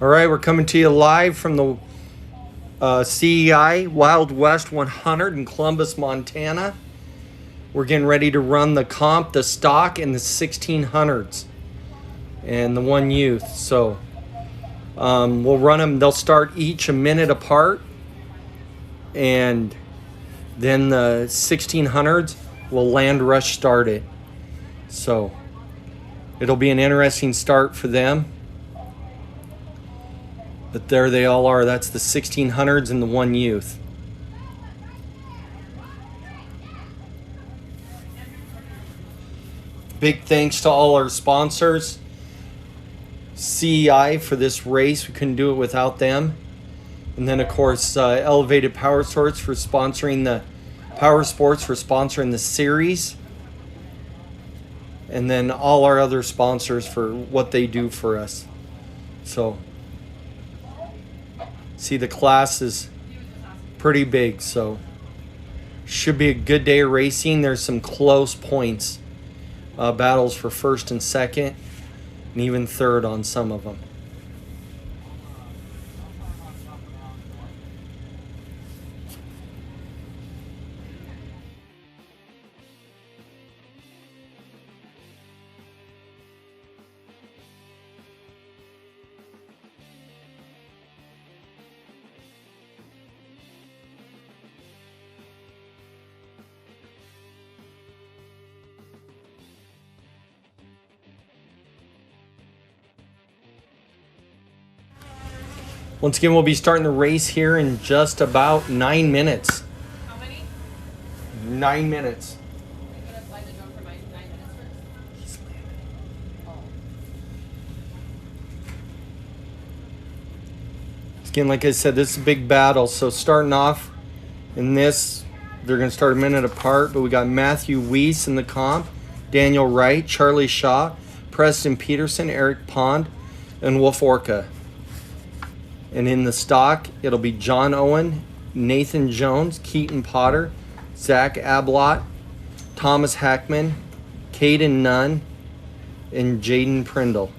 All right, we're coming to you live from the CEI Wild West 100 in Columbus, Montana. We're getting ready to run the comp, the stock, and the 1600s and the one youth. So we'll run them. They'll start each a minute apart, and then the 1600s will land rush start it. So it'll be an interesting start for them. But there they all are. That's the 1600s and the one youth. Big thanks to all our sponsors. CEI for this race. We couldn't do it without them. And then, of course, Elevated Power Sports for sponsoring the series. And then all our other sponsors for what they do for us. So, see, the class is pretty big, so should be a good day of racing. There's some close points, battles for first and second, and even third on some of them. Once again, we'll be starting the race here in just about 9 minutes. How many? 9 minutes. I'm going to slide the drum for my 9 minutes first. Again, like I said, this is a big battle. So starting off in this, they're going to start a minute apart. But we got Matthew Weiss in the comp, Daniel Wright, Charlie Shaw, Preston Peterson, Eric Pond, and Wolf Orca. And in the stock, it'll be John Owen, Nathan Jones, Keaton Potter, Zach Ablott, Thomas Hackman, Caden Nunn, and Jaden Prindle.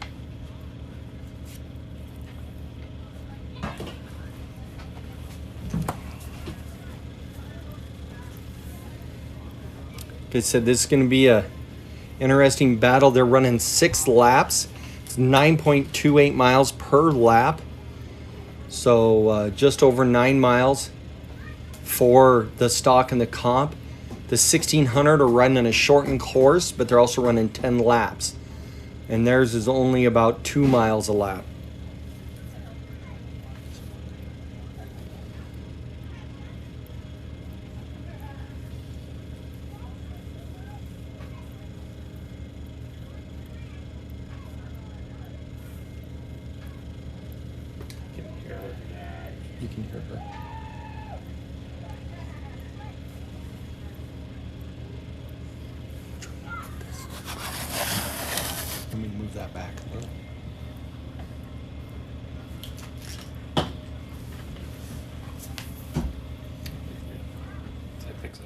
Like I said, this is going to be a interesting battle. They're running 6 laps. It's 9.28 miles per lap. So just over 9 miles for the stock and the comp. The 1600 are running a shortened course, but they're also running 10 laps. And theirs is only about 2 miles a lap. You can hear her. Let me move that back a little. I think so.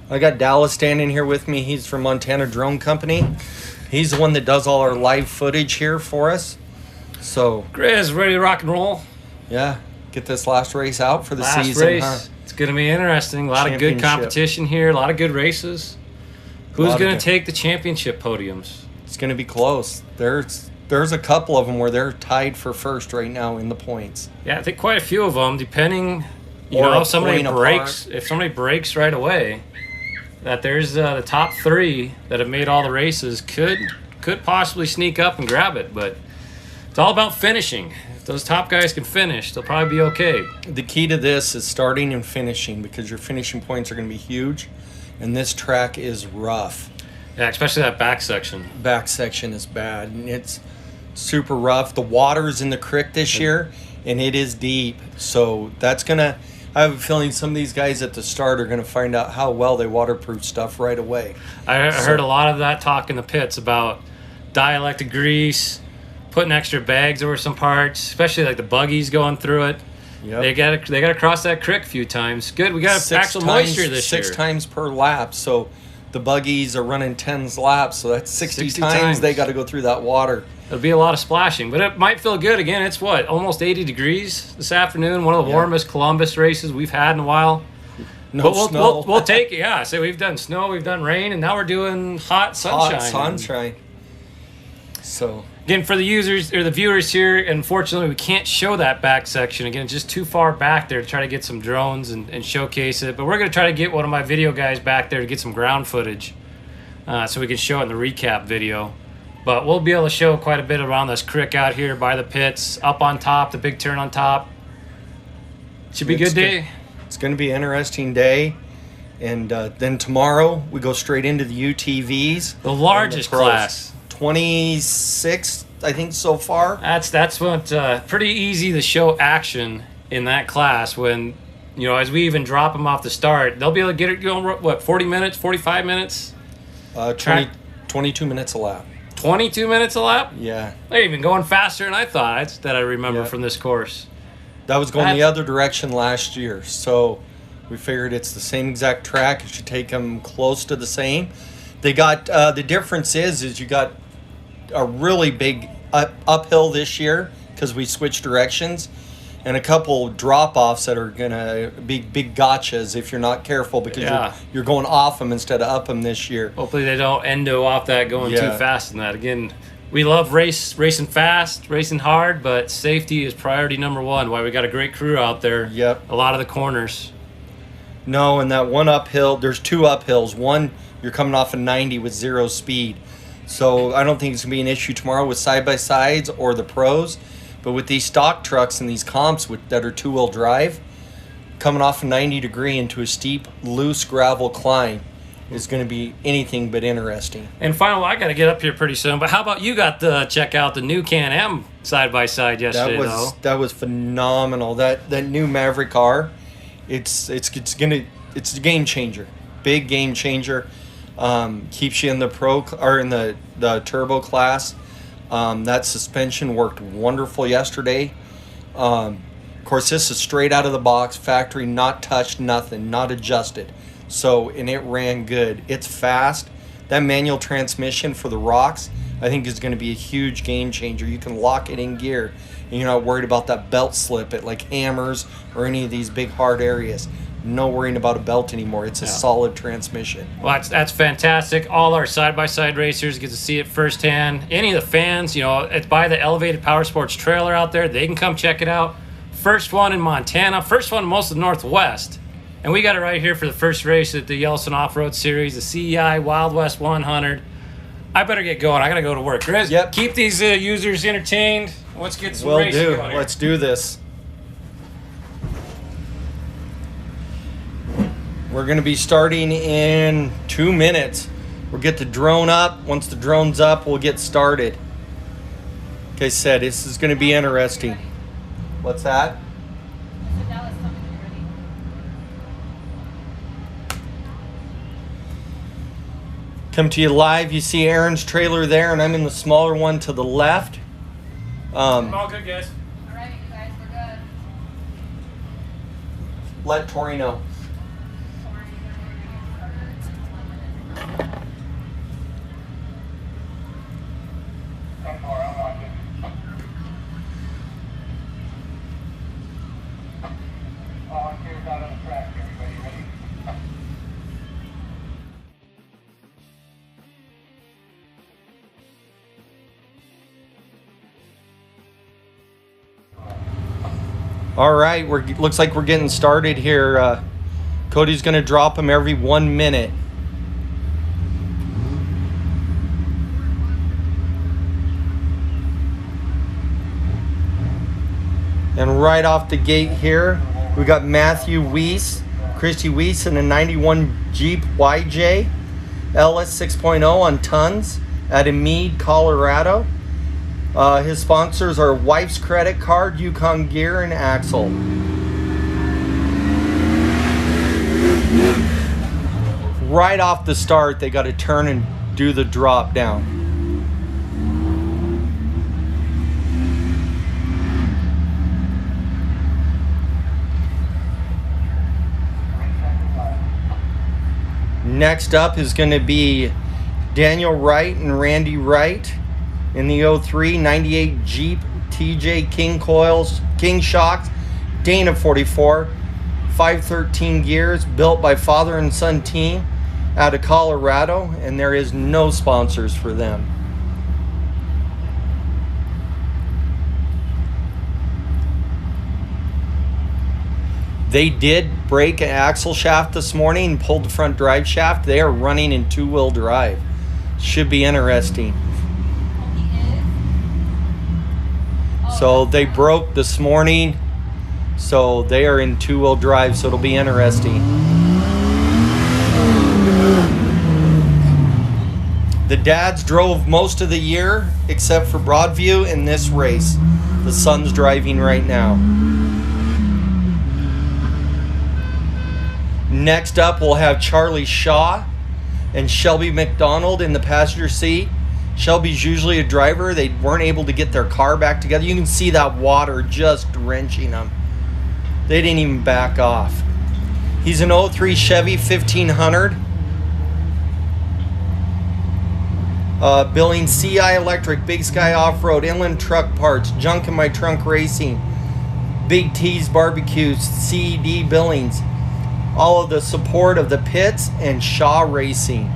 I got Dallas standing here with me. He's from Montana Drone Company. He's the one that does all our live footage here for us. So, Grizz, ready to rock and roll? yeah, get this last race out for the Last season. race. Huh? It's going to be interesting. A lot of good Championship. competition here. A lot of good races. Who's Lot of going good- to take the championship podiums? It's going to be close. There's a couple of them where they're tied for first right now in the points. Yeah, I think quite a few of them, depending, Or a if somebody point breaks, if somebody breaks right away, that there's the top 3 that have made all the races could possibly sneak up and grab it, but it's all about finishing. If those top guys can finish, they'll probably be okay. The key to this is starting and finishing, because your finishing points are going to be huge, and this track is rough. Yeah, especially that back section. Back section is bad, and it's super rough. The water's in the creek this year, and it is deep, so that's going to... I have a feeling some of these guys at the start are going to find out how well they waterproof stuff right away. I heard a lot of that talk in the pits about dielectric grease, putting extra bags over some parts, especially like the buggies going through it. Yep. They got to cross that creek a few times. Good. We got actual moisture this year. 6 times per lap. So the buggies are running 10s laps. So that's 60 60 times they got to go through that water. It'll be a lot of splashing, but it might feel good. Again, it's what, almost 80 degrees this afternoon. One of the warmest Columbus races we've had in a while. No But snow. we'll take it. Yeah. So we've done snow, we've done rain, and now we're doing hot sunshine. Hot sunshine. So Again, for the users or the viewers here, unfortunately, we can't show that back section. Again, it's just too far back there to try to get some drones and showcase it. But we're going to try to get one of my video guys back there to get some ground footage so we can show it in the recap video. But we'll be able to show quite a bit around this creek out here by the pits, up on top, the big turn on top. Should be a good day. It's going to be an interesting day. And then tomorrow, we go straight into the UTVs. The largest class. 26, I think, so far. That's what pretty easy to show action in that class when, you know, as we even drop them off the start, they'll be able to get it going, what, 40 minutes, 45 minutes? 22 minutes a lap. 22 minutes a lap? Yeah. They're even going faster than I thought that I remember from this course. That was going the other direction last year. So we figured it's the same exact track. It should take them close to the same. They got, the difference is you got a really big uphill this year because we switched directions, and a couple drop-offs that are going to be big gotchas if you're not careful because you're going off them instead of up them this year. Hopefully they don't endo off that going too fast in that. Again, we love racing fast, racing hard, but safety is priority number one. Why we got a great crew out there. Yep. A lot of the corners. No, and that one uphill, there's two uphills. One, you're coming off a 90 with 0 speed. So I don't think it's going to be an issue tomorrow with side-by-sides or the pros. But with these stock trucks and these comps that are two-wheel drive, coming off a 90 degree into a steep, loose gravel climb is going to be anything but interesting. And finally, I got to get up here pretty soon. But how about you got to check out the new Can-Am side-by-side yesterday, That was phenomenal. That new Maverick R, it's a game changer. Big game changer. Keeps you in the pro or in the turbo class. That suspension worked wonderful yesterday. Of course, this is straight out of the box, factory, not touched, nothing, not adjusted. So, and it ran good. It's fast. That manual transmission for the rocks, I think, is going to be a huge game changer. You can lock it in gear, and you're not worried about that belt slip at like hammers or any of these big hard areas. No worrying about a belt anymore. It's a solid transmission. Well, that's fantastic. All our side-by-side racers get to see it firsthand. Any of the fans, you know, it's by the Elevated Power Sports trailer out there. They can come check it out. First one in Montana. First one in most of the Northwest. And we got it right here for the first race at the Yellowstone Off-Road Series, the CEI Wild West 100. I better get going. I got to go to work. Chris, keep these users entertained. Let's get some racing going here. Let's do this. We're going to be starting in 2 minutes. We'll get the drone up. Once the drone's up, we'll get started. Like I said, this is going to be interesting. What's that? Come to you live. You see Aaron's trailer there, and I'm in the smaller one to the left. All good, guys. All right, you guys, we're good. Let Tori know. All right, looks like we're getting started here. Cody's going to drop them every 1 minute. And right off the gate here, we got Matthew Weiss, Christy Weiss in a 91 Jeep YJ, LS 6.0 on tons out of Meade, Colorado. His sponsors are Wife's Credit Card, Yukon Gear, and Axle. Right off the start, they got to turn and do the drop down. Next up is going to be Daniel Wright and Randy Wright in the 03 98 Jeep TJ King coils, King shocks, Dana 44, 513 gears, built by father and son team out of Colorado, and there is no sponsors for them. They did break an axle shaft this morning and pulled the front drive shaft. They are running in two-wheel drive. Should be interesting. So they broke this morning, so they are in two-wheel drive, so it'll be interesting. The dads drove most of the year except for Broadview in this race. The son's driving right now. Next up, we'll have Charlie Shaw and Shelby McDonald in the passenger seat. Shelby's usually a driver. They weren't able to get their car back together. You can see that water just drenching them. They didn't even back off. He's an 03 Chevy 1500. Billing CI Electric, Big Sky Off-Road, Inland Truck Parts, Junk in My Trunk Racing, Big T's Barbecues, CED Billings. All of the support of the pits and Shaw Racing.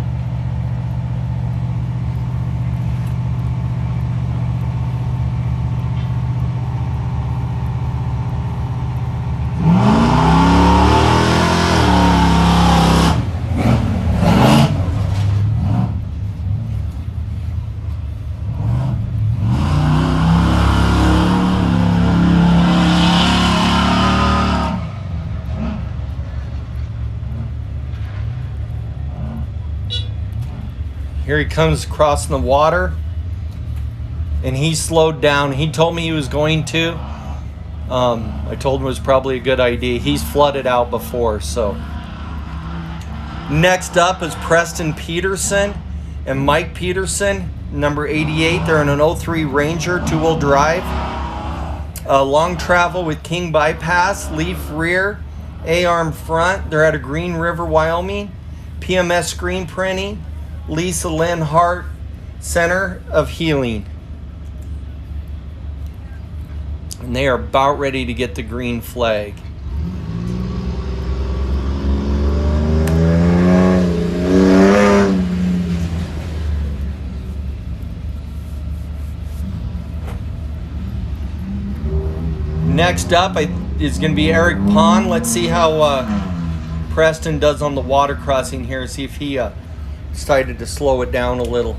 Here he comes crossing the water, and he slowed down. He told me he was going to. I told him it was probably a good idea. He's flooded out before, so. Next up is Preston Peterson and Mike Peterson, number 88. They're in an 03 Ranger two-wheel drive. Long travel with King Bypass, Leaf rear, A-arm front. They're out of Green River, Wyoming. PMS screen printing. Lisa Lynn Hart Center of Healing. And they are about ready to get the green flag. Next up is going to be Eric Pond. Let's see how Preston does on the water crossing here. See if he decided to slow it down a little.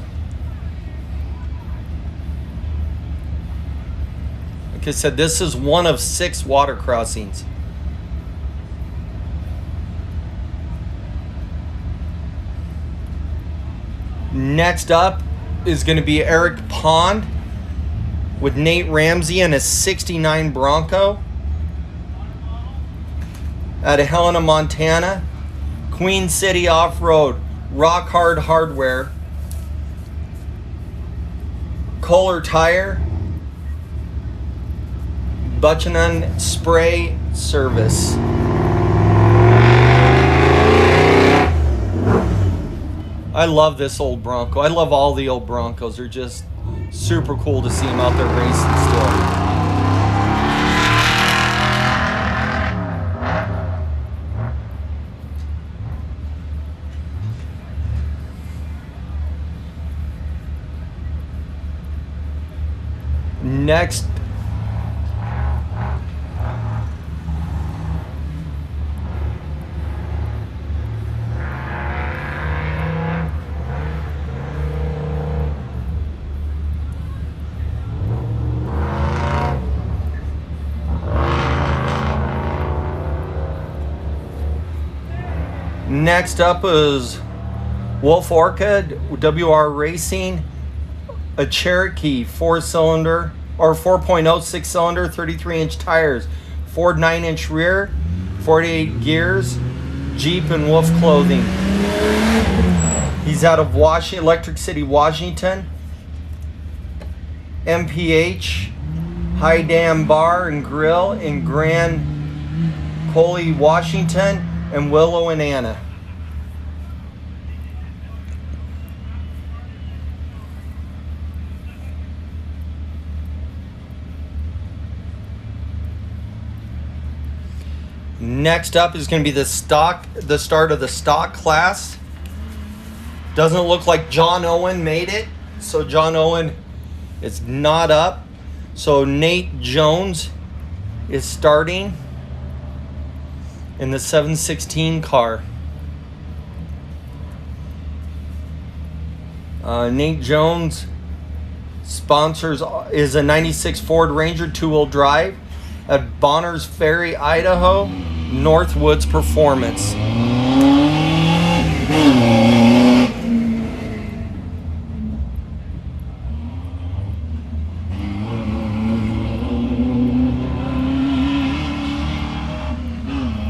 Like I said, this is one of 6 water crossings. Next up is going to be Eric Pond with Nate Ramsey and a 69 Bronco out of Helena, Montana. Queen City Off-Road, Rock Hard Hardware, Kohler Tire, Buchanan Spray Service. I love this old Bronco. I love all the old Broncos. They're just super cool to see them out there racing still. Next, up is Wolf Orchid, W.R.R. Racing, a Cherokee 4-cylinder or 4.0 6-cylinder, 33-inch tires, Ford 9-inch rear, 48 gears, Jeep and Wolf clothing. He's out of Electric City, Washington. MPH High Dam Bar and Grill in Grand Coulee, Washington, and Willow and Anna. Next up is going to be the start of the stock class. Doesn't look like John Owen made it. So John Owen is not up. So Nate Jones is starting in the 716 car. Nate Jones sponsors is a 96 Ford Ranger 2-wheel drive at Bonners Ferry, Idaho, Northwoods Performance.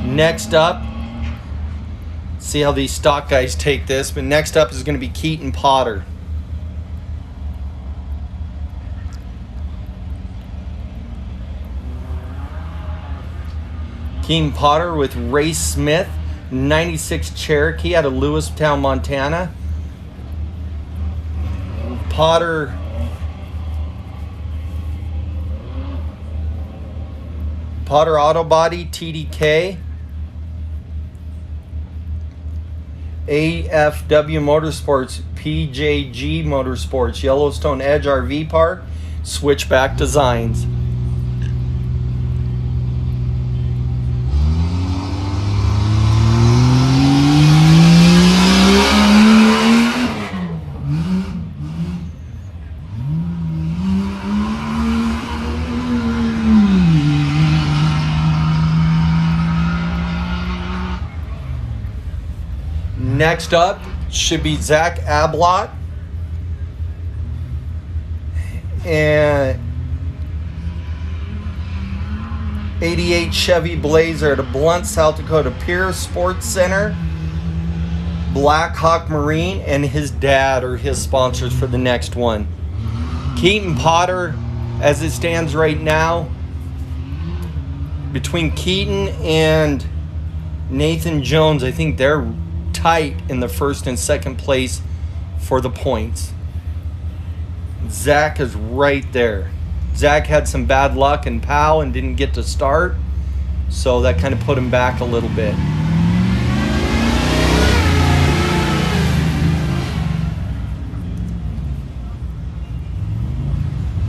Next up, see how these stock guys take this, but next up is going to be Keaton Potter. Keaton Potter with Ray Smith, 96 Cherokee out of Lewistown, Montana. Potter Auto Body, TDK. AFW Motorsports, PJG Motorsports, Yellowstone Edge RV Park, Switchback Designs. Next up should be Zach Ablott and 88 Chevy Blazer at a Blunt, South Dakota Pier Sports Center. Black Hawk Marine and his dad are his sponsors for the next one. Keaton Potter, as it stands right now, between Keaton and Nathan Jones, I think they're tight in the first and second place for the points. Zach is right there. Zach had some bad luck in POW and didn't get to start, so that kind of put him back a little bit.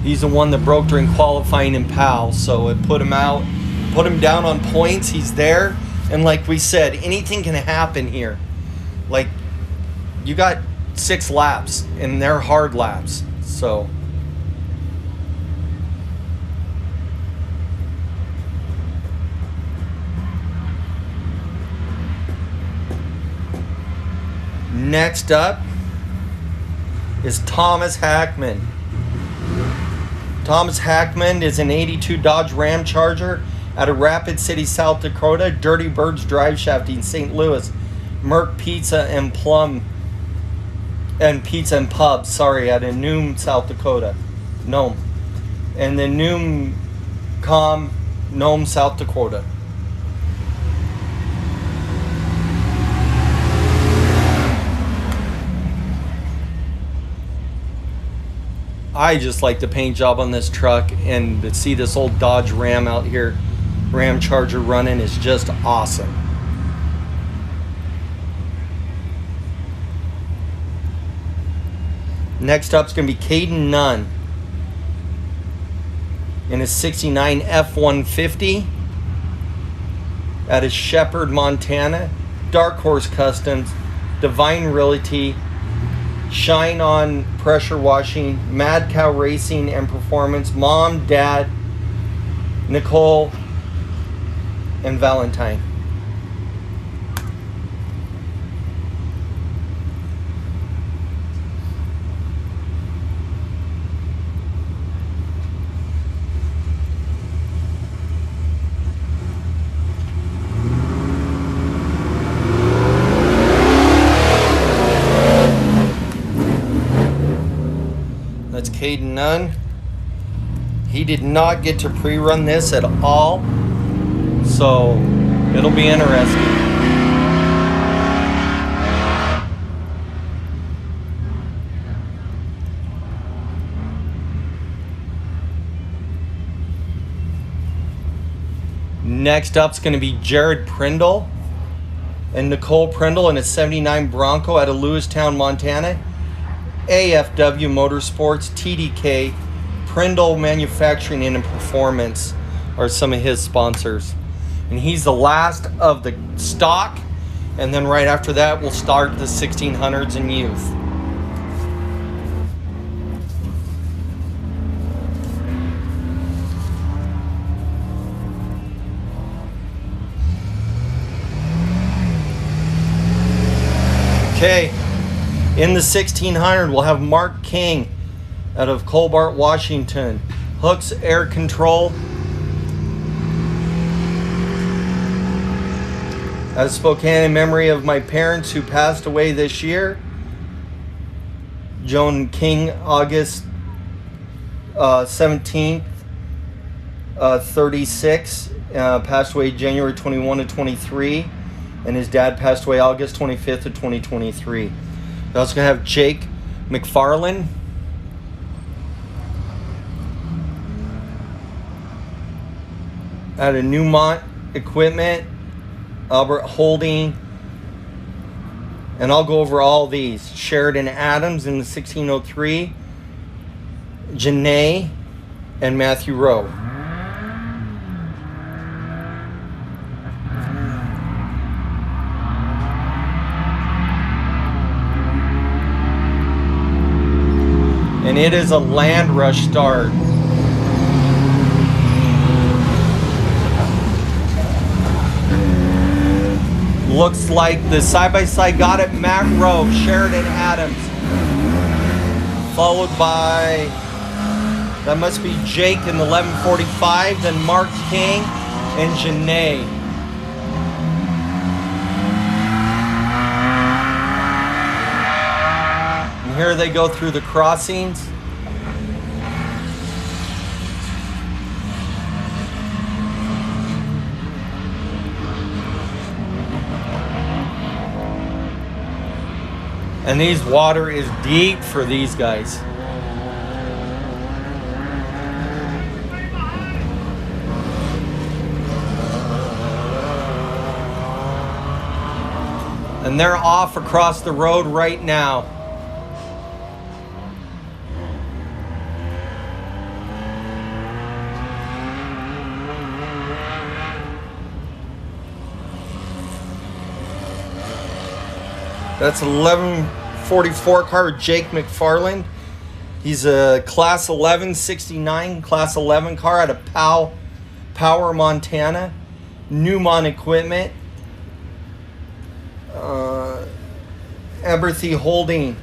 He's the one that broke during qualifying in POW, so it put him down on points. He's there, and like we said, anything can happen here. Like, you got 6 laps, and they're hard laps, so. Next up is Thomas Hackman. Thomas Hackman is an 82 Dodge Ram Charger out of Rapid City, South Dakota. Dirty Birds Drive Shafting, St. Louis. Merc Pizza and Pub, sorry, out of Nome, South Dakota. Nome. And then Nome, South Dakota. I just like the paint job on this truck, and to see this old Dodge Ram out here, Ram Charger running, is just awesome. Next up is going to be Caden Nunn in a 69 F-150 out of Checkered, Montana. Dark Horse Customs, Divine Realty, Shine On Pressure Washing, Mad Cow Racing and Performance, Mom, Dad, Nicole, and Valentine. That's Caden Nunn. He did not get to pre-run this at all, so it'll be interesting. Next up's going to be Jared Prindle and Nicole Prindle in a 79 Bronco out of Lewistown, Montana. AFW Motorsports, TDK, Prindle Manufacturing and Performance are some of his sponsors. And he's the last of the stock. And then right after that, we'll start the 1600s and youth. Okay, in the 1600, we'll have Mark King out of Colbart, Washington. Hooks Air Control. Out of Spokane, in memory of my parents who passed away this year. Joan King, August 17th, 36. Passed away January 21 to 23. And his dad passed away August 25th of 2023. We're also going to have Jake McFarland. Out of Newmont Equipment, Albert Holding. And I'll go over all these. Sheridan Adams in the 1603. Janae and Matthew Rowe. And it is a Land Rush start. Looks like the side-by-side got it. Matt Rowe, Sheridan Adams. Followed by, that must be Jake in the 1145. Then Mark King and Janae. Here they go through the crossings. And these water is deep for these guys. And they're off across the road right now. That's an 1144 car, Jake McFarland. He's a Class 11, 69 Class 11 car out of Power, Montana. Newmont Equipment. Eberthy Holding.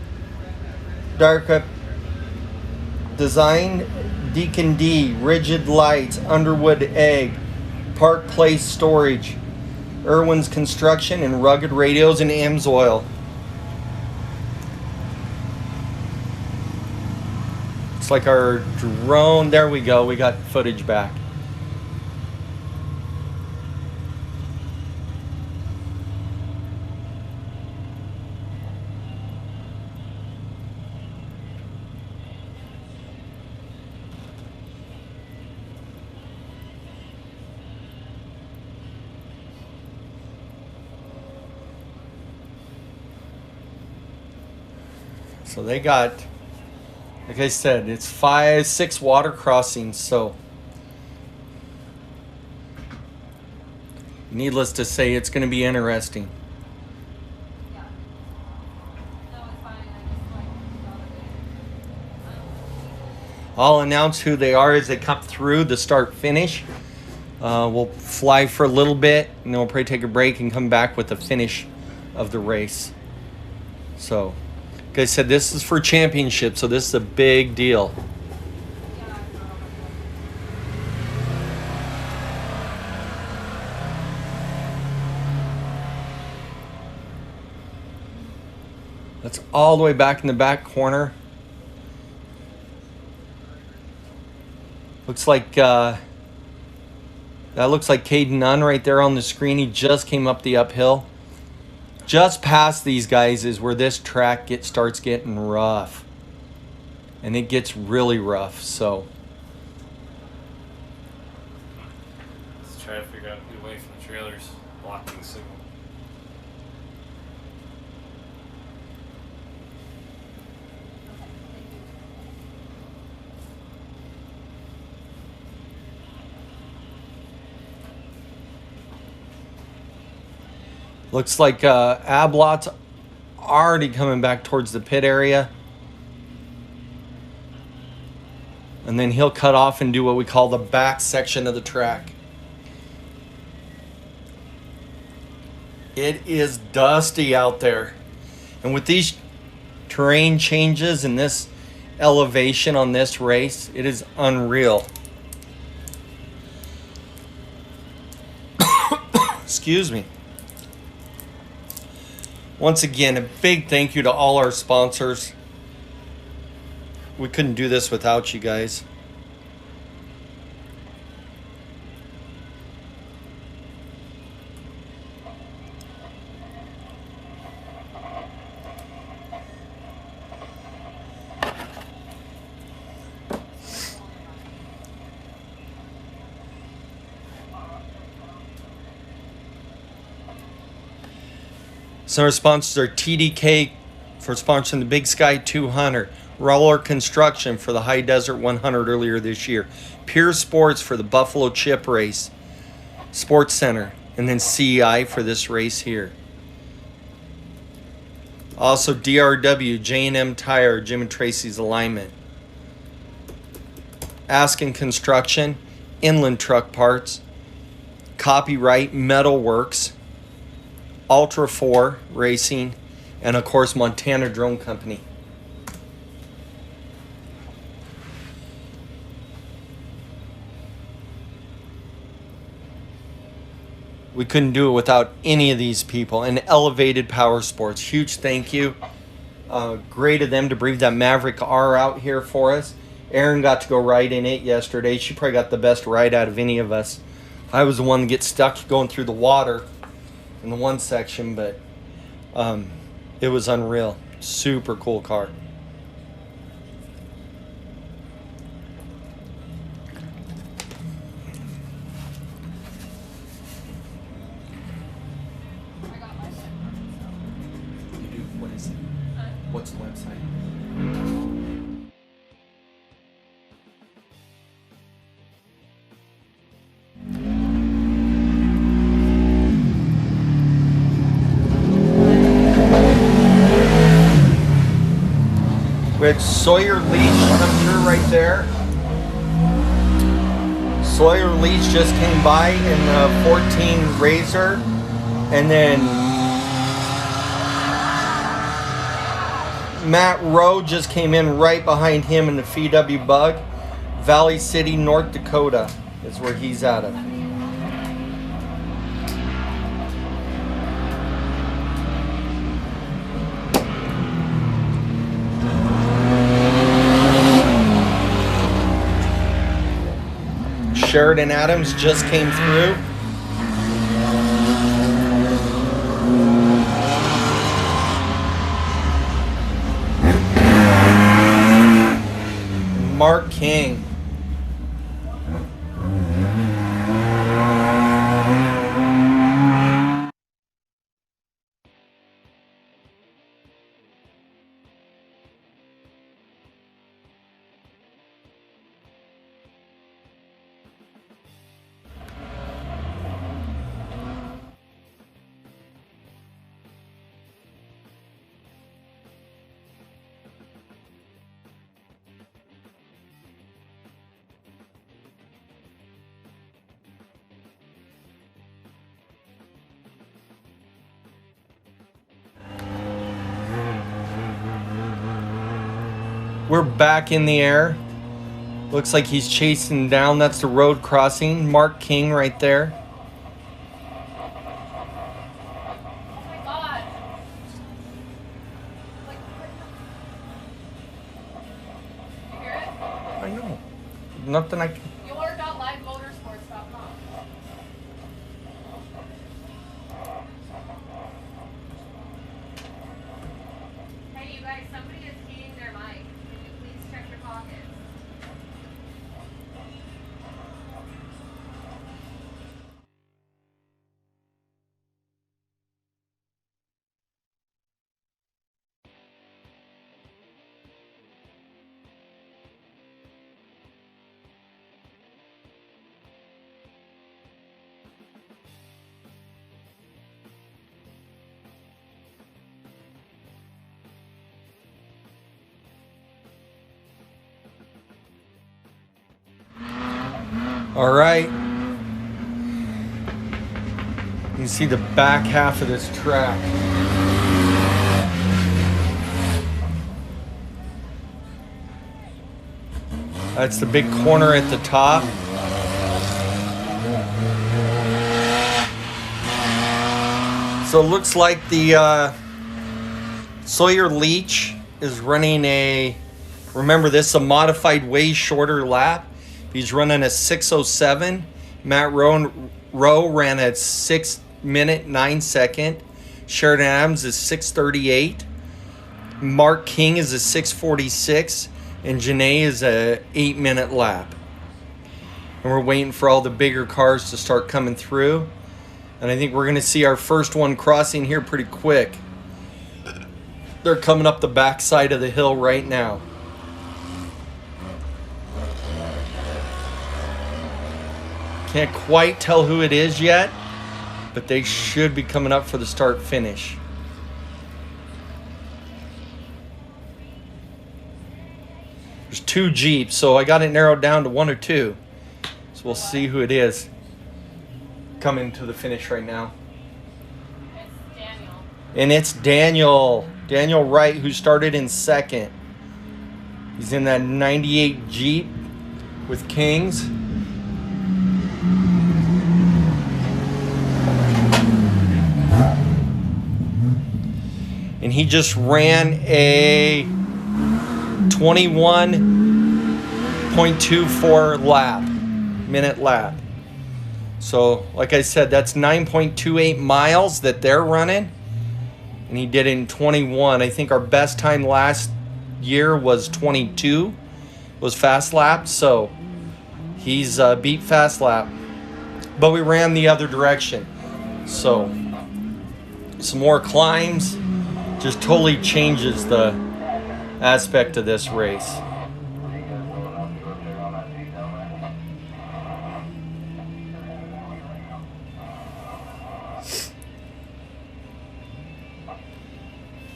Dark Up Design. Deacon D. Rigid Lights. Underwood Egg. Park Place Storage. Irwin's Construction and Rugged Radios and Amsoil. Like our drone, there we go, we got footage back. So they got, like I said, it's 5-6 water crossings, so needless to say, it's going to be interesting. Yeah. No, it's fine. I just I'll announce who they are as they come through the start finish. We'll fly for a little bit, and then we'll probably take a break and come back with the finish of the race. So, like I said, this is for championship, so this is a big deal. That's all the way back in the back corner. Looks like that looks like Caden Nunn right there on the screen. He just came up the uphill. Just past these guys is where this track starts getting rough. And it gets really rough, so. Let's try to figure out who Looks like Ablot's already coming back towards the pit area. And then he'll cut off and do what we call the back section of the track. It is dusty out there. And with these terrain changes and this elevation on this race, it is unreal. Excuse me. Once again, a big thank you to all our sponsors. We couldn't do this without you guys. Some of our sponsors are TDK for sponsoring the Big Sky 200, Roller Construction for the High Desert 100 earlier this year, Pure Sports for the Buffalo Chip Race, Sports Center, and then CEI for this race here. Also DRW, J&M Tire, Jim and Tracy's Alignment, Askin Construction, Inland Truck Parts, Copyright Metalworks, Ultra 4 Racing, and of course Montana Drone Company. We couldn't do it without any of these people. And Elevated Power Sports, huge thank you. Great of them to bring that Maverick R out here for us. Erin got to go ride in it yesterday. She probably got the best ride out of any of us. I was the one that gets stuck going through the water in the one section, but it was unreal. Super cool car. I got my shit. What is it? What's the website? We had Sawyer Leach come through right there. Sawyer Leach just came by in the 14 Razor. And then Matt Rowe just came in right behind him in the VW Bug. Valley City, North Dakota is where he's out of. Sheridan Adams just came through. Mark King. We're back in the air. Looks like he's chasing down. That's the road crossing. Mark King right there. Oh my god. Like, you hear it? I know. Nothing I can. Y.O.R.R.livemotorsports.com. Hey, you guys, somebody is keying their mic. Can you please check your pockets? All right. You can see the back half of this track. That's the big corner at the top. So it looks like the Sawyer Leach is running a, remember this, a modified way shorter lap. He's running a 6:07. Matt Rowe ran a 6 minute 9 second. Sheridan Adams is 6:38. Mark King is a 6:46. And Janae is a 8-minute lap. And we're waiting for all the bigger cars to start coming through. And I think we're going to see our first one crossing here pretty quick. They're coming up the back side of the hill right now. Can't quite tell who it is yet, but they should be coming up for the start finish. There's 2 Jeeps, so I got it narrowed down to 1 or 2. So we'll see who it is coming to the finish right now. It's Daniel. And it's Daniel Wright, who started in second. He's in that 98 Jeep with Kings. And he just ran a 21.24 minute lap. So, like I said, that's 9.28 miles that they're running. And he did it in 21. I think our best time last year was 22. Was fast lap. So, he's beat fast lap. But we ran the other direction. So, some more climbs. Just totally changes the aspect of this race.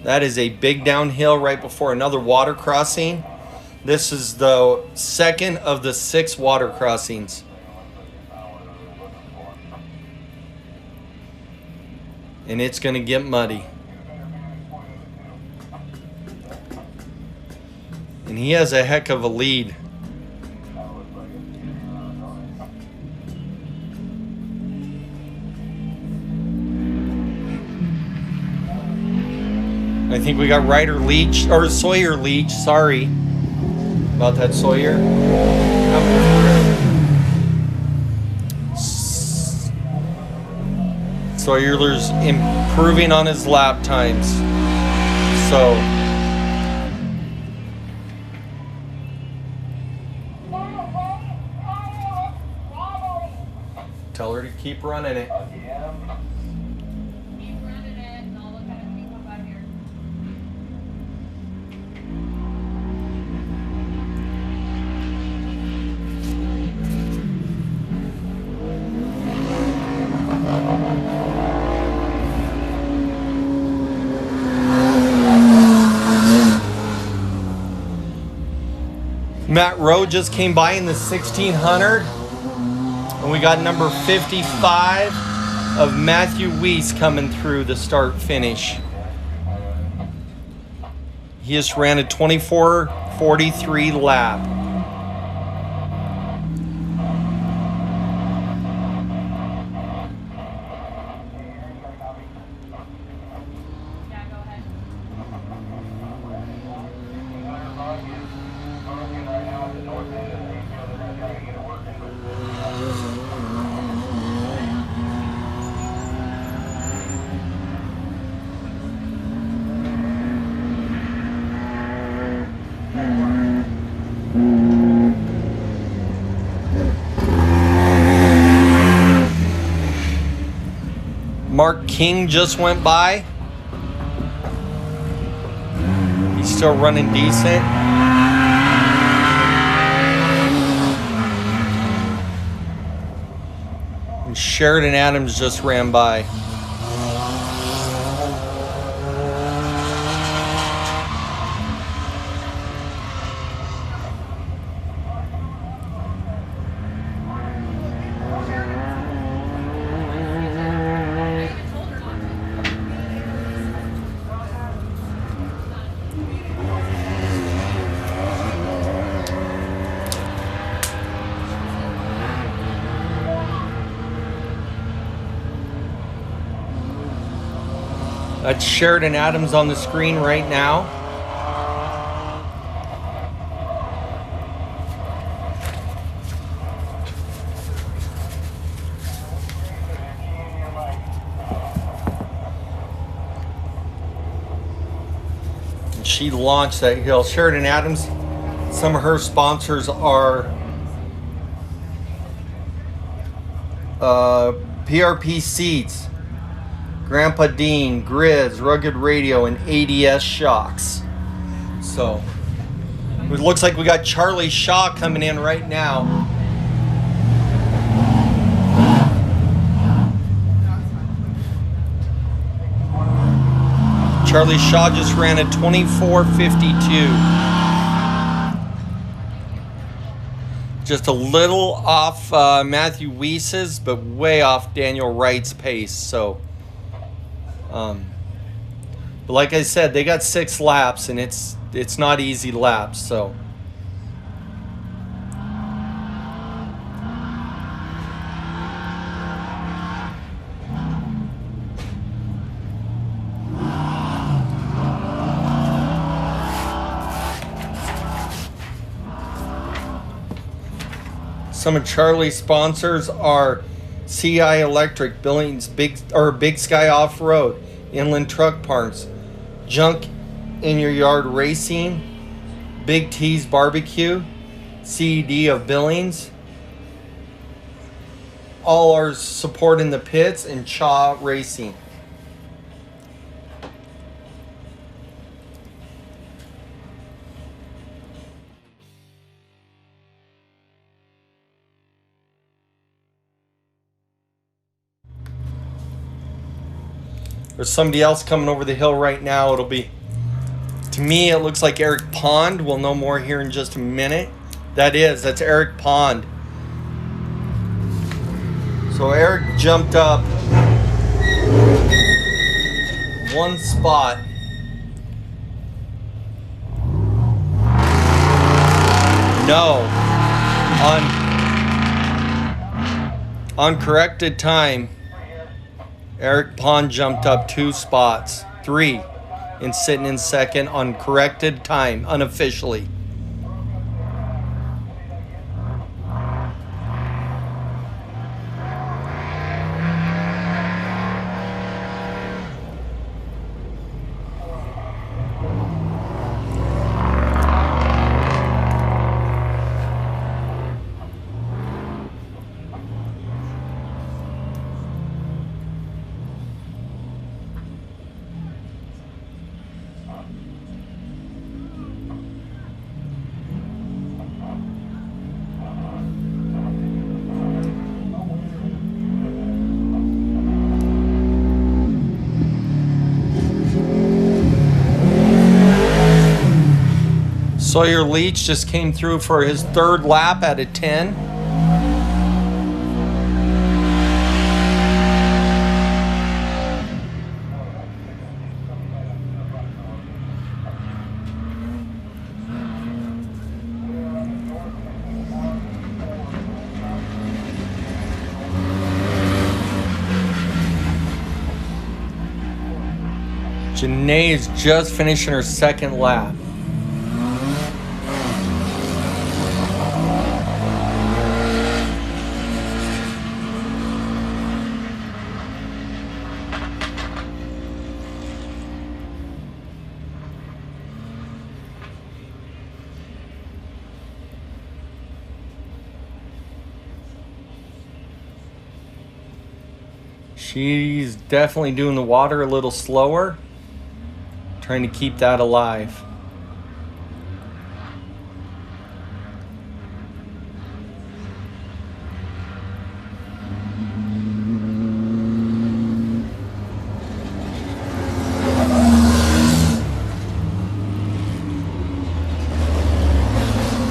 That is a big downhill right before another water crossing. This is the second of the 6 water crossings. And it's going to get muddy. And he has a heck of a lead. I think we got Ryder Leach, or Sawyer Leach, sorry about that, Sawyer. Sawyer's improving on his lap times. So tell her to keep running it. Keep running it, and I'll look at it when we come back here. Matt Rowe just came by in the 1600. And we got number 55 of Matthew Weiss coming through the start finish. He just ran a 24:43 lap. Yeah, go ahead. Mark King just went by. He's still running decent. And Sheridan Adams just ran by. That's Sheridan Adams on the screen right now. And she launched that hill. Sheridan Adams, some of her sponsors are PRP Seats, Grandpa Dean, Grizz, Rugged Radio, and ADS Shocks. So it looks like we got Charlie Shaw coming in right now. Charlie Shaw just ran a 24:52. Just a little off Matthew Weiss's, but way off Daniel Wright's pace. So, but like I said, they got 6 laps, and it's not easy laps. So, some of Charlie's sponsors are CI Electric, Billings Big Sky Off Road, Inland Truck Parts, Junk in Your Yard Racing, Big T's Barbecue, CED of Billings. All are supporting the pits, and Chaw Racing. There's somebody else coming over the hill right now. It'll be, to me, it looks like Eric Pond. We'll know more here in just a minute. That's Eric Pond. So Eric jumped up 1 spot. No. On corrected time, Eric Pond jumped up 2 spots, 3, and sitting in second on corrected time, unofficially. Sawyer Leach just came through for his 3rd lap out of 10. Janae is just finishing her 2nd lap. She's definitely doing the water a little slower, trying to keep that alive.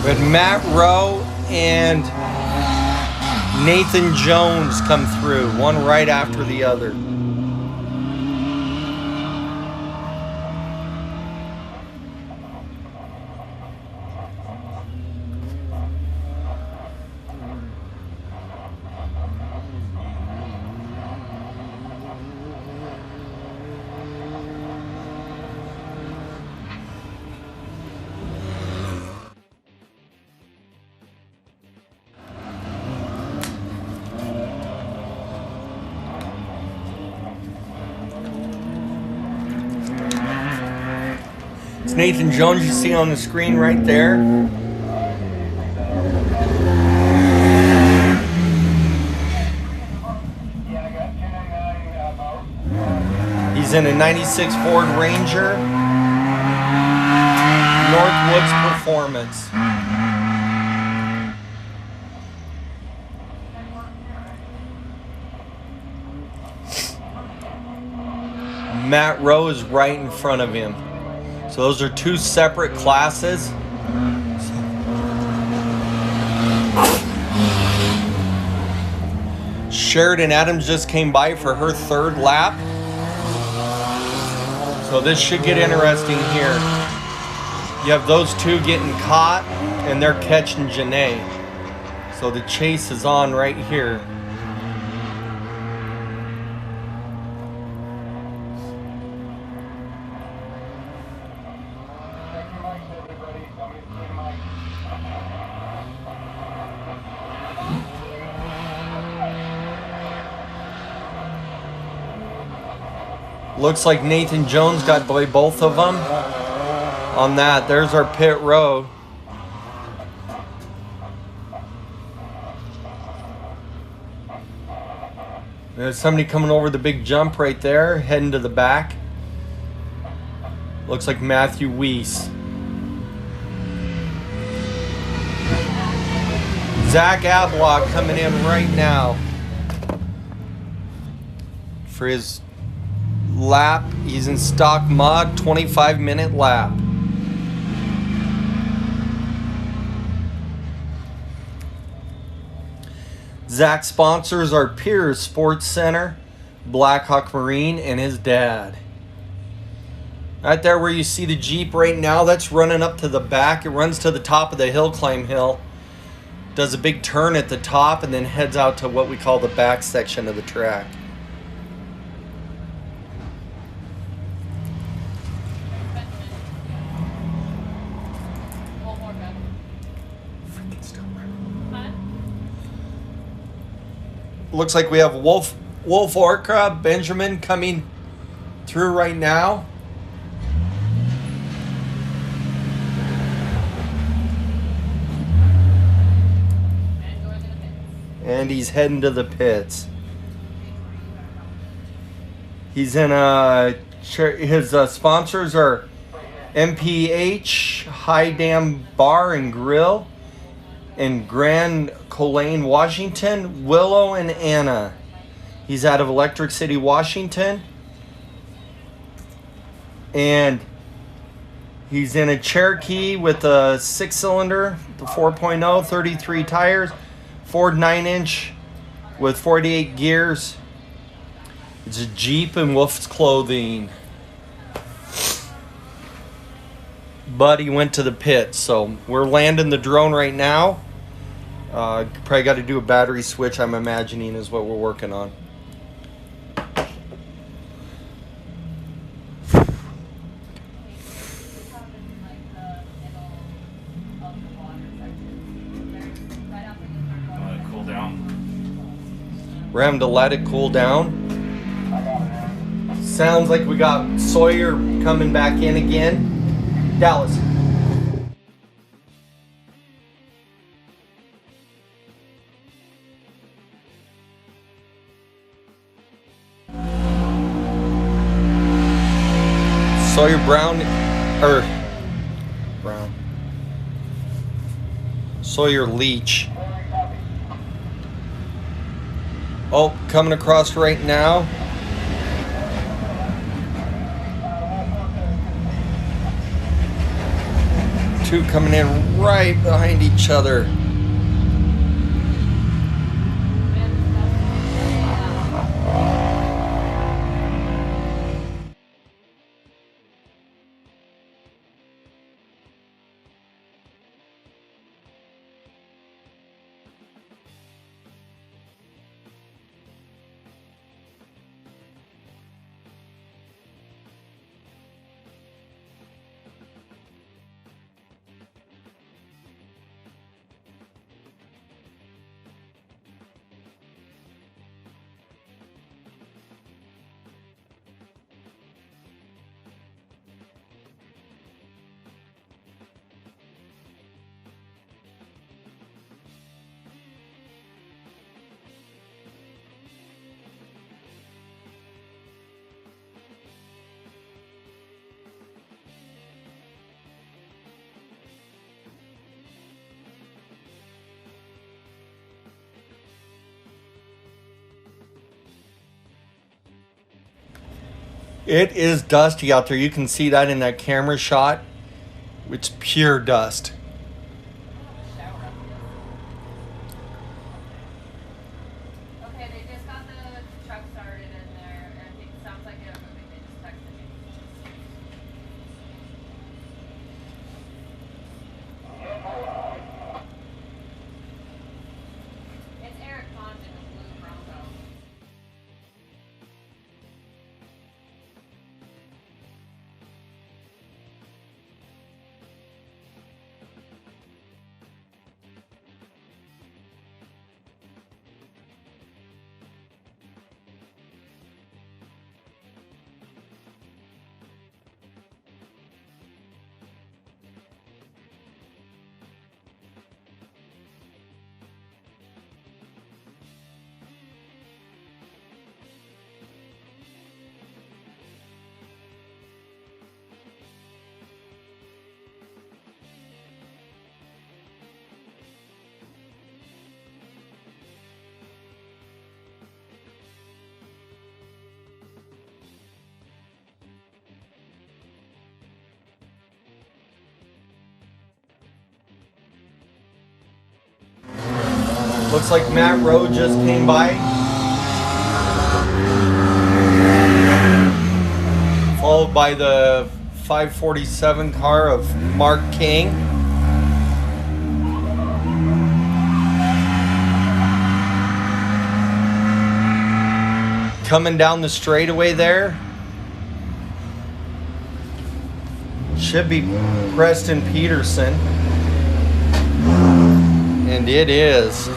We had Matt Rowe and Nathan Jones come through, one right after the other. It's Nathan Jones you see on the screen right there. He's in a 96 Ford Ranger. Northwoods Performance. Matt Rowe is right in front of him. So those are two separate classes. Sheridan Adams just came by for her third lap. So this should get interesting here. You have those two getting caught, and they're catching Janae. So the chase is on right here. Looks like Nathan Jones got by both of them on that. There's our pit road. There's somebody coming over the big jump right there, heading to the back. Looks like Matthew Weiss. Zach Ablock coming in right now for his lap. He's in stock mod, 25-minute lap. Zach's sponsors are Piers Sports Center, Blackhawk Marine, and his dad. Right there where you see the Jeep right now, that's running up to the back. It runs to the top of the hill climb hill, does a big turn at the top, and then heads out to what we call the back section of the track. Looks like we have Wolf Orca, Benjamin coming through right now. And he's heading to the pits. He's in his sponsors are MPH, High Dam Bar and Grill in Grand Colane, Washington, Willow and Anna. He's out of Electric City, Washington. And he's in a Cherokee with a 6-cylinder, the 4.0, 33 tires, Ford 9-inch with 48 gears. It's a Jeep in Wolf's Clothing. But he went to the pit, so we're landing the drone right now. Probably got to do a battery switch, I'm imagining, is what we're working on. Let it cool down. We're having to let it cool down. Sounds like we got Sawyer coming back in again. Dallas. Sawyer Sawyer Leach. Oh, coming across right now. Two coming in right behind each other. It is dusty out there. You can see that in that camera shot. It's pure dust. Shower up here. Okay, they just got the truck started in there. I think it sounds like they're moving. They just texted me. It's Eric Pond in the blue Bronco. Looks like Matt Rowe just came by. Followed by the 547 car of Mark King. Coming down the straightaway there should be Preston Peterson. And it is.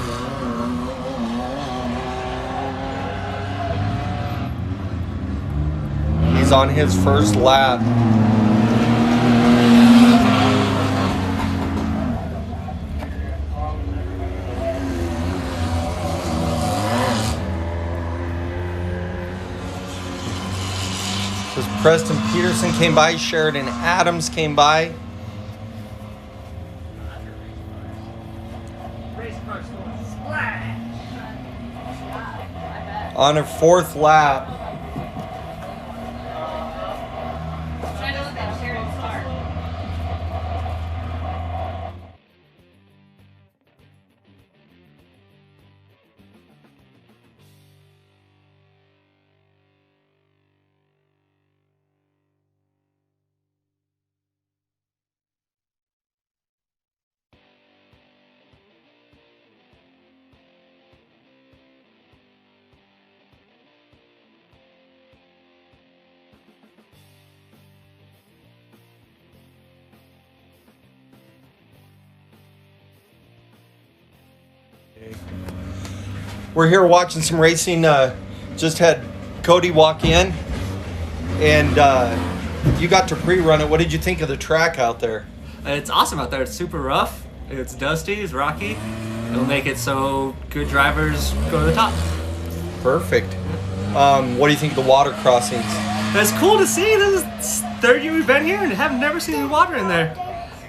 He's on his first lap. Because Preston Peterson came by, Sheridan Adams came by. On her fourth lap. Trying to look at Sheridan's car. We're here watching some racing. Just had Cody walk in, and you got to pre-run it. What did you think of the track out there? It's awesome out there. It's super rough. It's dusty. It's rocky. It'll make it so good drivers go to the top. Perfect. What do you think of the water crossings? It's cool to see. This is the third year we've been here and have never seen any water in there.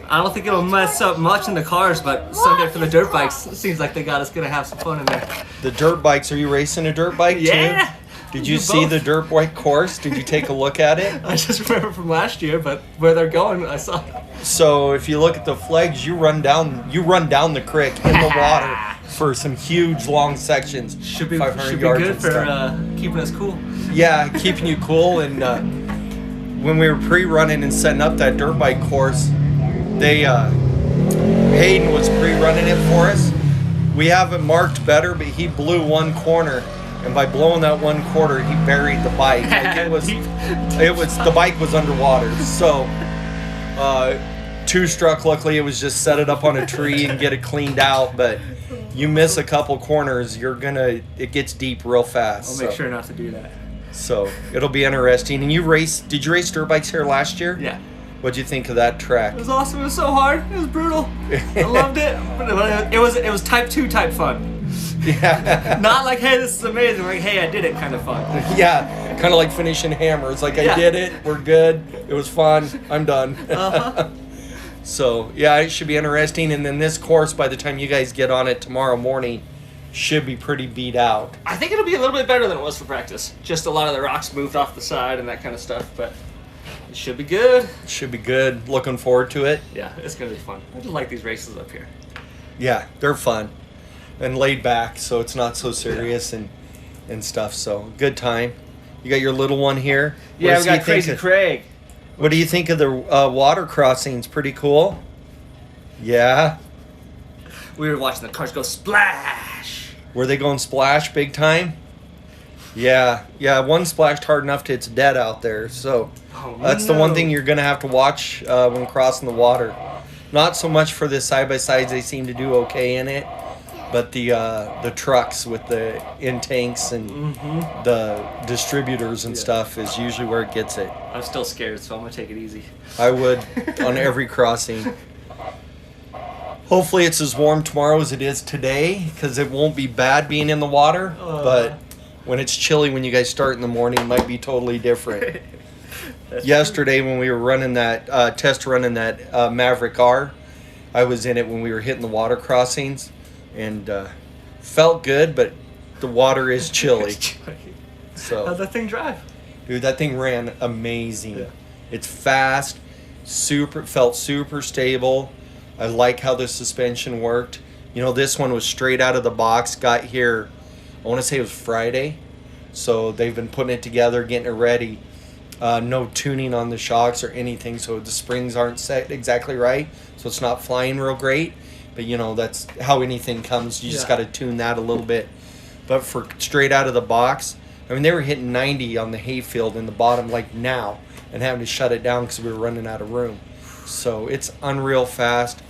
I don't think it'll mess up much in the cars, but Sunday for the dirt bikes, it seems like they got us gonna have some fun in there. The dirt bikes, are you racing a dirt bike Yeah. too? Did you see the dirt bike course? Did you take a look at it? I just remember from last year, but where they're going, I saw. So if you look at the flags, you run down the creek in the water for some huge long sections. Should be 500 yards good and for stuff. keeping us cool. Yeah, keeping you cool. And when we were pre-running and setting up that dirt bike course, Hayden was pre-running it for us. We have it marked better, but he blew one corner, and by blowing that one quarter, he buried the bike. Like the bike was underwater. So two struck. Luckily, it was just set it up on a tree and get it cleaned out. But you miss a couple corners, it gets deep real fast. I'll make sure not to do that. So it'll be interesting. And did you race dirt bikes here last year? Yeah. What'd you think of that track? It was awesome. It was so hard. It was brutal. I loved it. But it was type 2 type fun. Yeah. Not like, hey, this is amazing. Like, hey, I did it kind of fun. Yeah. Kind of like finishing hammer. It's like, I did it. We're good. It was fun. I'm done. Uh-huh. So, yeah, it should be interesting. And then this course, by the time you guys get on it tomorrow morning, should be pretty beat out. I think it'll be a little bit better than it was for practice. Just a lot of the rocks moved off the side and that kind of stuff, but it should be good. Should be good. Looking forward to it. Yeah, it's going to be fun. I just like these races up here. Yeah, they're fun and laid back, so it's not so serious and stuff. So good time. You got your little one here. Yeah, we got Crazy Craig. What do you think of the water crossings? Pretty cool. Yeah. We were watching the cars go splash. Were they going splash big time? Yeah. One splashed hard enough to it's dead out there. So that's the one thing you're gonna have to watch when crossing the water. Not so much for the side by sides; they seem to do okay in it. But the trucks with the in tanks and the distributors and stuff is usually where it gets it. I'm still scared, so I'm gonna take it easy. I would on every crossing. Hopefully it's as warm tomorrow as it is today, because it won't be bad being in the water. But when it's chilly when you guys start in the morning, it might be totally different. Yesterday when we were running that test running that Maverick R, I was in it when we were hitting the water crossings, and felt good, but the water is chilly. So how'd that thing drive? Dude, that thing ran amazing. Yeah. It's fast, felt super stable. I like how the suspension worked. You know, this one was straight out of the box. Got here, I want to say it was Friday. So they've been putting it together, getting it ready. No tuning on the shocks or anything, so the springs aren't set exactly right. So it's not flying real great. But, you know, that's how anything comes. You just got to tune that a little bit. But for straight out of the box, I mean, they were hitting 90 on the hayfield in the bottom like now and having to shut it down because we were running out of room. So it's unreal fast.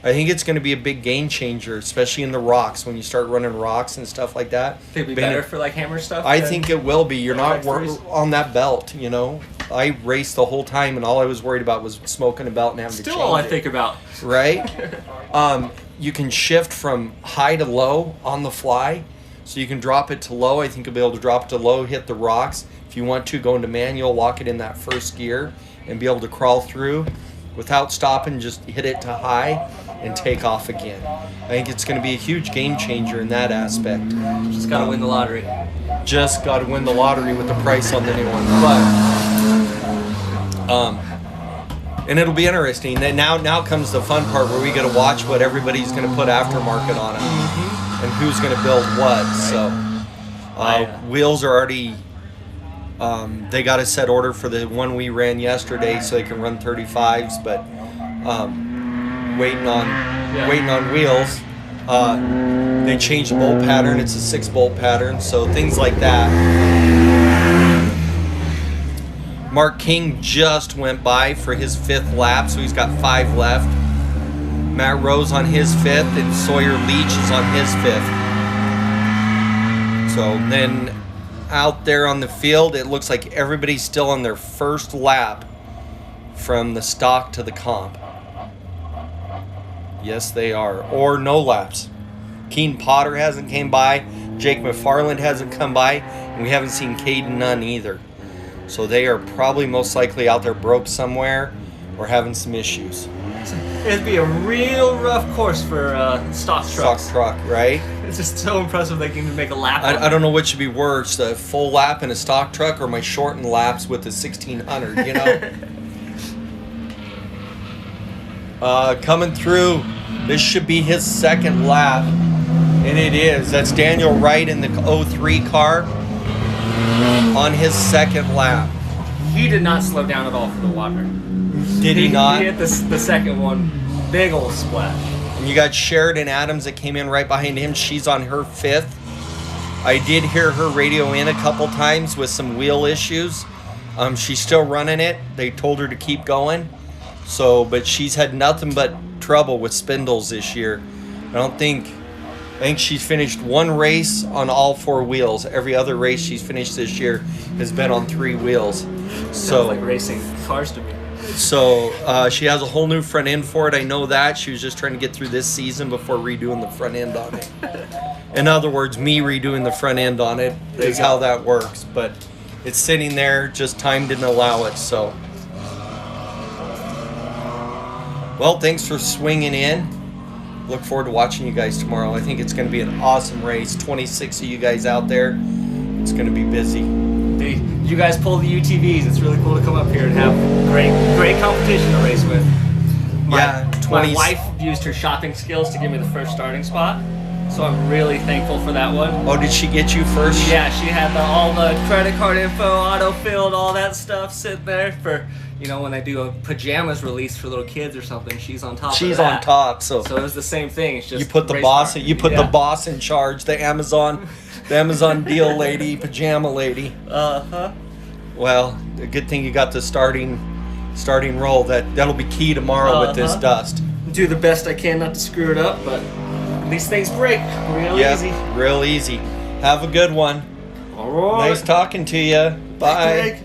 I think it's going to be a big game changer, especially in the rocks, when you start running rocks and stuff like that. Think it'd be better for like hammer stuff? I think it will be. You're not on that belt, you know. I raced the whole time, and all I was worried about was smoking a belt and having to change it. Still all I think about. Right? You can shift from high to low on the fly. So you can drop it to low. I think you'll be able to drop it to low, hit the rocks. If you want to, go into manual, lock it in that first gear, and be able to crawl through without stopping, just hit it to high and take off again. I think it's going to be a huge game changer in that aspect. Just got to win the lottery. Just got to win the lottery with the price on the new one. But, and it'll be interesting. Now comes the fun part where we get to watch what everybody's going to put aftermarket on it and who's going to build what. So, wheels are already. They got a set order for the one we ran yesterday, so they can run 35s. But waiting on wheels. They changed the bolt pattern. It's a 6-bolt pattern, so things like that. Mark King just went by for his 5th lap, so he's got 5 left. Matt Rose on his 5th, and Sawyer Leach is on his 5th. So then out there on the field, it looks like everybody's still on their first lap from the stock to the comp. Yes, they are. Or no laps. Keen Potter hasn't came by. Jake McFarland hasn't come by. And we haven't seen Caden Nunn either. So they are probably most likely out there broke somewhere or having some issues. It'd be a real rough course for stock trucks. Stock truck, right? It's just so impressive they can even make a lap. I don't know which would be worse, a full lap in a stock truck or my shortened laps with the 1600, you know? Coming through, this should be his 2nd lap, and it is. That's Daniel Wright in the 03 car on his 2nd lap. He did not slow down at all for the water. Did he not? He hit the second one. Big old splash. And you got Sheridan Adams that came in right behind him. She's on her 5th. I did hear her radio in a couple times with some wheel issues. She's still running it. They told her to keep going. But she's had nothing but trouble with spindles this year. I think she's finished 1 race on all 4 wheels. Every other race she's finished this year has been on 3 wheels. Sounds like racing cars to me. So she has a whole new front end for it. I know that. She was just trying to get through this season before redoing the front end on it. In other words, me redoing the front end on it is how that works. But it's sitting there. Just time didn't allow it. So, well, thanks for swinging in. Look forward to watching you guys tomorrow. I think it's going to be an awesome race. 26 of you guys out there. It's going to be busy. You guys pull the UTVs. It's really cool to come up here and have great competition to race with. My wife used her shopping skills to give me the first starting spot, so I'm really thankful for that one. Oh, did she get you first? Yeah, she had all the credit card info, auto-filled, all that stuff sitting there for, you know, when I do a pajamas release for little kids or something, she's on top of that. She's on top, so it was the same thing. It's just you put the boss the boss in charge, the Amazon deal lady, pajama lady. Uh-huh. Well, a good thing you got the starting roll. That'll be key tomorrow with this dust. Do the best I can not to screw it up, but these things break real easy. Real easy. Have a good one. All right. Nice talking to you. Bye.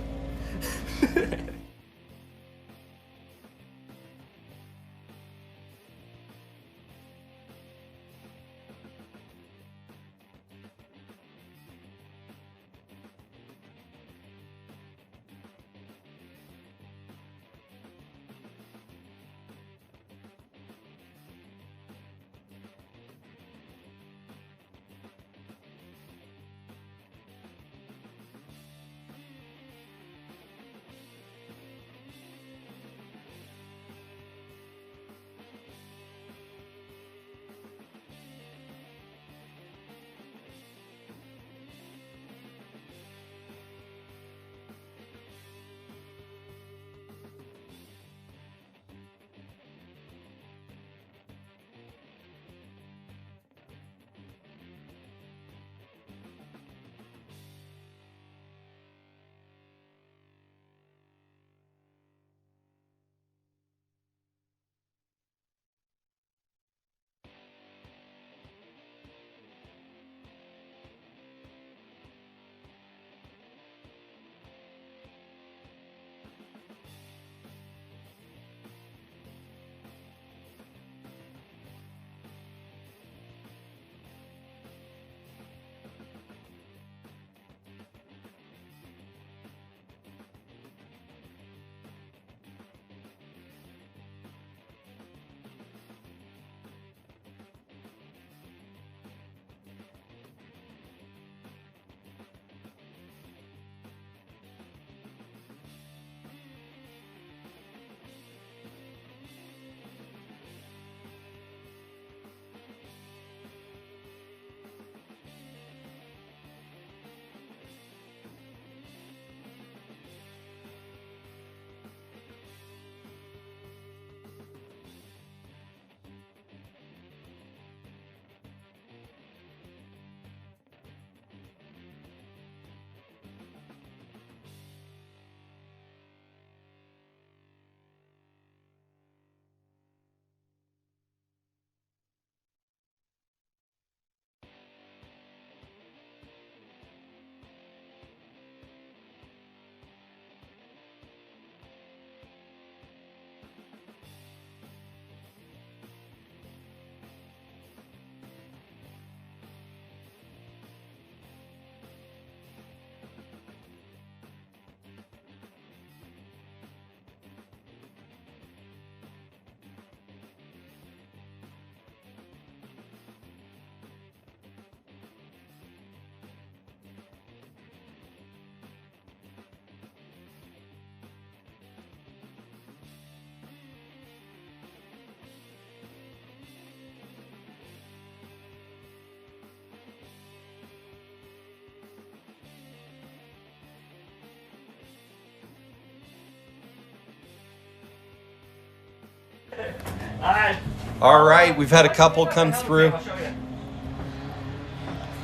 All right, we've had a couple come through. We've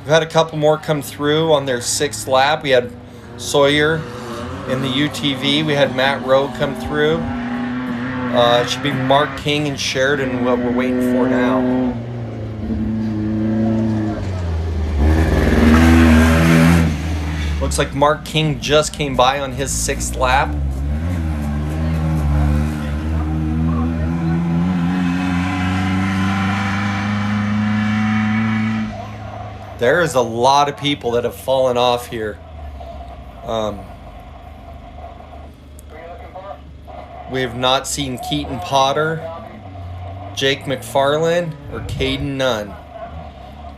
had a couple more come through on their 6th lap. We had Sawyer in the UTV. We had Matt Rowe come through. It should be Mark King and Sheridan, what we're waiting for now. Looks like Mark King just came by on his 6th lap. There is a lot of people that have fallen off here. We have not seen Keaton Potter, Jake McFarland or Caden Nunn.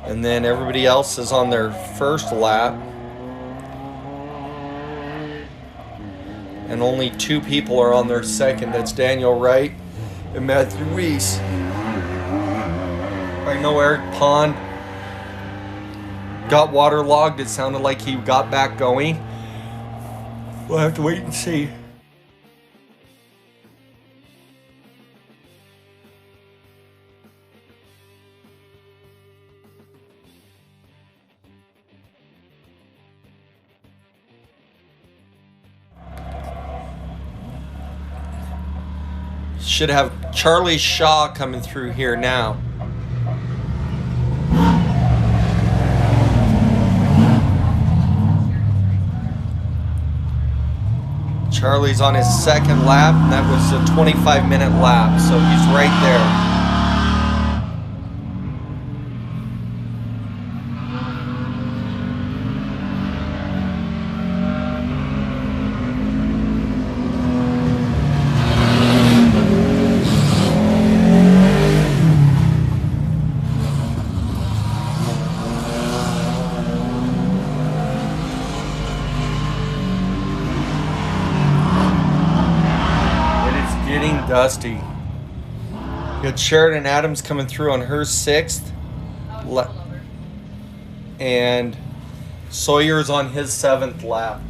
And then everybody else is on their first lap. And only 2 people are on their second. That's Daniel Wright and Matthew Weiss. I know Eric Pond got waterlogged. It sounded like he got back going. We'll have to wait and see. Should have Charlie Shaw coming through here now. Charlie's on his second lap, and that was a 25-minute lap, so he's right there. Dusty. You got Sheridan Adams coming through on her 6th. And Sawyer's on his 7th lap.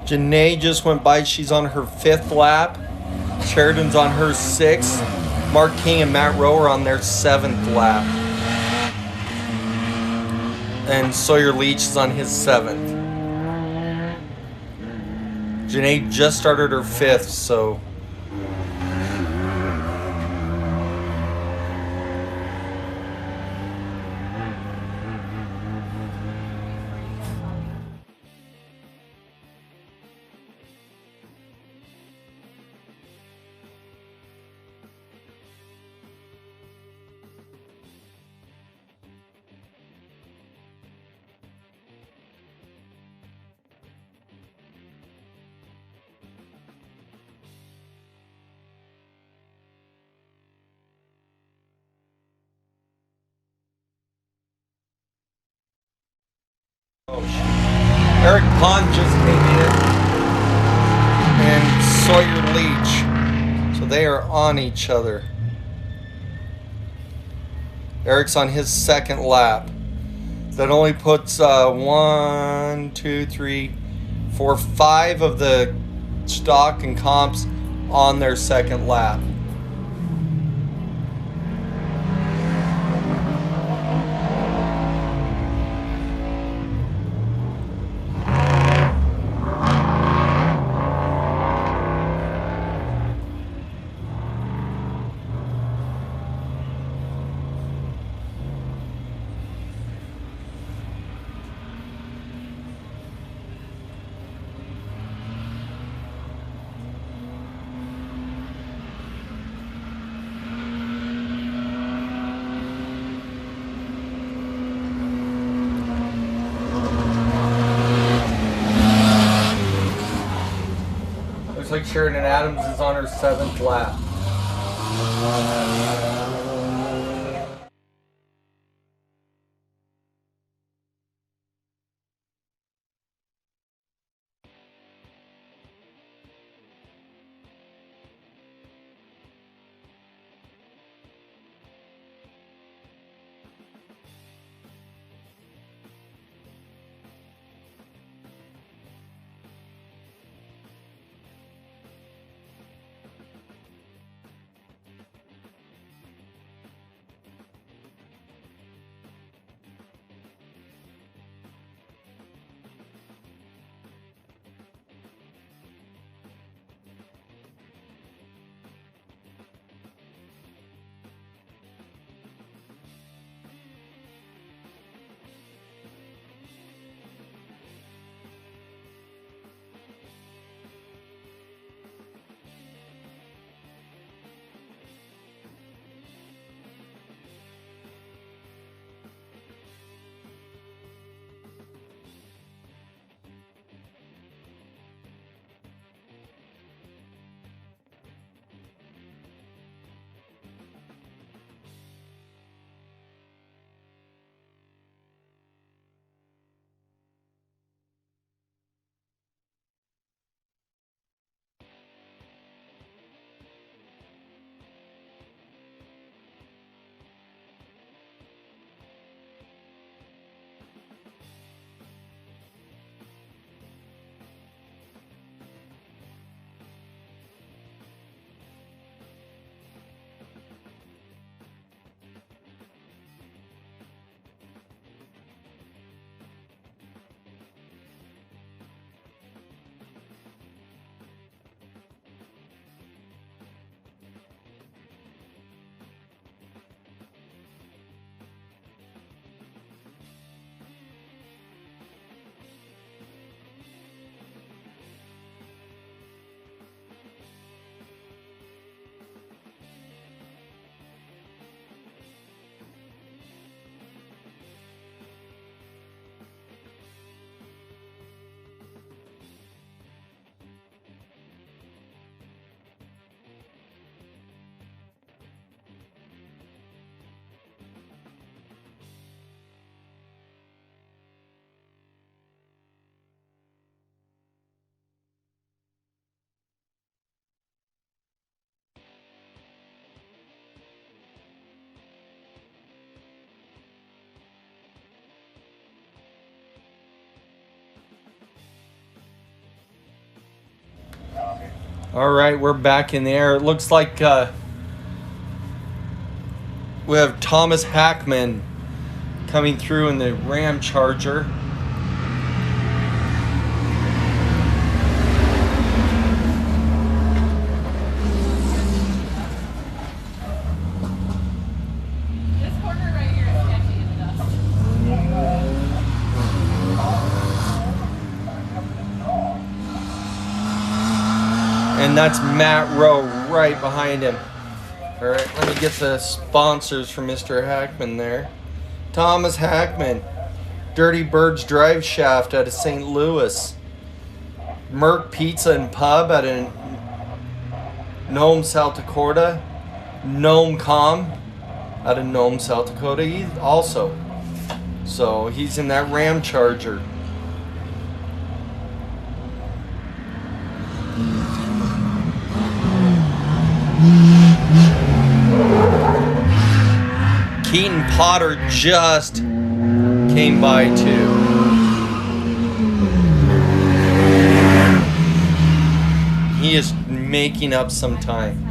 Janae just went by. She's on her 5th lap. Sheridan's on her 6th. Mark King and Matt Rowe are on their 7th lap. And Sawyer Leach is on his 7th. Janae just started her 5th, so... Eric Pond just came in, and Sawyer Leach, so they are on each other. Eric's on his 2nd lap. That only puts 1, 2, 3, 4, 5 of the stock and comps on their 2nd lap. Looks like Sheridan Adams is on her 7th lap. All right, we're back in the air. It looks like we have Thomas Hackman coming through in the Ram Charger. This corner right here is sketchy in the dust. And that's Matt Rowe right behind him. All right, let me get the sponsors for Mr. Hackman there. Thomas Hackman, Dirty Bird's Drive Shaft out of St. Louis. Merc Pizza and Pub out of Nome, South Dakota. Nome Com out of Nome, South Dakota also. So he's in that Ram Charger. Keaton Potter just came by too. He is making up some time.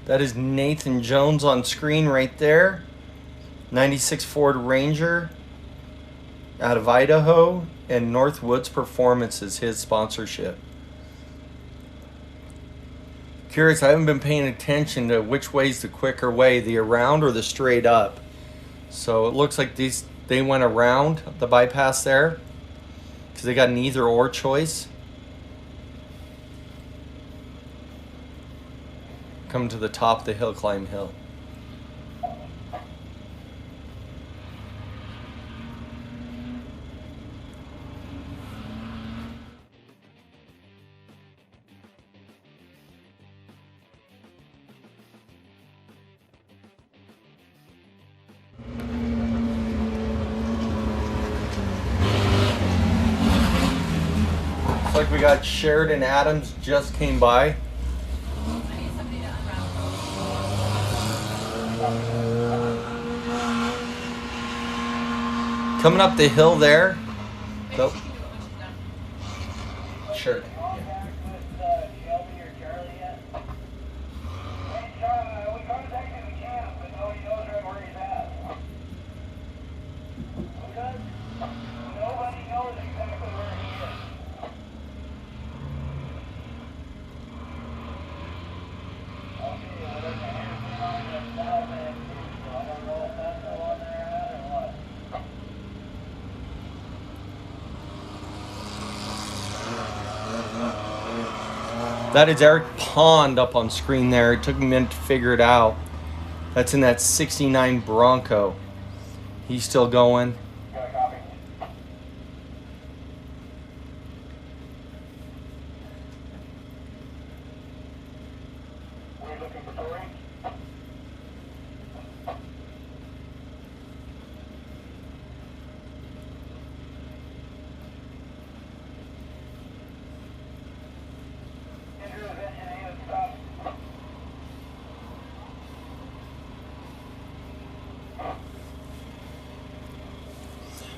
That is Nathan Jones on screen right there. 96 Ford Ranger out of Idaho, and Northwoods Performance is his sponsorship. Curious, I haven't been paying attention to which way's the quicker way, the around or the straight up. So it looks like they went around the bypass there because they got an either or choice. Come to the top of the hill, climb hill. Looks like we got Sheridan Adams just came by. Coming up the hill there. So, sure. That is Eric Pond up on screen there. It took me a minute to figure it out. That's in that 69 Bronco. He's still going.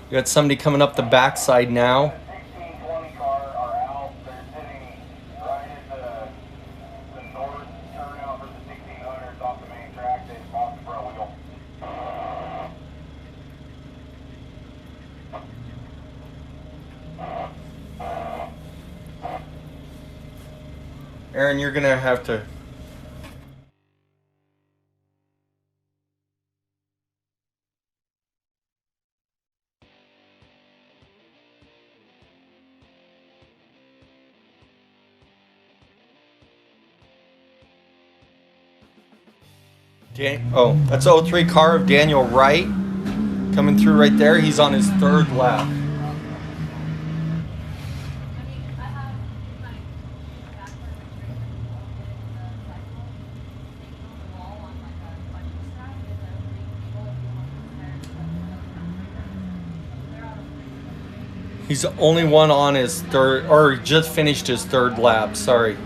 We got somebody coming up the backside now. Aaron, you're gonna have to. Oh, that's 03 car of Daniel Wright coming through right there. He's on his third lap. He's the only one on his third, or just finished his third lap, sorry.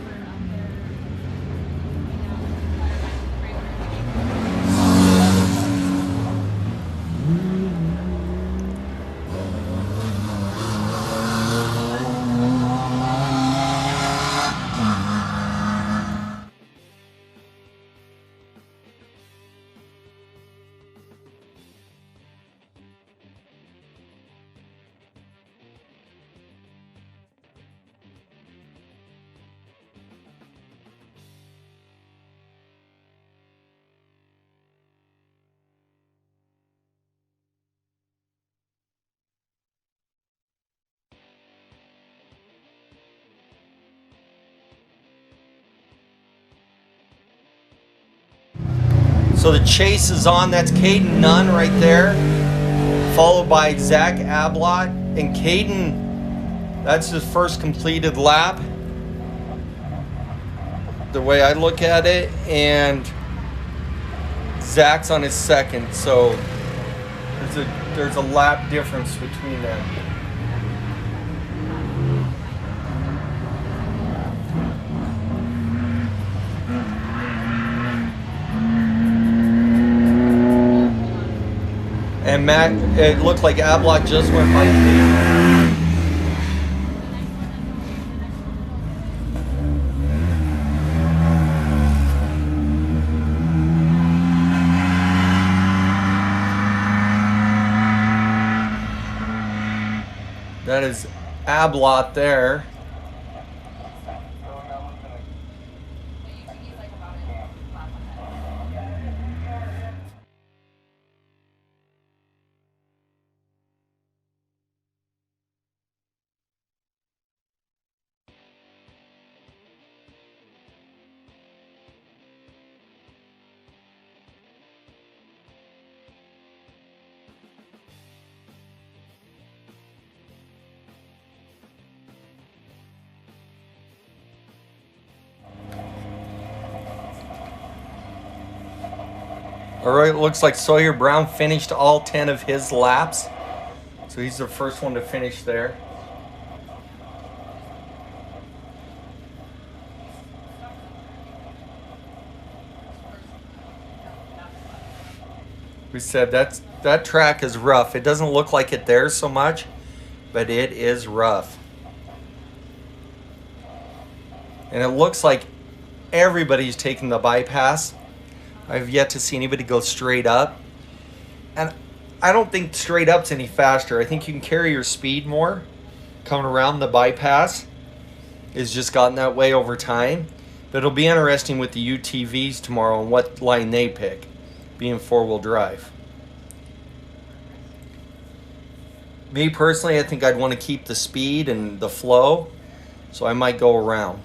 So the chase is on. That's Caden Nunn right there, followed by Zach Ablott. And Caden, that's his first completed lap, the way I look at it. And Zach's on his second. So there's a lap difference between them. And Matt, it looked like Ablott just went by Caden. That is Ablott there. All right, looks like Sawyer Brown finished all 10 of his laps. So he's the first one to finish there. We said that track is rough. It doesn't look like it there so much, but it is rough. And it looks like everybody's taking the bypass. I've yet to see anybody go straight up. And I don't think straight up's any faster. I think you can carry your speed more. Coming around the bypass has just gotten that way over time. But it'll be interesting with the UTVs tomorrow and what line they pick, being four-wheel drive. Me personally, I think I'd want to keep the speed and the flow, so I might go around.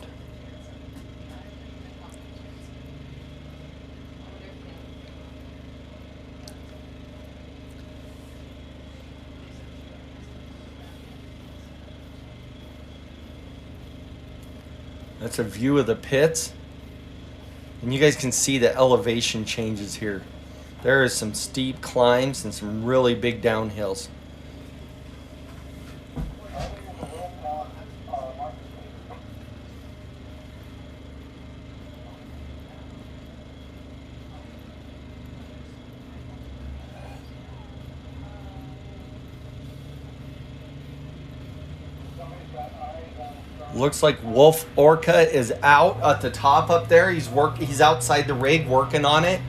That's a view of the pits. And you guys can see the elevation changes here. There is some steep climbs and some really big downhills. Looks like Wolf Orca is out at the top up there. He's outside the rig working on it.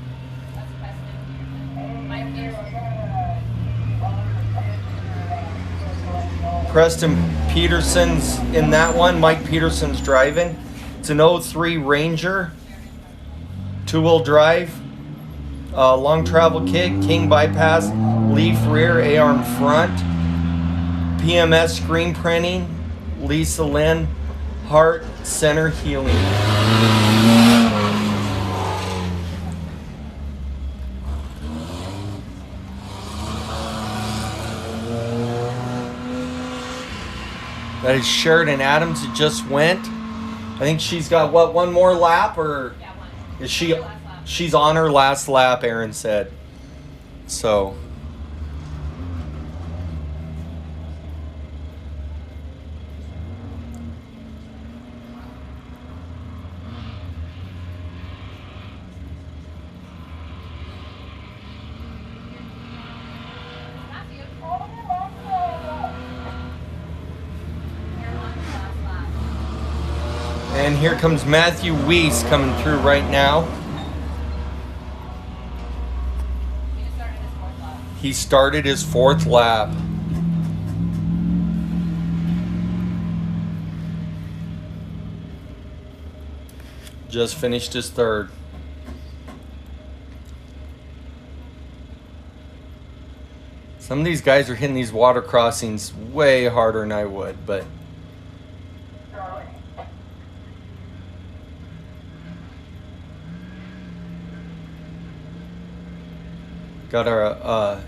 Preston Peterson's in that one. Mike Peterson's driving. It's an 03 Ranger, 2-wheel drive, long travel kit, King bypass, leaf rear, A-arm front, PMS screen printing, Lisa Lynn, heart center healing. That is Sheridan Adams. It just went. I think she's got what, one more lap, or Yeah, one. is she? Last lap. She's on her last lap, Aaron said. So. Matthew. You're on the last lap. And here comes Matthew Weiss coming through right now. He just started his fourth lap. He started his 4th lap. Just finished his 3rd. Some of these guys are hitting these water crossings way harder than I would, but got our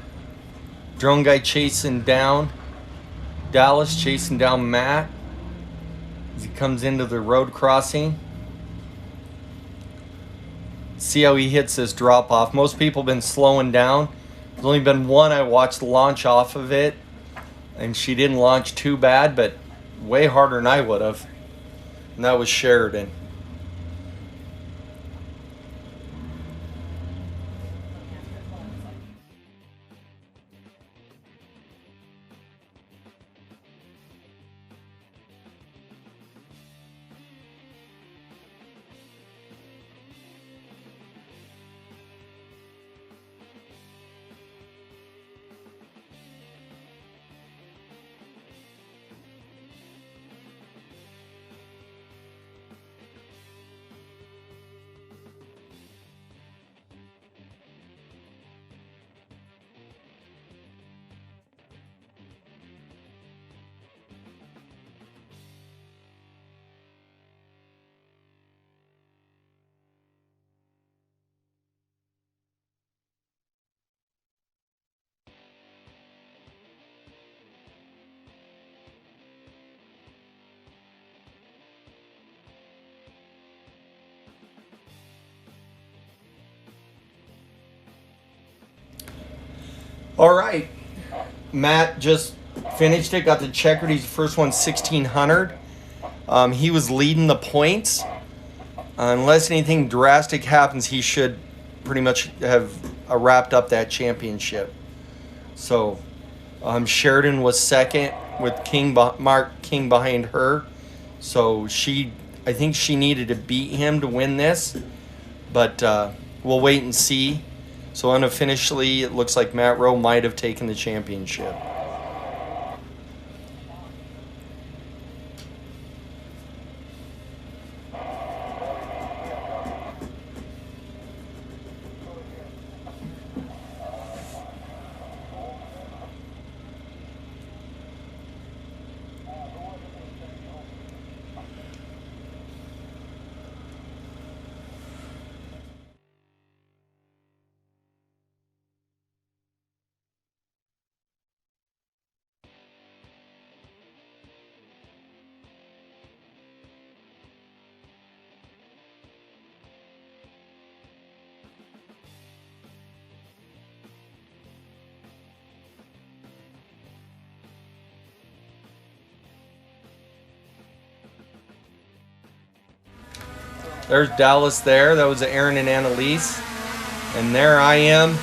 drone guy chasing down Dallas, chasing down Matt as he comes into the road crossing. See how he hits this drop off. Most people have been slowing down. There's only been one I watched launch off of it, and she didn't launch too bad, but way harder than I would have. And that was Sheridan. All right, Matt just finished it, got the checkered. He's the first one, 1600. He was leading the points. Unless anything drastic happens, he should pretty much have wrapped up that championship. So Sheridan was second with Mark King behind her. So I think she needed to beat him to win this, but we'll wait and see. So unofficially, it looks like Matt Rowe might have taken the championship. There's Dallas there. That was Aaron and Annalise. And there I am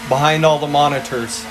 behind all the monitors.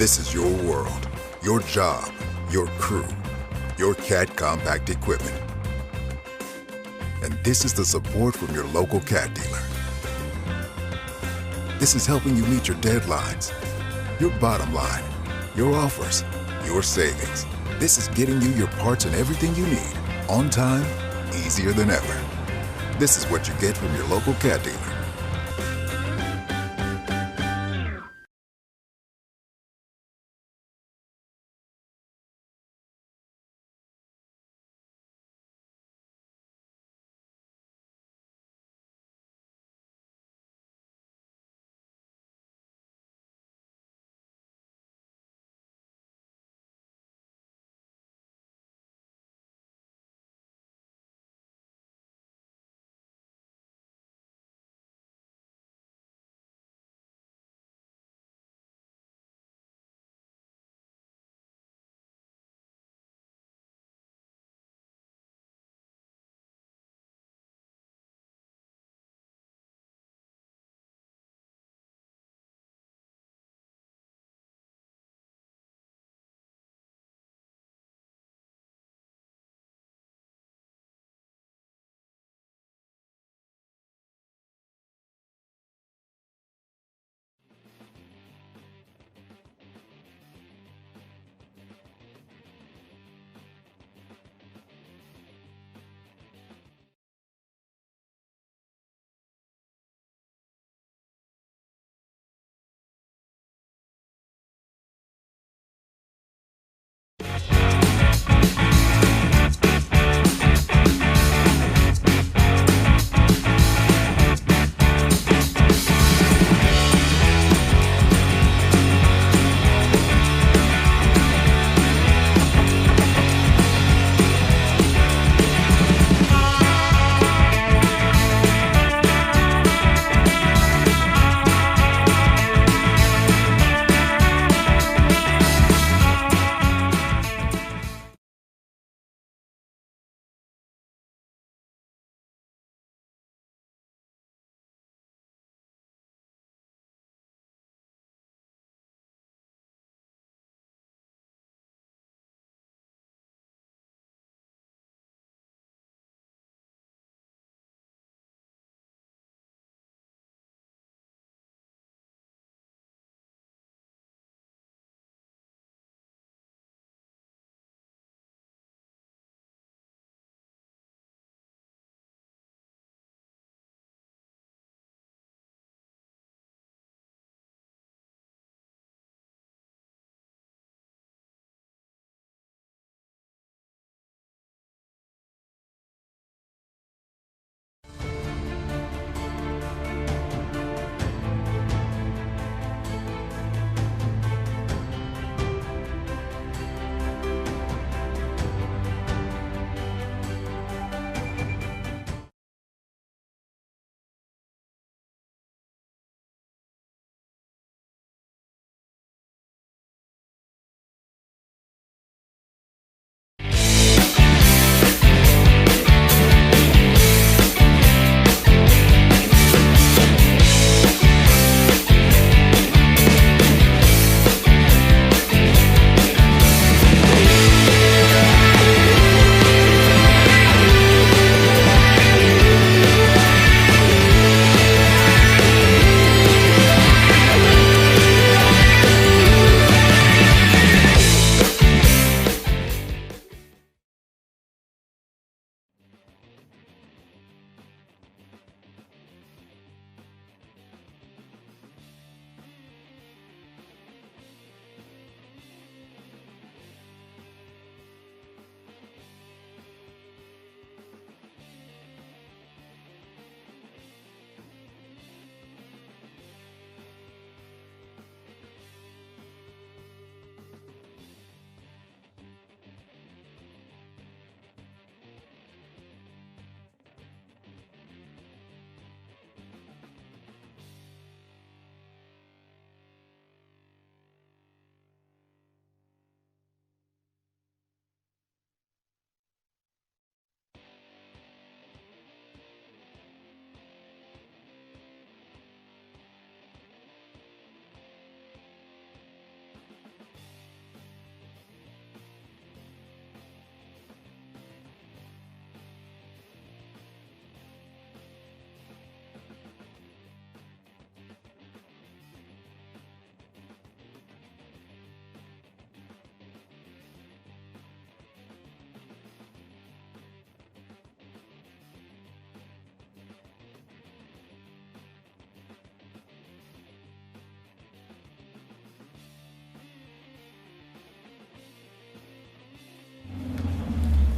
This is your world, your job, your crew, your CAT compact equipment. And this is the support from your local CAT dealer. This is helping you meet your deadlines, your bottom line, your offers, your savings. This is getting you your parts and everything you need, on time, easier than ever. This is what you get from your local CAT dealer.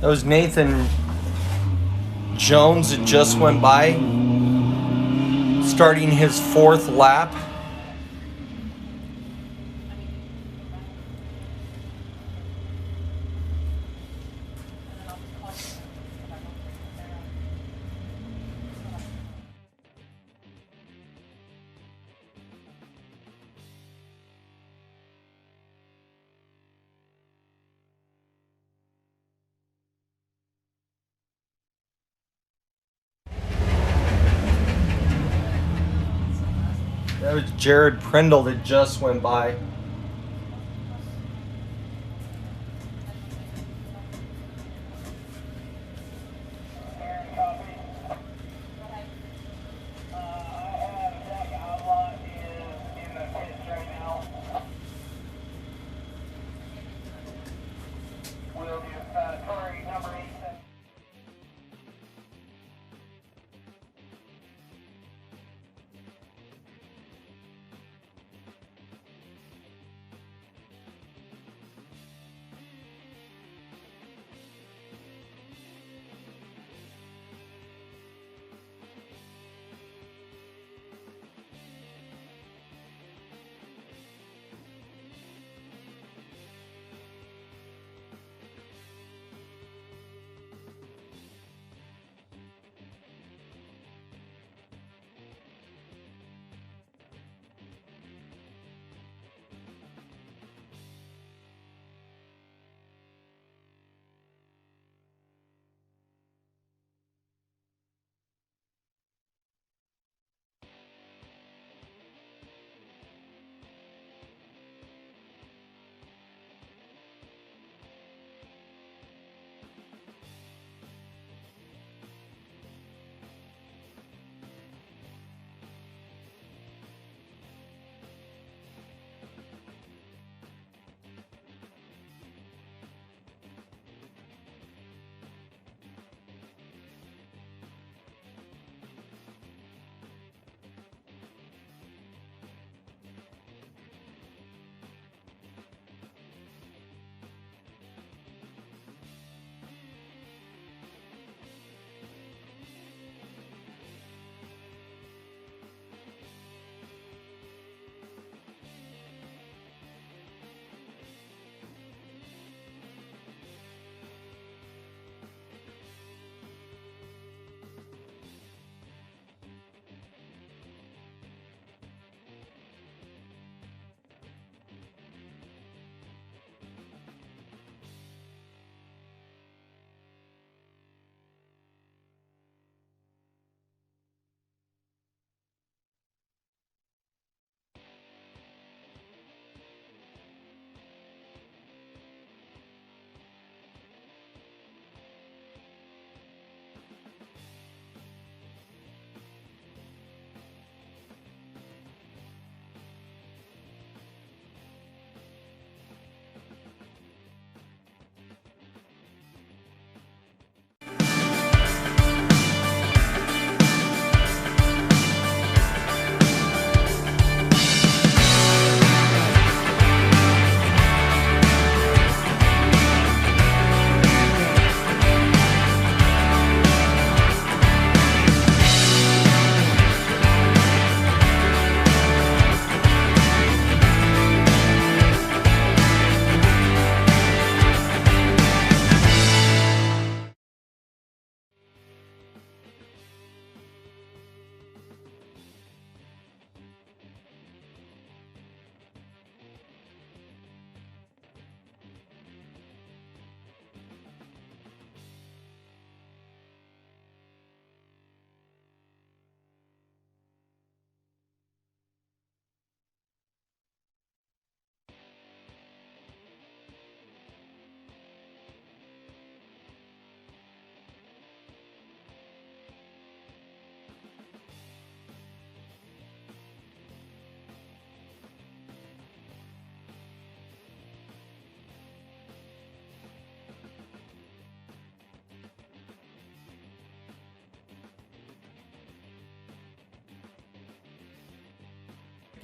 That was Nathan Jones that just went by, starting his 4th lap. That was Jared Prindle that just went by.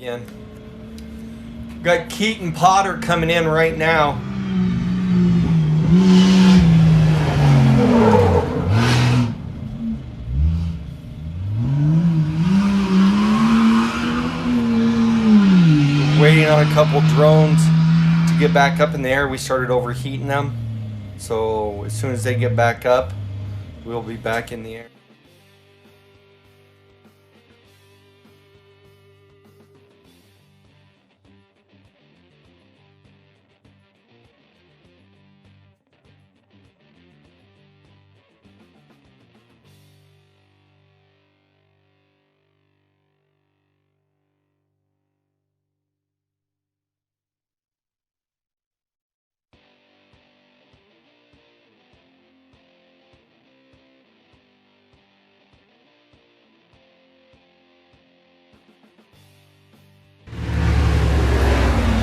Again. Got Keaton Potter coming in right now. on a couple drones to get back up in the air. We started overheating them. So as soon as they get back up, we'll be back in the air.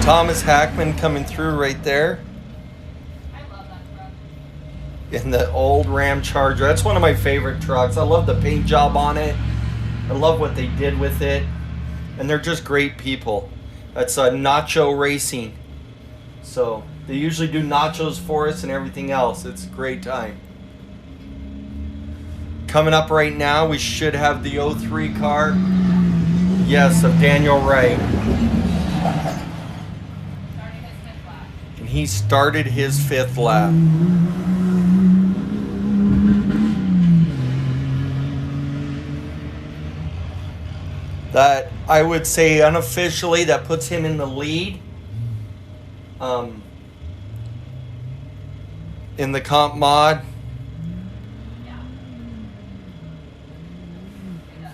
Thomas Hackman coming through right there I love that truck. in the old Ram Charger. That's one of my favorite trucks. I love the paint job on it. I love what they did with it. And they're just great people. That's Nacho Racing. So they usually do nachos for us and everything else. It's a great time. Coming up right now, we should have the 03 car. Yes, of Daniel Wright. Starting his 5th lap. And he started his 5th lap. That, I would say unofficially, that puts him in the lead. In the comp mod. Yeah. It does.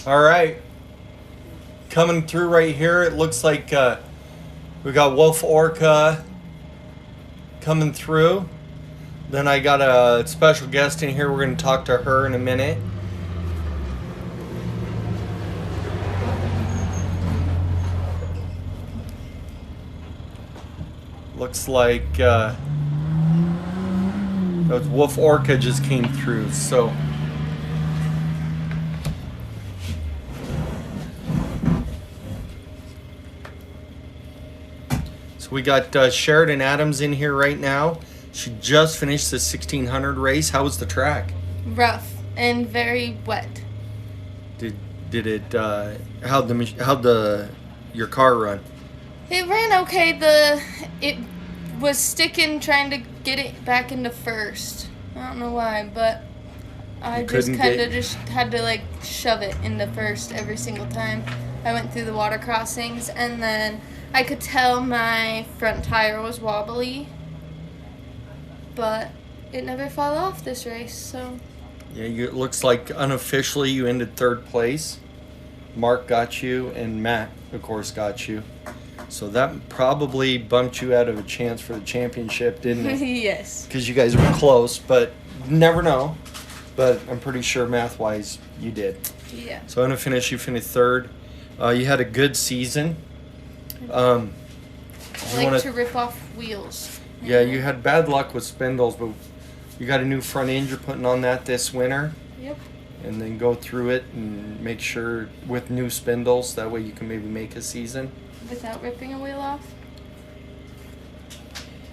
All right. Coming through right here, it looks like we got Wolf Orca coming through. Then I got a special guest in here. We're going to talk to her in a minute. Looks like Wolf Orca just came through. So we got Sheridan Adams in here right now. She just finished the 1600 race. How was the track? Rough and very wet. Did it? How'd your car run? It ran okay. It was sticking trying to get it back into first. I don't know why, but I just kind of just had to like shove it into first every single time I went through the water crossings, and then I could tell my front tire was wobbly, but it never fell off this race, so. Yeah, it looks like unofficially you ended third place. Mark got you, and Matt, of course, got you. So that probably bumped you out of a chance for the championship, didn't it? Yes. Because you guys were close, but never know. But I'm pretty sure math-wise you did. Yeah. So unofficially you finished third. You had a good season. I like to rip off wheels. Yeah, you had bad luck with spindles, but you got a new front end you're putting on that this winter. Yep. And then go through it and make sure with new spindles. That way you can maybe make a season. Without ripping a wheel off.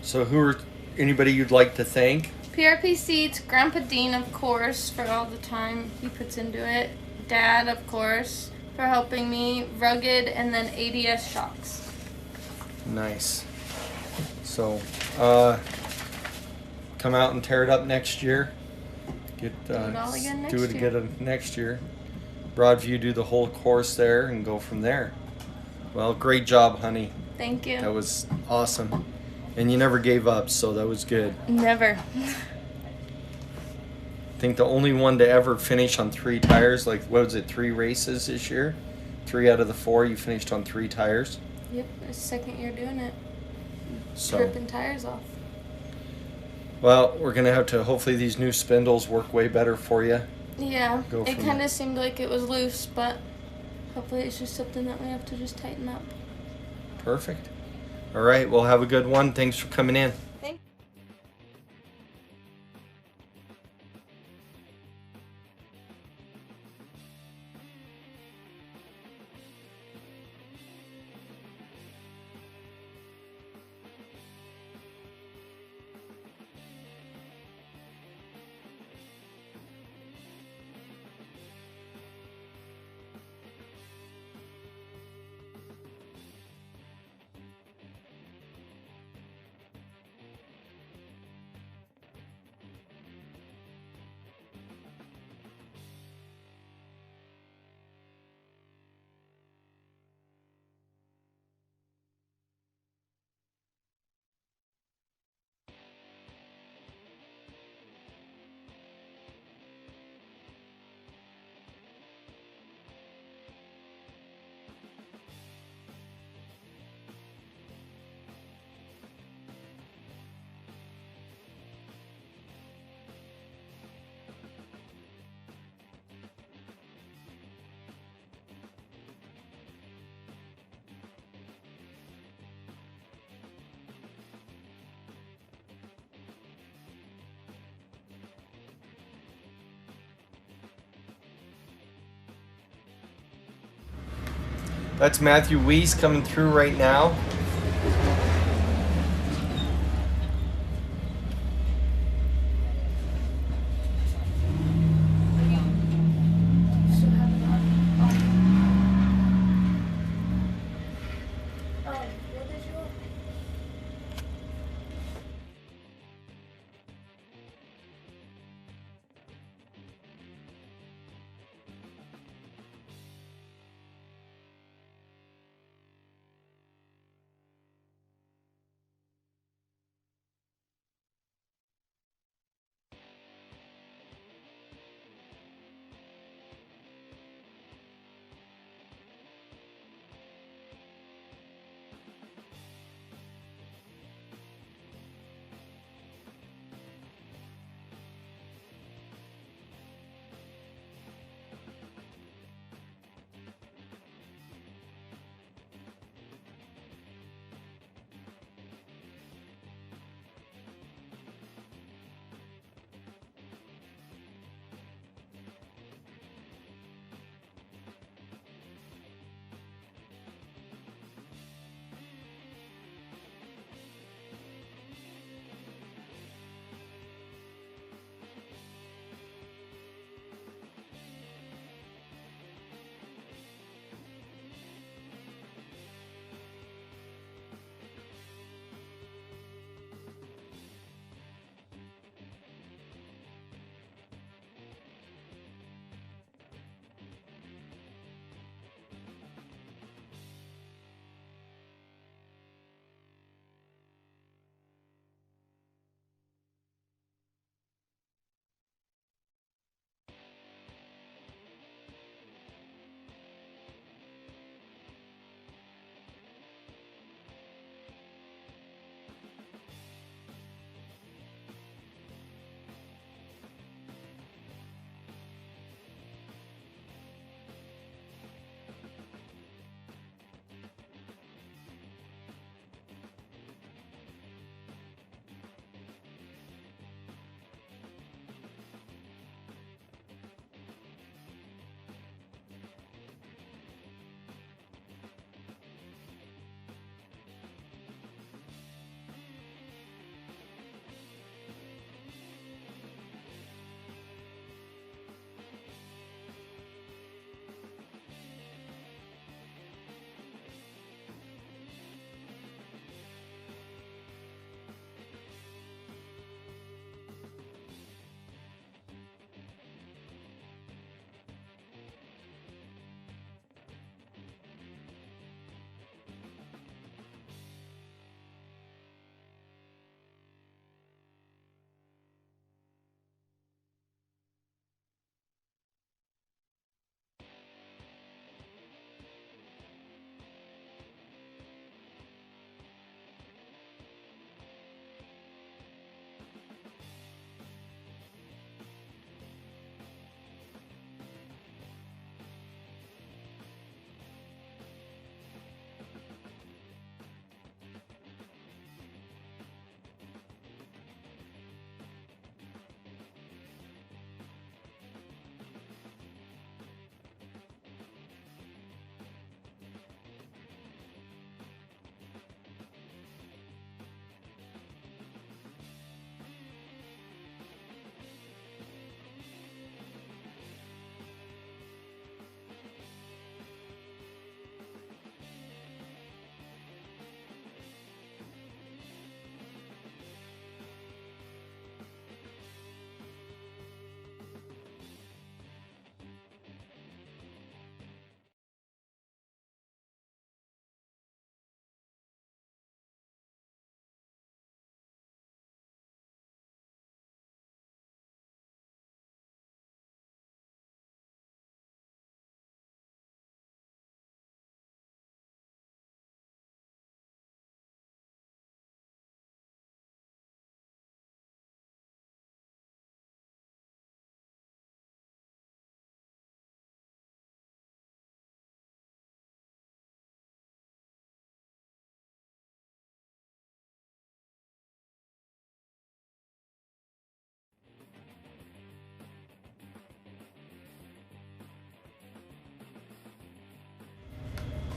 So anybody you'd like to thank? PRP Seats, Grandpa Dean, of course, for all the time he puts into it. Dad, of course, for helping me. Rugged, and then ADS Shocks. Nice. So, come out and tear it up next year. Do it all again next do it year. again next year. Broadview, do the whole course there and go from there. Well, great job, honey. Thank you. That was awesome. And you never gave up, so that was good. Never. I think the only one to ever finish on 3 tires, like, what was it, 3 races this year? 3 out of the 4, you finished on 3 tires. Yep, it's second year doing it. So, Ripping tires off. well, we're going to have to, hopefully these new spindles work way better for you. Yeah, Go it from kind there. of seemed like it was loose, but hopefully it's just something that we have to just tighten up. Perfect. All right, well, have a good one. Thanks for coming in. That's Matthew Weiss coming through right now.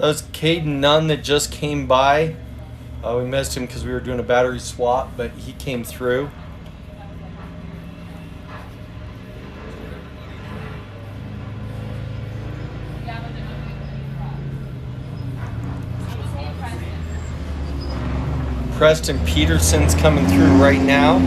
That was Caden Nunn that just came by. We missed him because we were doing a battery swap, but he came through. Preston Peterson's coming through right now.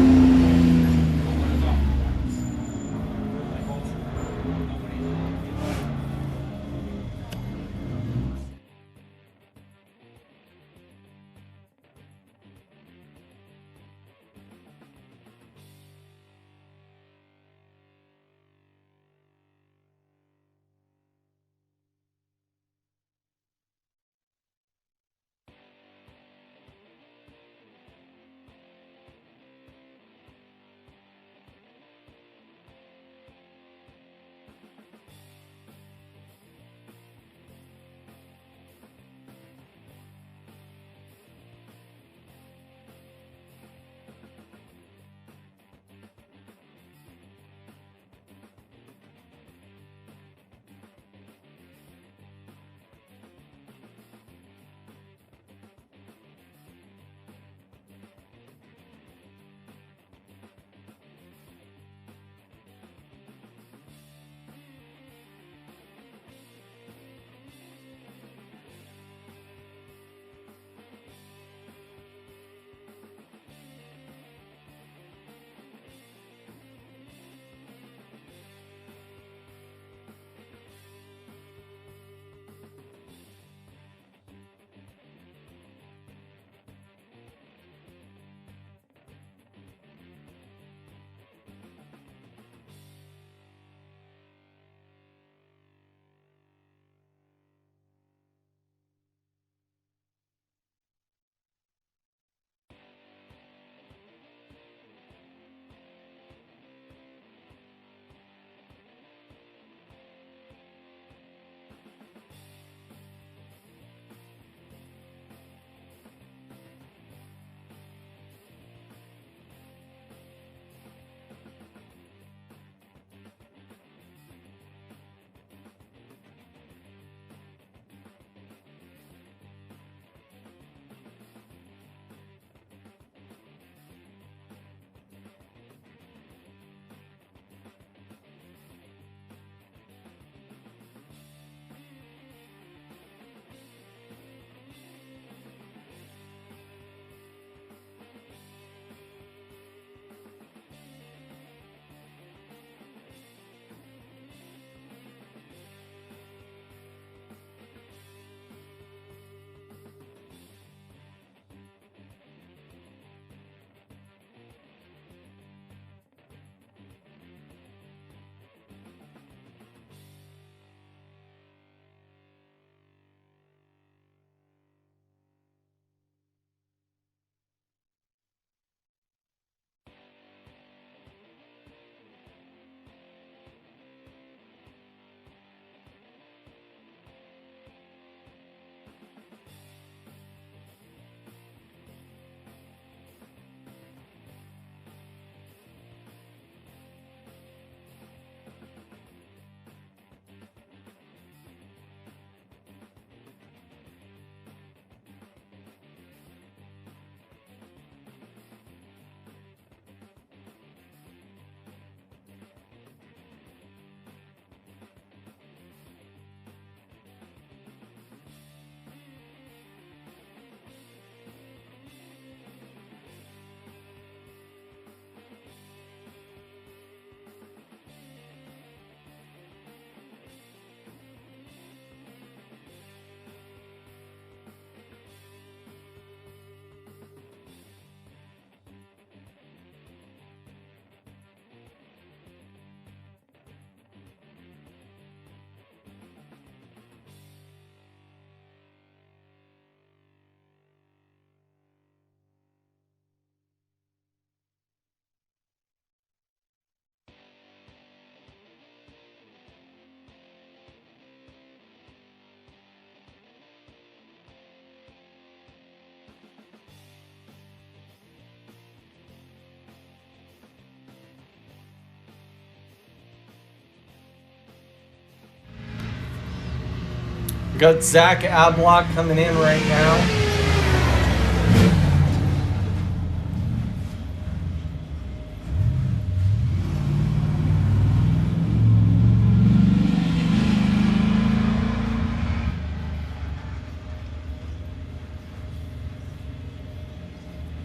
We got Zach Ablock coming in right now.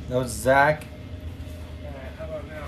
That was Zach. How about now?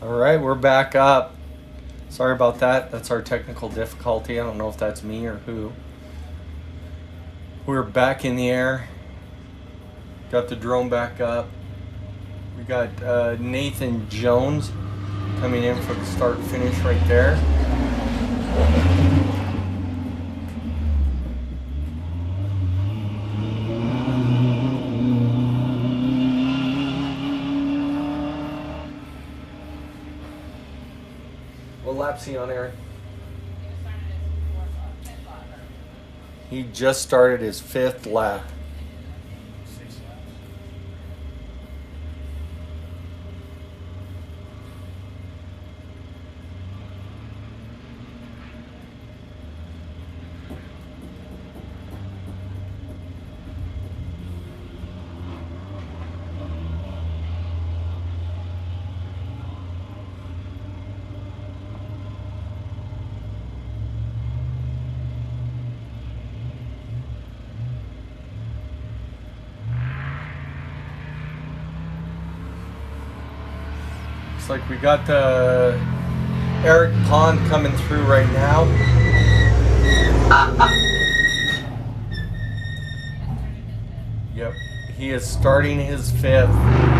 All right, we're back up. Sorry about that. That's our technical difficulty. I don't know if that's me or who. We're back in the air. Got the drone back up. We got Nathan Jones coming in for the start and finish right there. What lap's he on, Aaron? He just started his 5th lap. Like we got Eric Pond coming through right now. Yep, he is starting his 5th.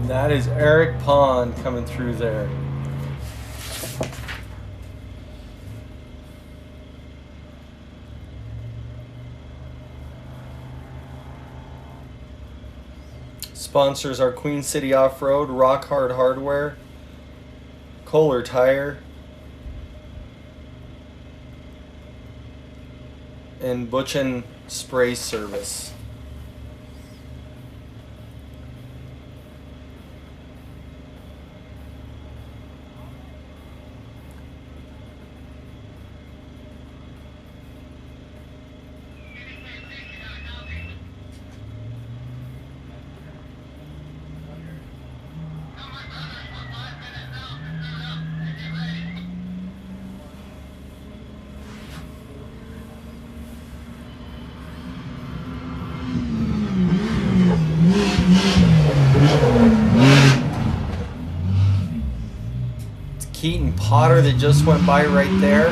That is Eric Pond coming through there. Sponsors are Queen City Off-Road, Rock Hard Hardware, Kohler Tire, and Butchin Spray Service. Keaton Potter that just went by right there.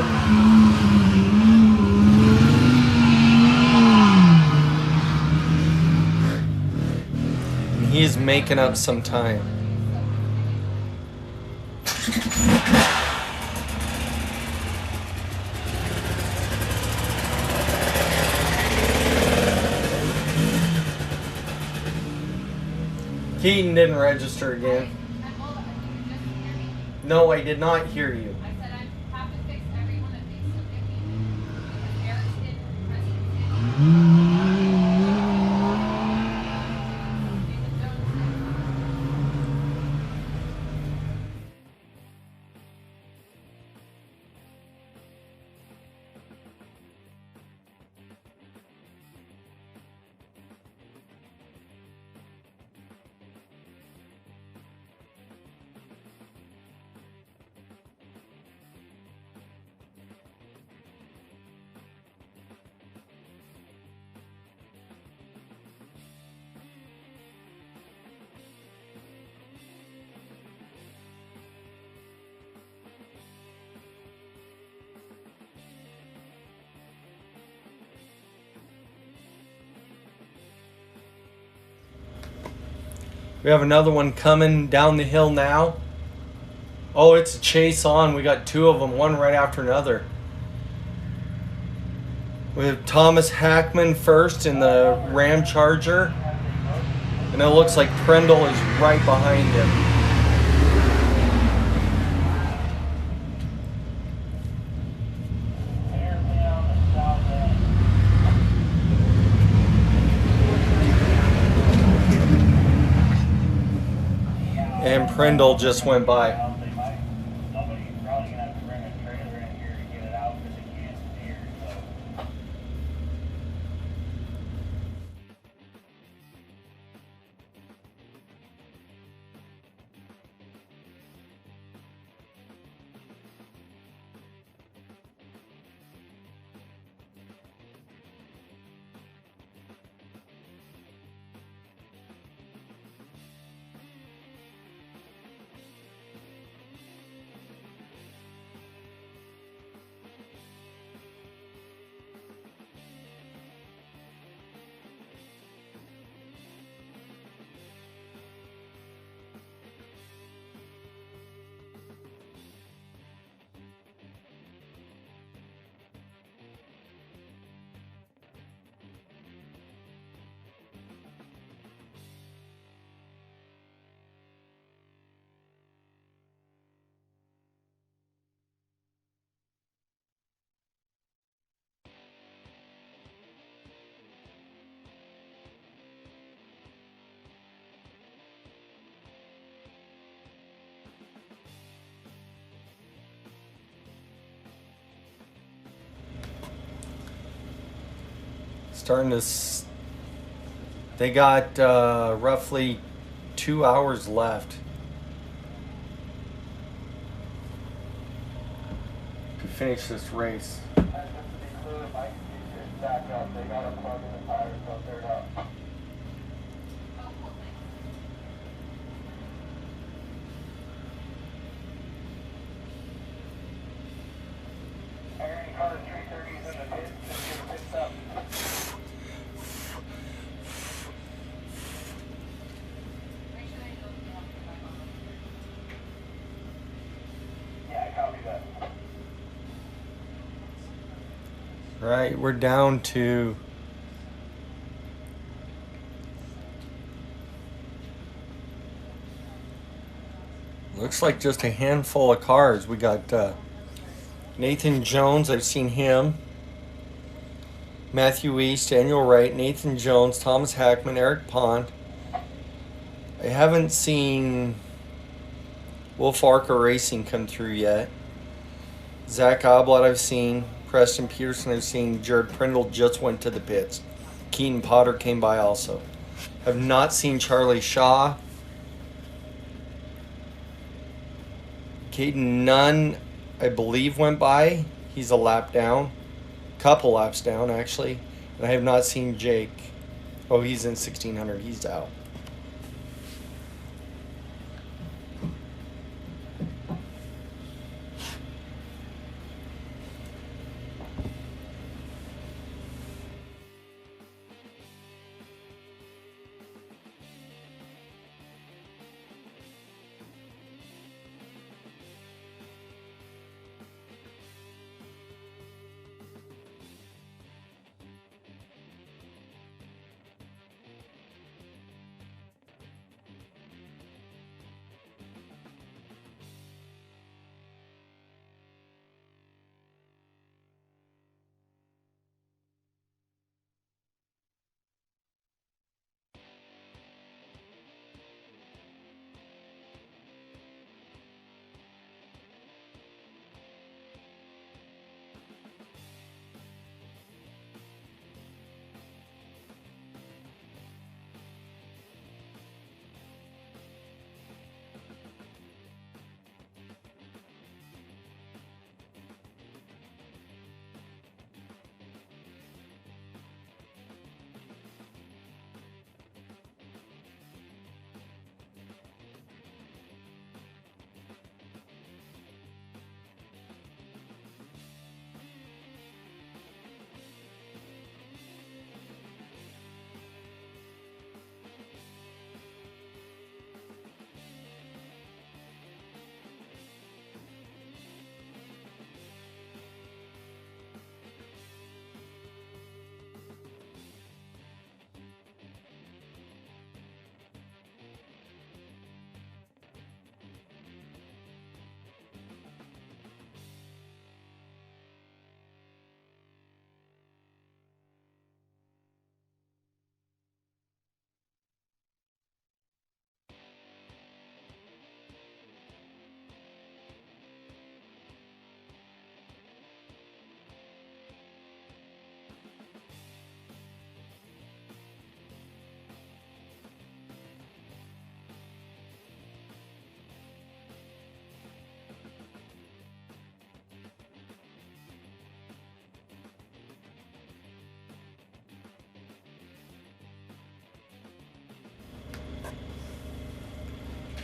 And he's making up some time. Keaton didn't register again. No, I did not hear you. I said I have to fix every one of these, so give me, because Eric's didn't press it. We have another one coming down the hill now. Oh, it's a chase on. We got two of them, one right after another. We have Thomas Hackman first in the Ram Charger. And it looks like Prendle is right behind him. And Prendle just went by. Starting to. They got roughly 2 hours left to finish this race. Right, we're down to looks like just a handful of cars. We got Nathan Jones, I've seen him. Matthew East, Daniel Wright, Nathan Jones, Thomas Hackman, Eric Pond. I haven't seen Y.O.R.R Racing come through yet. Zach Oblett I've seen. Preston Peterson I've seen. Jared Prindle just went to the pits. Keaton Potter came by also. I've not seen Charlie Shaw. Caden Nunn, I believe, went by. He's a lap down. Couple laps down, actually. And I have not seen Jake. Oh, he's in 1600. He's out.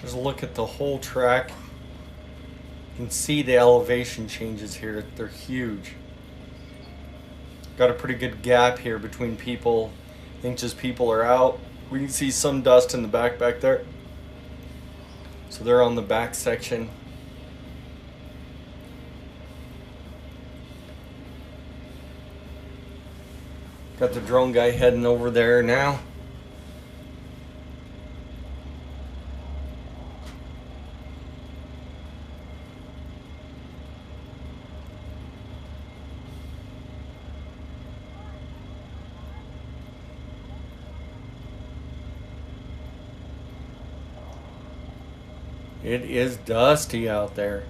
Just look at the whole track. You can see the elevation changes here. They're huge. Got a pretty good gap here between people. I think just people are out. We can see some dust in the back there. So they're on the back section. Got the drone guy heading over there now. It is dusty out there.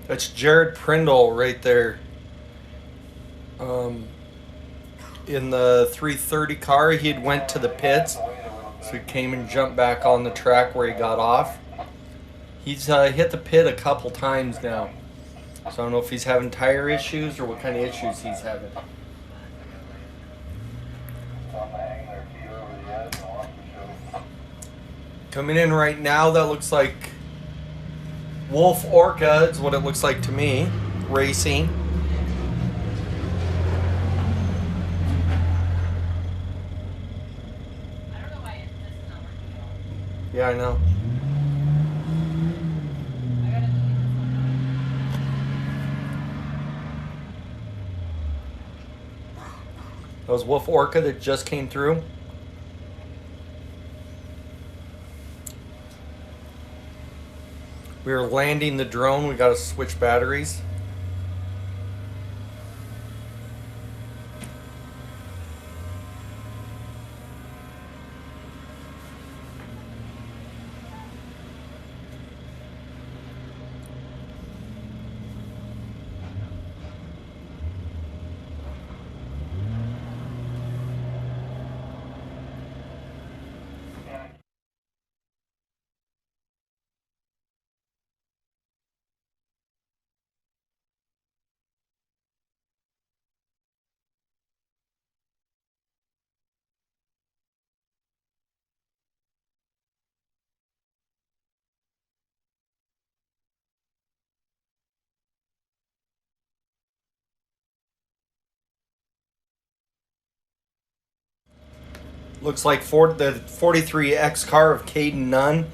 That's Jared Prindle right there. In the 330 car, he had went to the pits, so he came and jumped back on the track where he got off. He's hit the pit a couple times now, so I don't know if he's having tire issues or what kind of issues he's having. Coming in right now, that looks like Wolf Orca is what it looks like to me. Racing. I don't know why this is not working at all. Yeah, I know. I gotta delete this one. That was Wolf Orca that just came through. We are landing the drone. We got to switch batteries. Looks like the 43X car of Caden Nunn.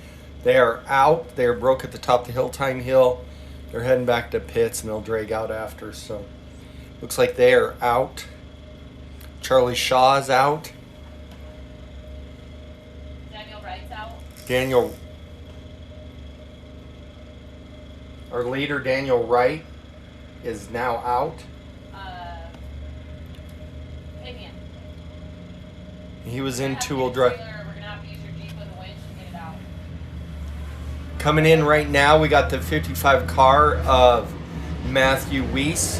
They are out. They are broke at the top of the hill, Time Hill. They're heading back to pits and they'll drag out after. So looks like they are out. Charlie Shaw's out. Daniel Wright's out. Daniel, our leader Daniel Wright is now out. Fabian. He was in We're gonna have to two-wheel get a drive. trailer, we're gonna have to use your Jeep with a winch to get it out. Coming in right now, we got the 55 car of Matthew Weiss.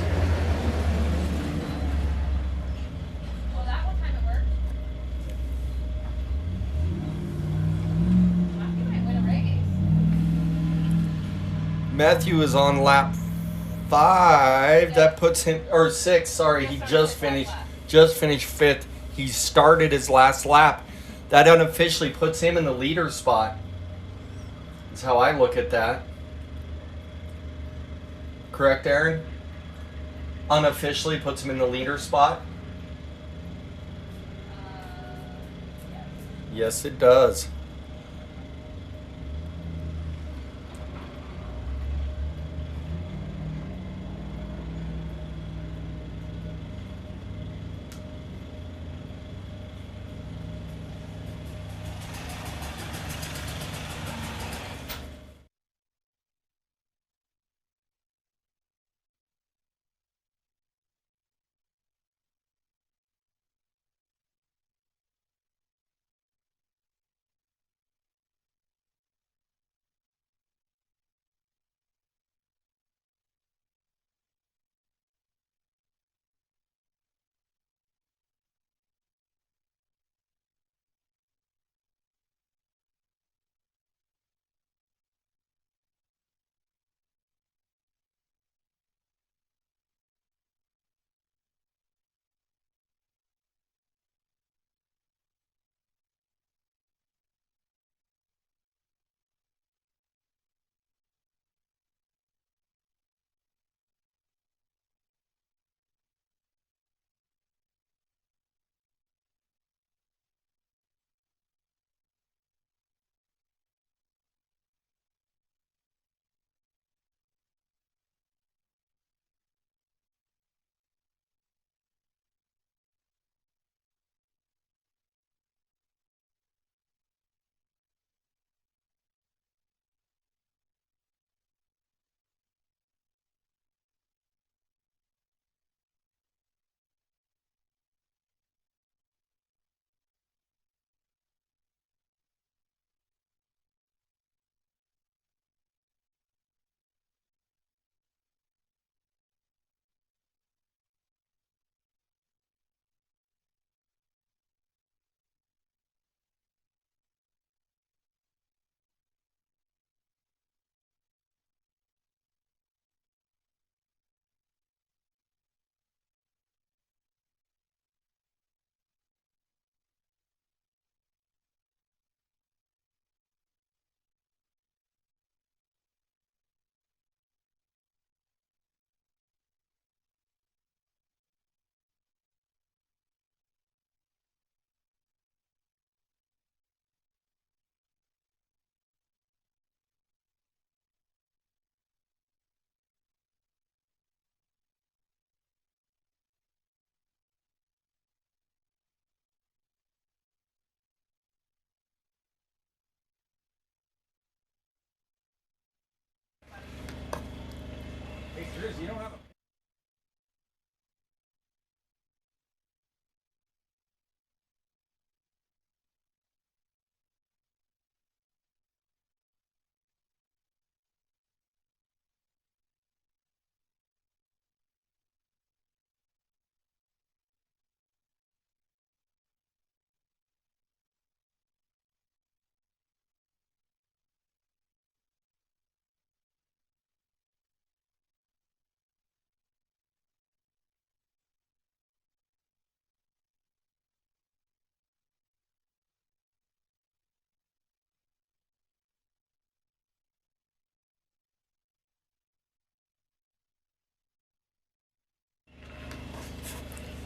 Well, that one time it worked. Matthew might win a race. Matthew is on lap 5. That puts him, or 6. Sorry, he just finished 5th. He started his last lap. That unofficially puts him in the leader spot. That's how I look at that. Correct, Aaron? Unofficially puts him in the leader spot. Yes. Yes, it does.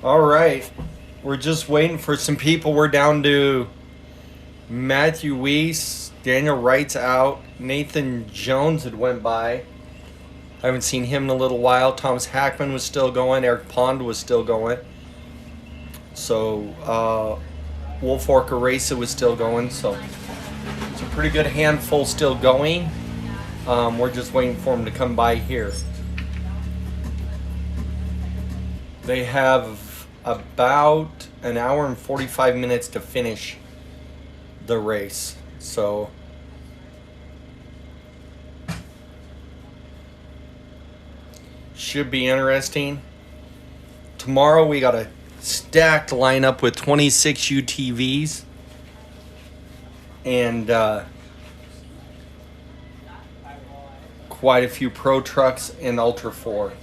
All right. We're just waiting for some people. We're down to Matthew Weiss, Daniel Wright's out, Nathan Jones had went by. I haven't seen him in a little while. Thomas Hackman was still going. Eric Pond was still going. So Wolf Orca Racer was still going. So it's a pretty good handful still going. We're just waiting for them to come by here. They have about an hour and 45 minutes to finish the race. So should be interesting. Tomorrow we got a stacked lineup with 26 UTVs and quite a few Pro Trucks and Ultra 4.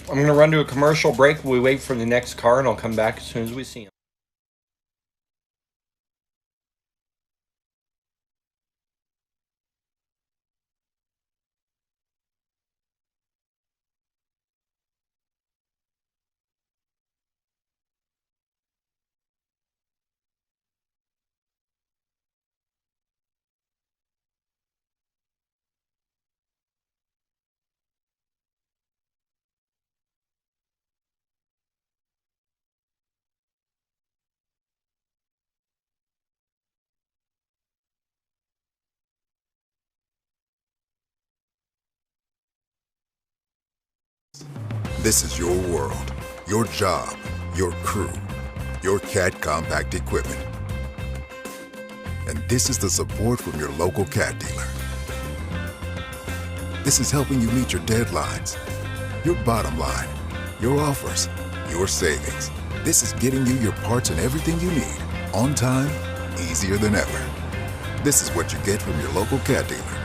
I'm going to run to a commercial break. We wait for the next car, and I'll come back as soon as we see him. This is your world, your job, your crew, your CAT compact equipment. And this is the support from your local CAT dealer. This is helping you meet your deadlines, your bottom line, your offers, your savings. This is getting you your parts and everything you need on time, easier than ever. This is what you get from your local CAT dealer.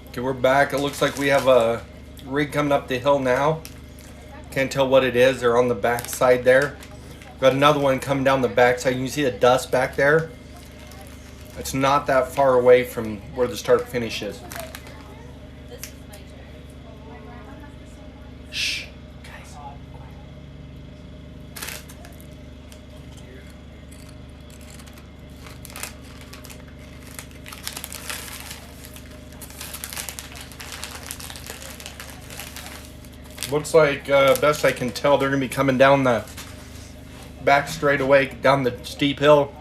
Okay, we're back. It looks like we have a rig coming up the hill now. Can't tell what it is. They're on the back side there. Got another one coming down the back side. You can see the dust back there. It's not that far away from where the start finish is. Shh. Looks like, best I can tell, they're going to be coming down the back straightaway, down the steep hill,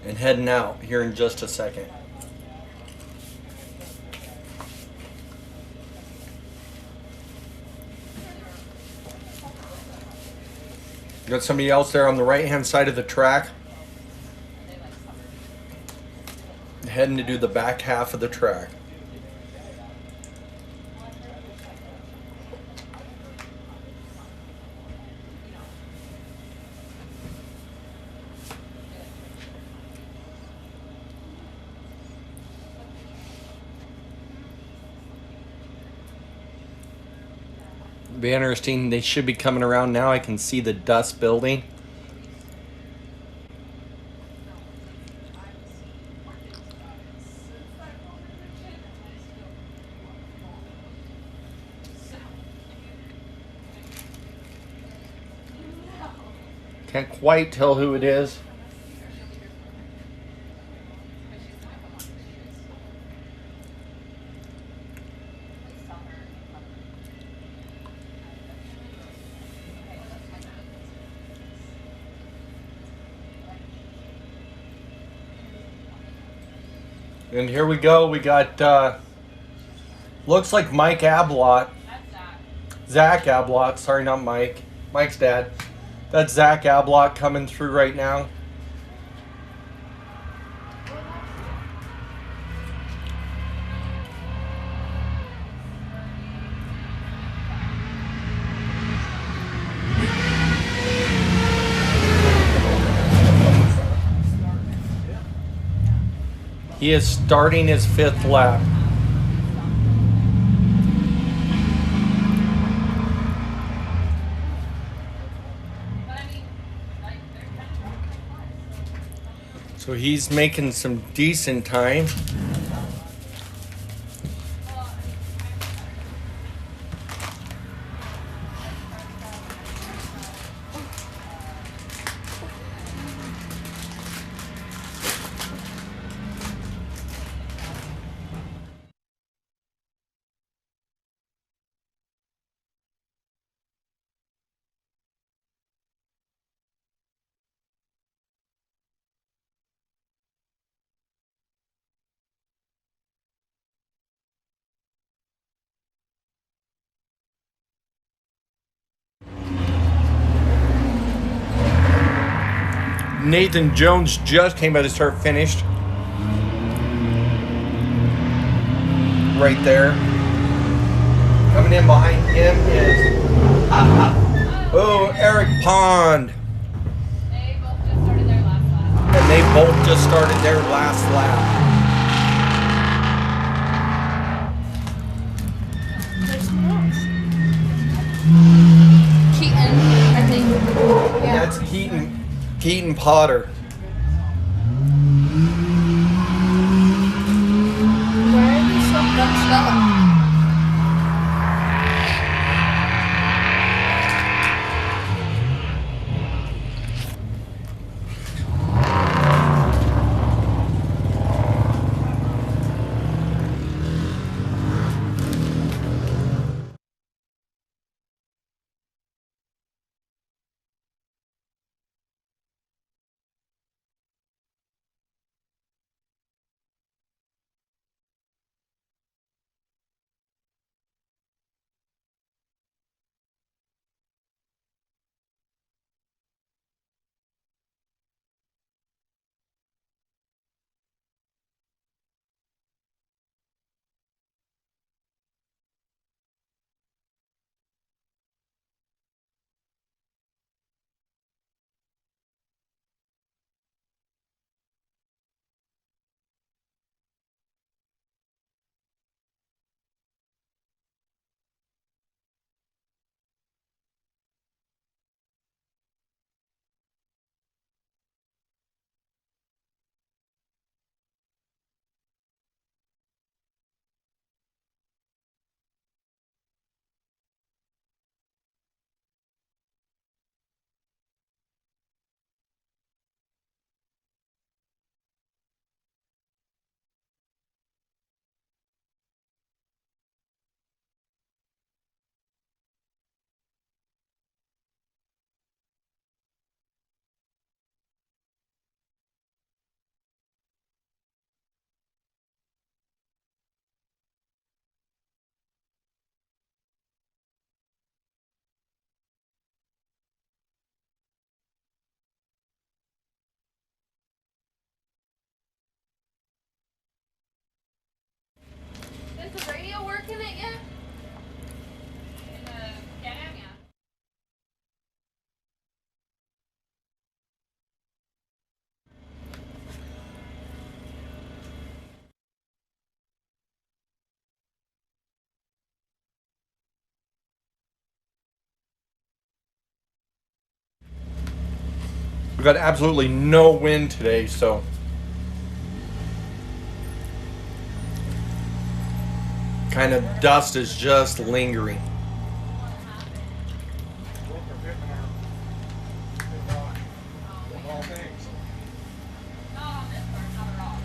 and heading out here in just a second. Got somebody else there on the right-hand side of the track, heading to do the back half of the track. Be interesting. They should be coming around now. I can see the dust building. Can't quite tell who it is. And here we go. We got, looks like Mike Ablott. Zach Ablott. Sorry, not Mike. Mike's dad. That's Zach Ablott coming through right now. He is starting his 5th lap. So he's making some decent time. Nathan Jones just came by the start, finished. Right there. Coming in behind him is Eric Pond. They both just started their last lap. And they both just started their last lap. There's someone else. Keaton, I think. Yeah. That's Keaton Potter. Why are they so bunched up? We got absolutely no wind today, so kind of dust is just lingering. Not on this part, not at all.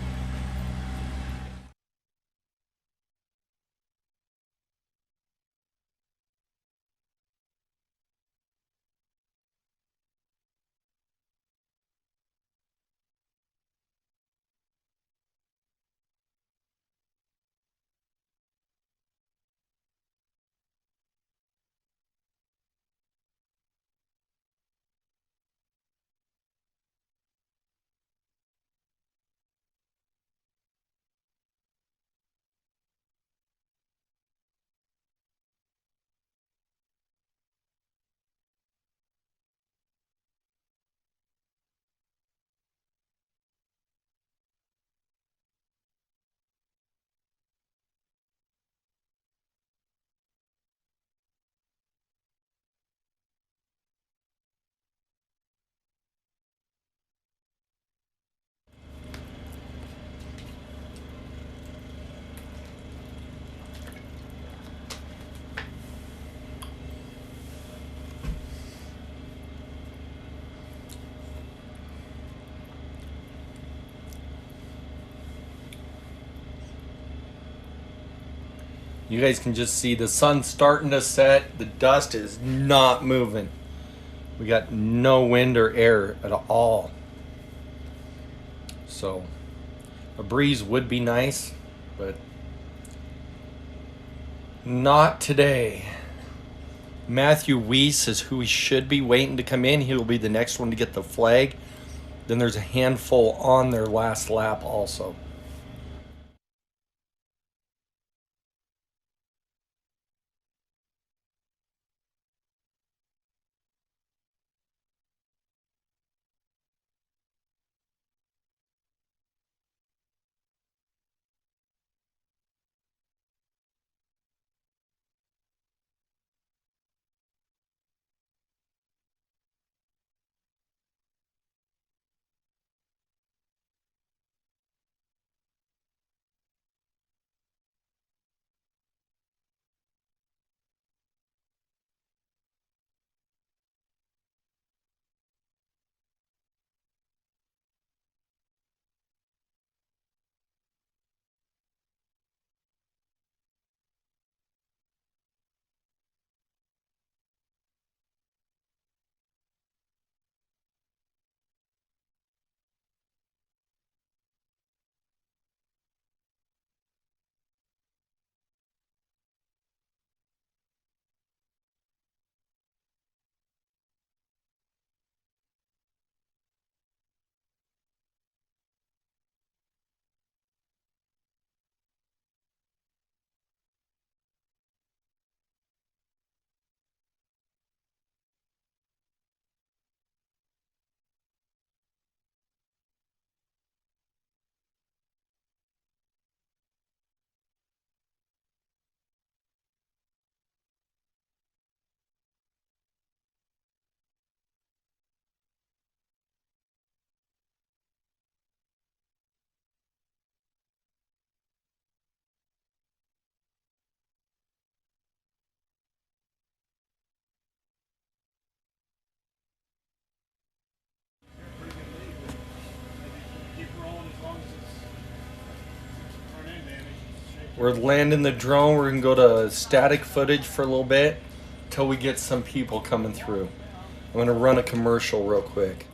You guys can just see the sun starting to set. The dust is not moving. We got no wind or air at all. So a breeze would be nice, but not today. Matthew Weiss is who we should be waiting to come in. He'll be the next one to get the flag. Then there's a handful on their last lap also. We're landing the drone. We're going to go to static footage for a little bit until we get some people coming through. I'm going to run a commercial real quick.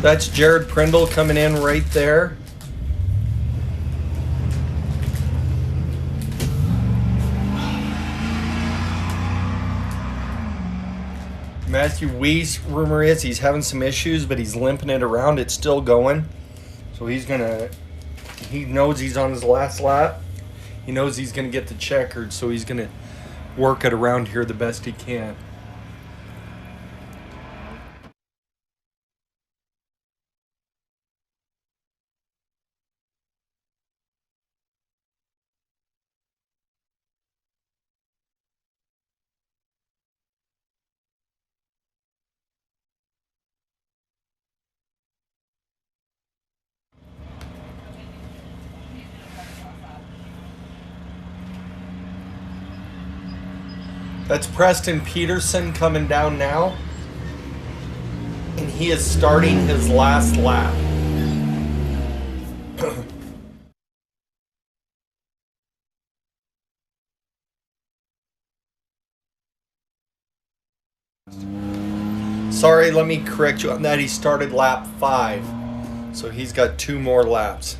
That's Jared Prindle coming in right there. Matthew Weiss, rumor is he's having some issues, but he's limping it around. It's still going. So he knows he's on his last lap. He knows he's going to get the checkered, so he's going to work it around here the best he can. That's Preston Peterson coming down now. And he is starting his last lap. Sorry, let me correct you on that. He started lap 5. So he's got 2 more laps.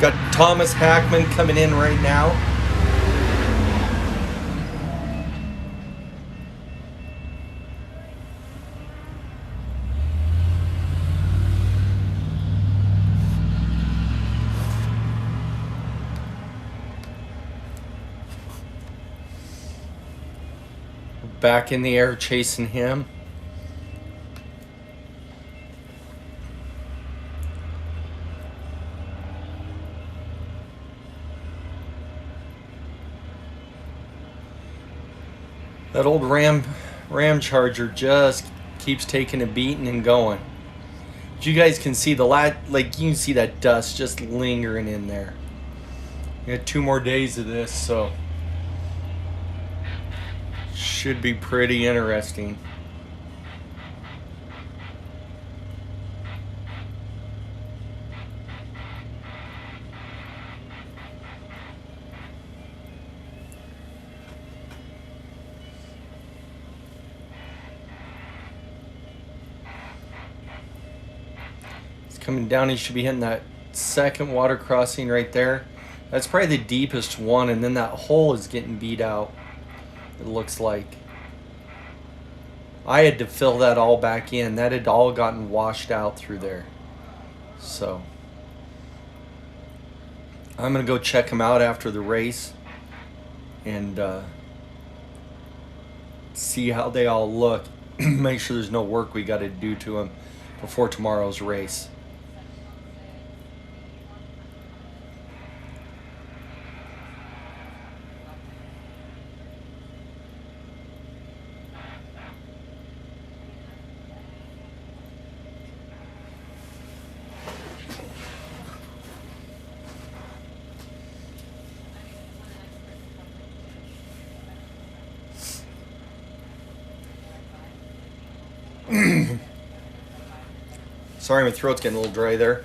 Got Thomas Hackman coming in right now. Back in the air chasing him. That old Ram Charger just keeps taking a beating and going. But you guys can see you can see that dust just lingering in there. We got 2 more days of this, so should be pretty interesting. Coming down, he should be hitting that second water crossing right there. That's probably the deepest one, and then that hole is getting beat out, it looks like. I had to fill that all back in. That had all gotten washed out through there. So I'm going to go check them out after the race and see how they all look. Make sure there's no work we got to do to them before tomorrow's race. Sorry, my throat's getting a little dry there.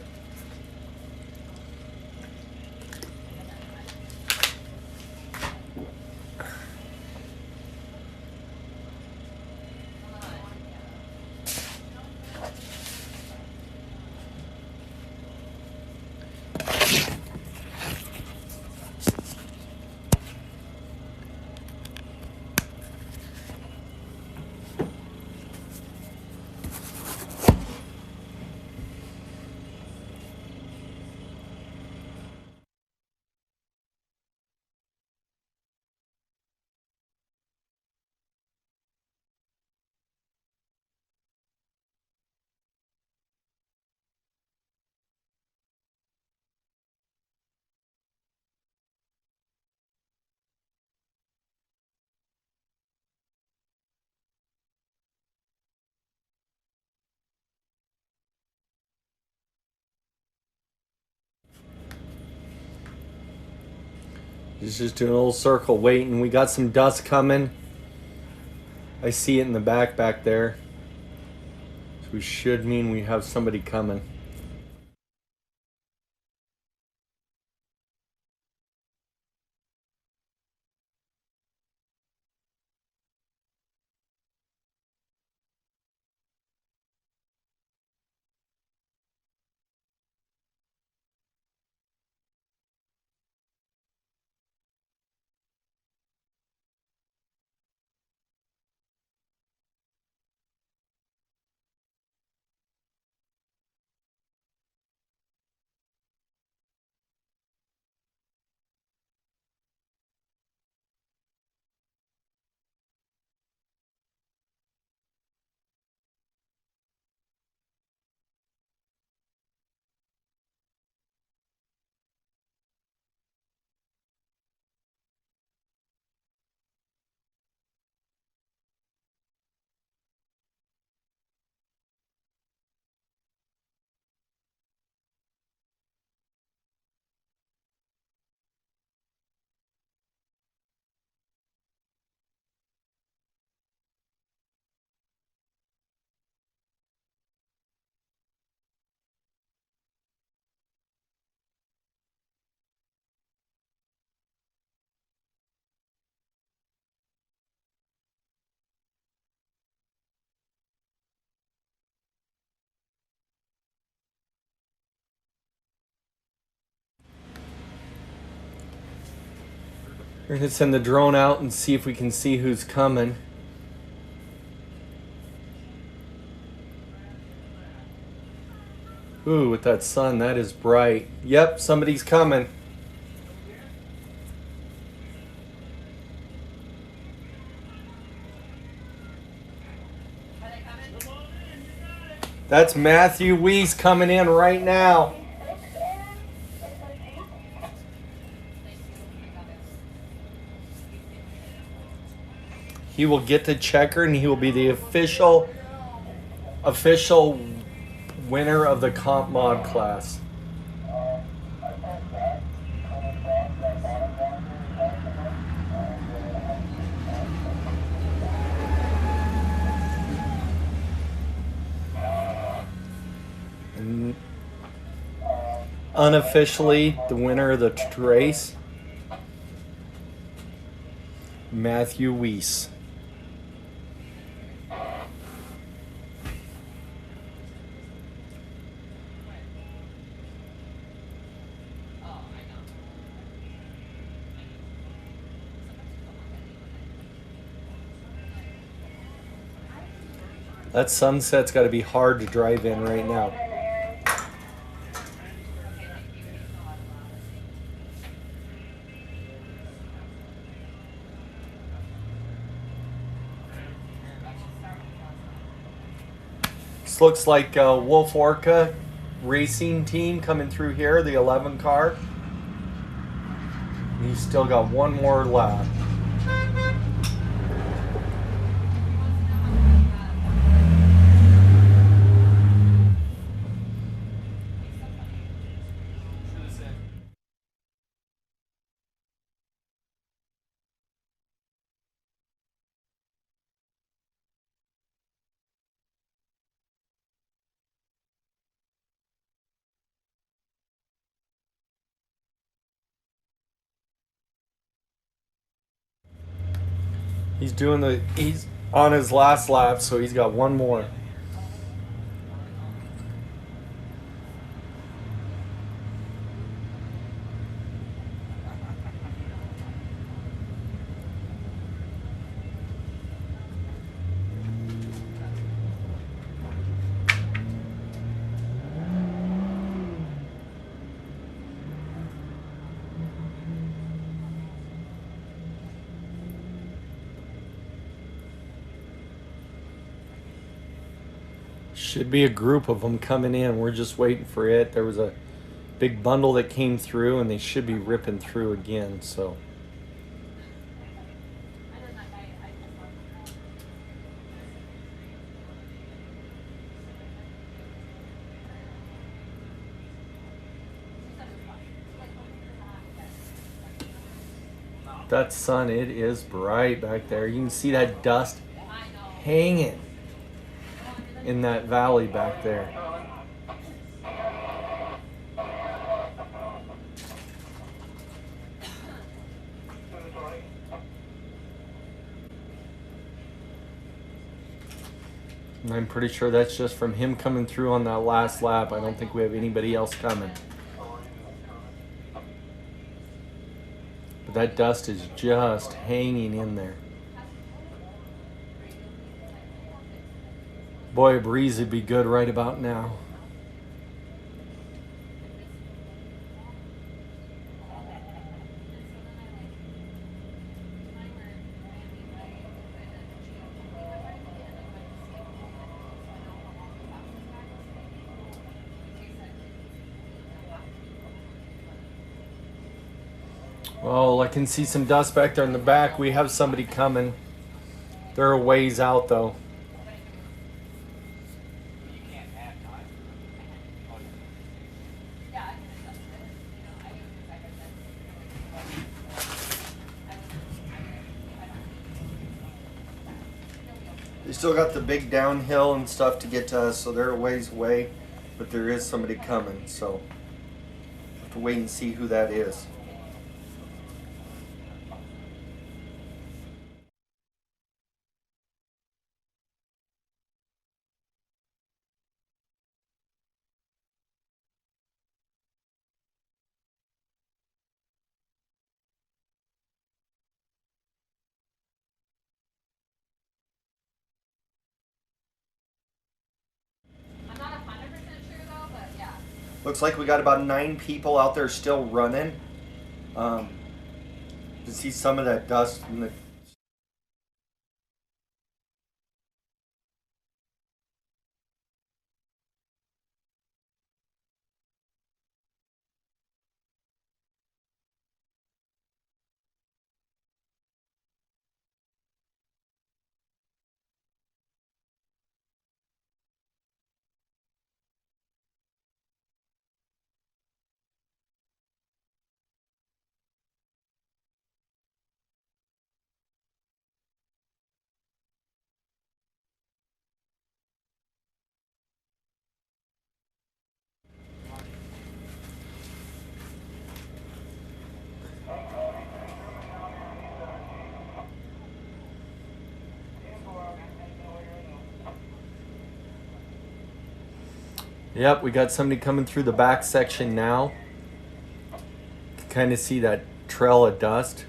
He's just doing a little circle waiting. We got some dust coming. I see it in the back there. So we should mean we have somebody coming. We're going to send the drone out and see if we can see who's coming. Ooh, with that sun, that is bright. Yep, somebody's coming. That's Matthew Weiss coming in right now. He will get the checker and he will be the official winner of the comp mod class. And unofficially, the winner of the race, Matthew Weiss. That sunset's got to be hard to drive in right now. This looks like a Wolf Orca racing team coming through here, the 11 car. He's still got one more lap. He's on his last lap, so he's got one more. Should be a group of them coming in. We're just waiting for it. There was a big bundle that came through, and they should be ripping through again. So that sun, it is bright back there. You can see that dust hanging in that valley back there. And I'm pretty sure that's just from him coming through on that last lap. I don't think we have anybody else coming. But that dust is just hanging in there. Boy, a breeze would be good right about now. Oh, I can see some dust back there in the back. We have somebody coming. They're a ways out, though. They still got the big downhill and stuff to get to us, so they're a ways away. But there is somebody coming, so have to wait and see who that is. Looks like we got about 9 people out there still running. To see some of that dust in the Yep, we got somebody coming through the back section now. You can kind of see that trail of dust.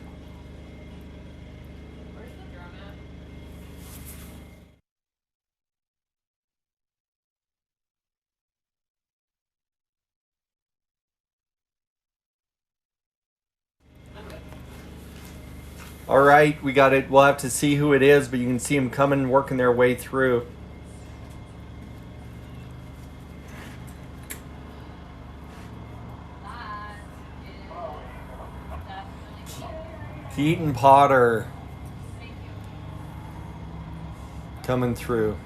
All right, we got it. We'll have to see who it is, but you can see them coming, working their way through. That is definitely Keaton Potter thank you. coming through.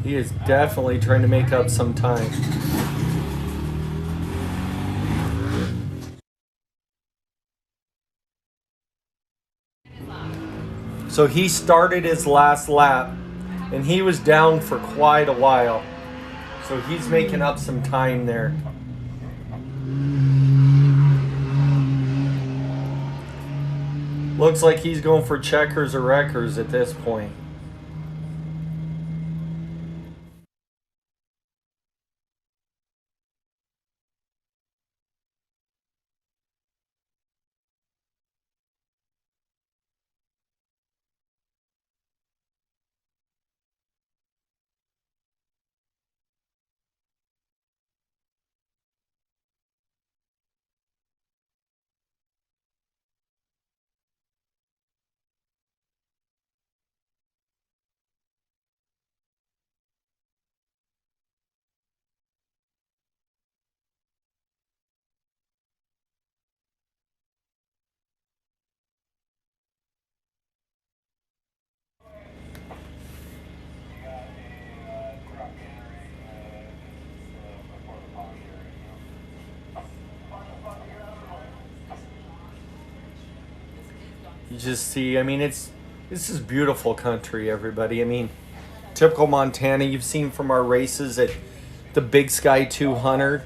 He is definitely trying to make up some time. So he started his last lap, and he was down for quite a while. So he's making up some time there. Looks like he's going for checkers or wreckers at this point. You just see, I mean, this is beautiful country, everybody. I mean, typical Montana you've seen from our races at the Big Sky 200,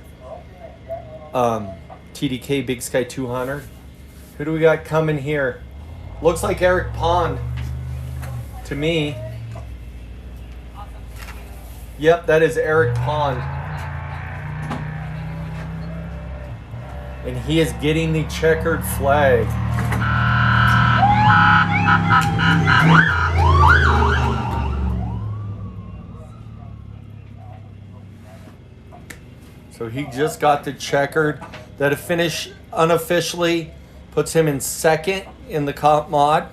TDK Big Sky 200. Who do we got coming here? Looks like Eric Pond to me. Awesome. Thank you. Yep, that is Eric Pond. And he is getting the checkered flag. So he just got the checkered. That a finish unofficially puts him in second in the comp mod.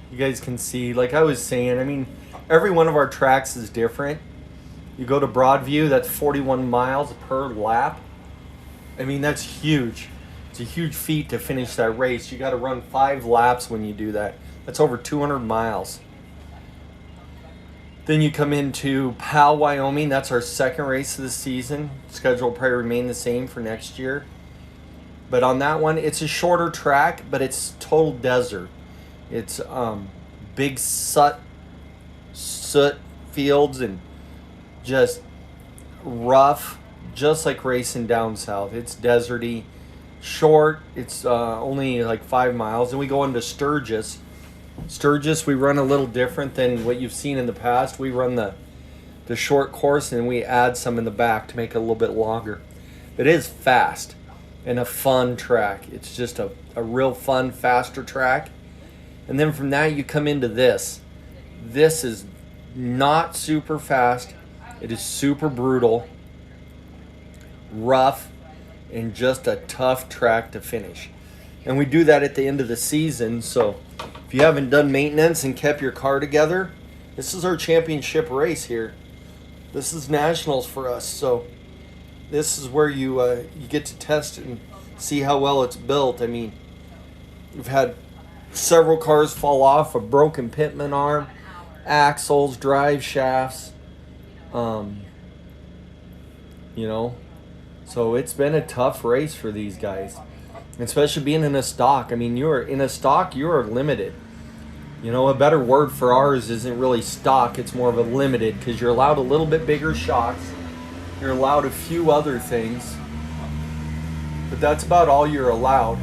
You guys can see, like I was saying, I mean, every one of our tracks is different. You go to Broadview, that's 41 miles per lap. I mean, that's huge. It's a huge feat to finish that race. You got to run 5 laps when you do that. That's over 200 miles. Then you come into Powell, Wyoming. That's our second race of the season. Schedule will probably remain the same for next year. But on that one, it's a shorter track, but it's total desert. It's big soot fields and just rough, just like racing down south. It's deserty, short. It's only like 5 miles. And we go into Sturgis. Sturgis, we run a little different than what you've seen in the past. We run the short course and we add some in the back to make it a little bit longer. It is fast and a fun track. It's just a real fun, faster track. And then from that, you come into this. This is not super fast. It is super brutal, rough, and just a tough track to finish. And we do that at the end of the season. So if you haven't done maintenance and kept your car together, this is our championship race here. This is nationals for us. So this is where you get to test and see how well it's built. I mean, We've had several cars fall off, a broken pitman arm, axles, drive shafts. You know, so it's been a tough race for these guys, especially being in a stock. I mean, you're in a stock, you're limited. You know, a better word for ours isn't really stock, it's more of a limited, because you're allowed a little bit bigger shocks. You're allowed a few other things, but that's about all you're allowed.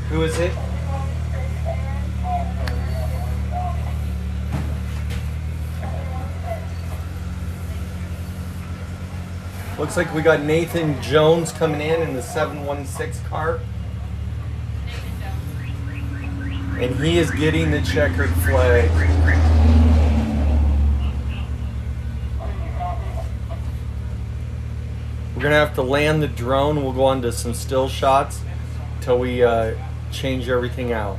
Who is it? Looks like we got Nathan Jones coming in the 716 car. And he is getting the checkered flag. We're going to have to land the drone. We'll go on to some still shots until we change everything out.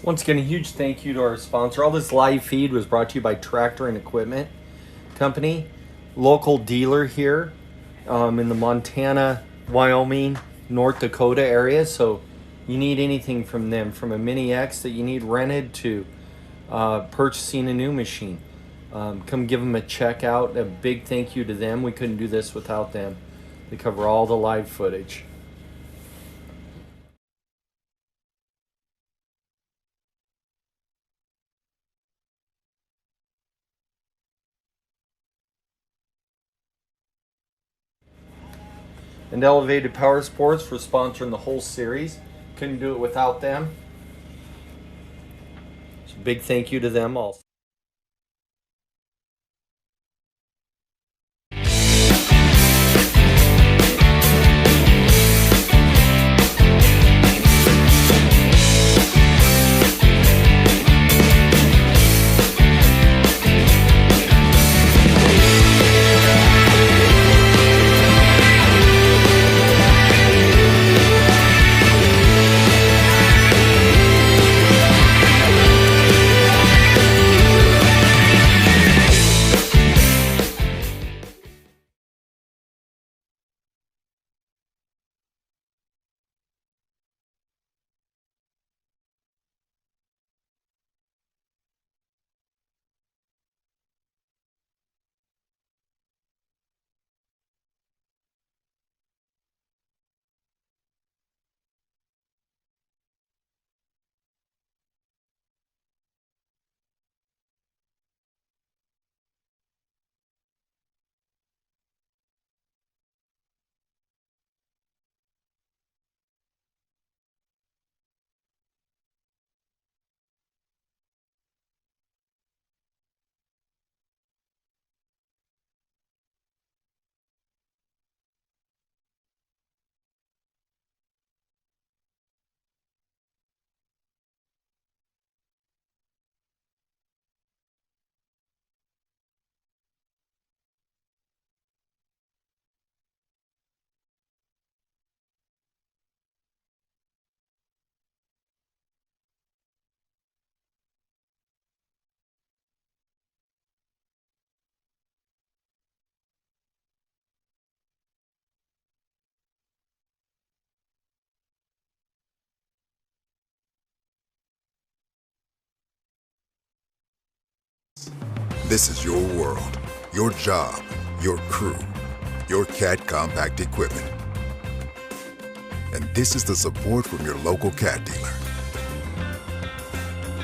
Once again, a huge thank you to our sponsor. All this live feed was brought to you by Tractor and Equipment Company, local dealer here in the Montana, Wyoming, North Dakota area. So you need anything from them, from a Mini X that you need rented to purchasing a new machine, come give them a check out. A big thank you to them. We couldn't do this without them. They cover all the live footage. And Elevated Power Sports for sponsoring the whole series. Couldn't do it without them. So big thank you to them also. This is your world, your job, your crew, your CAT compact equipment. And this is the support from your local CAT dealer.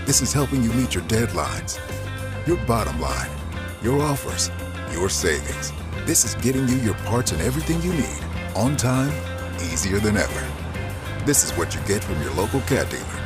This is helping you meet your deadlines, your bottom line, your offers, your savings. This is getting you your parts and everything you need on time, easier than ever. This is what you get from your local CAT dealer.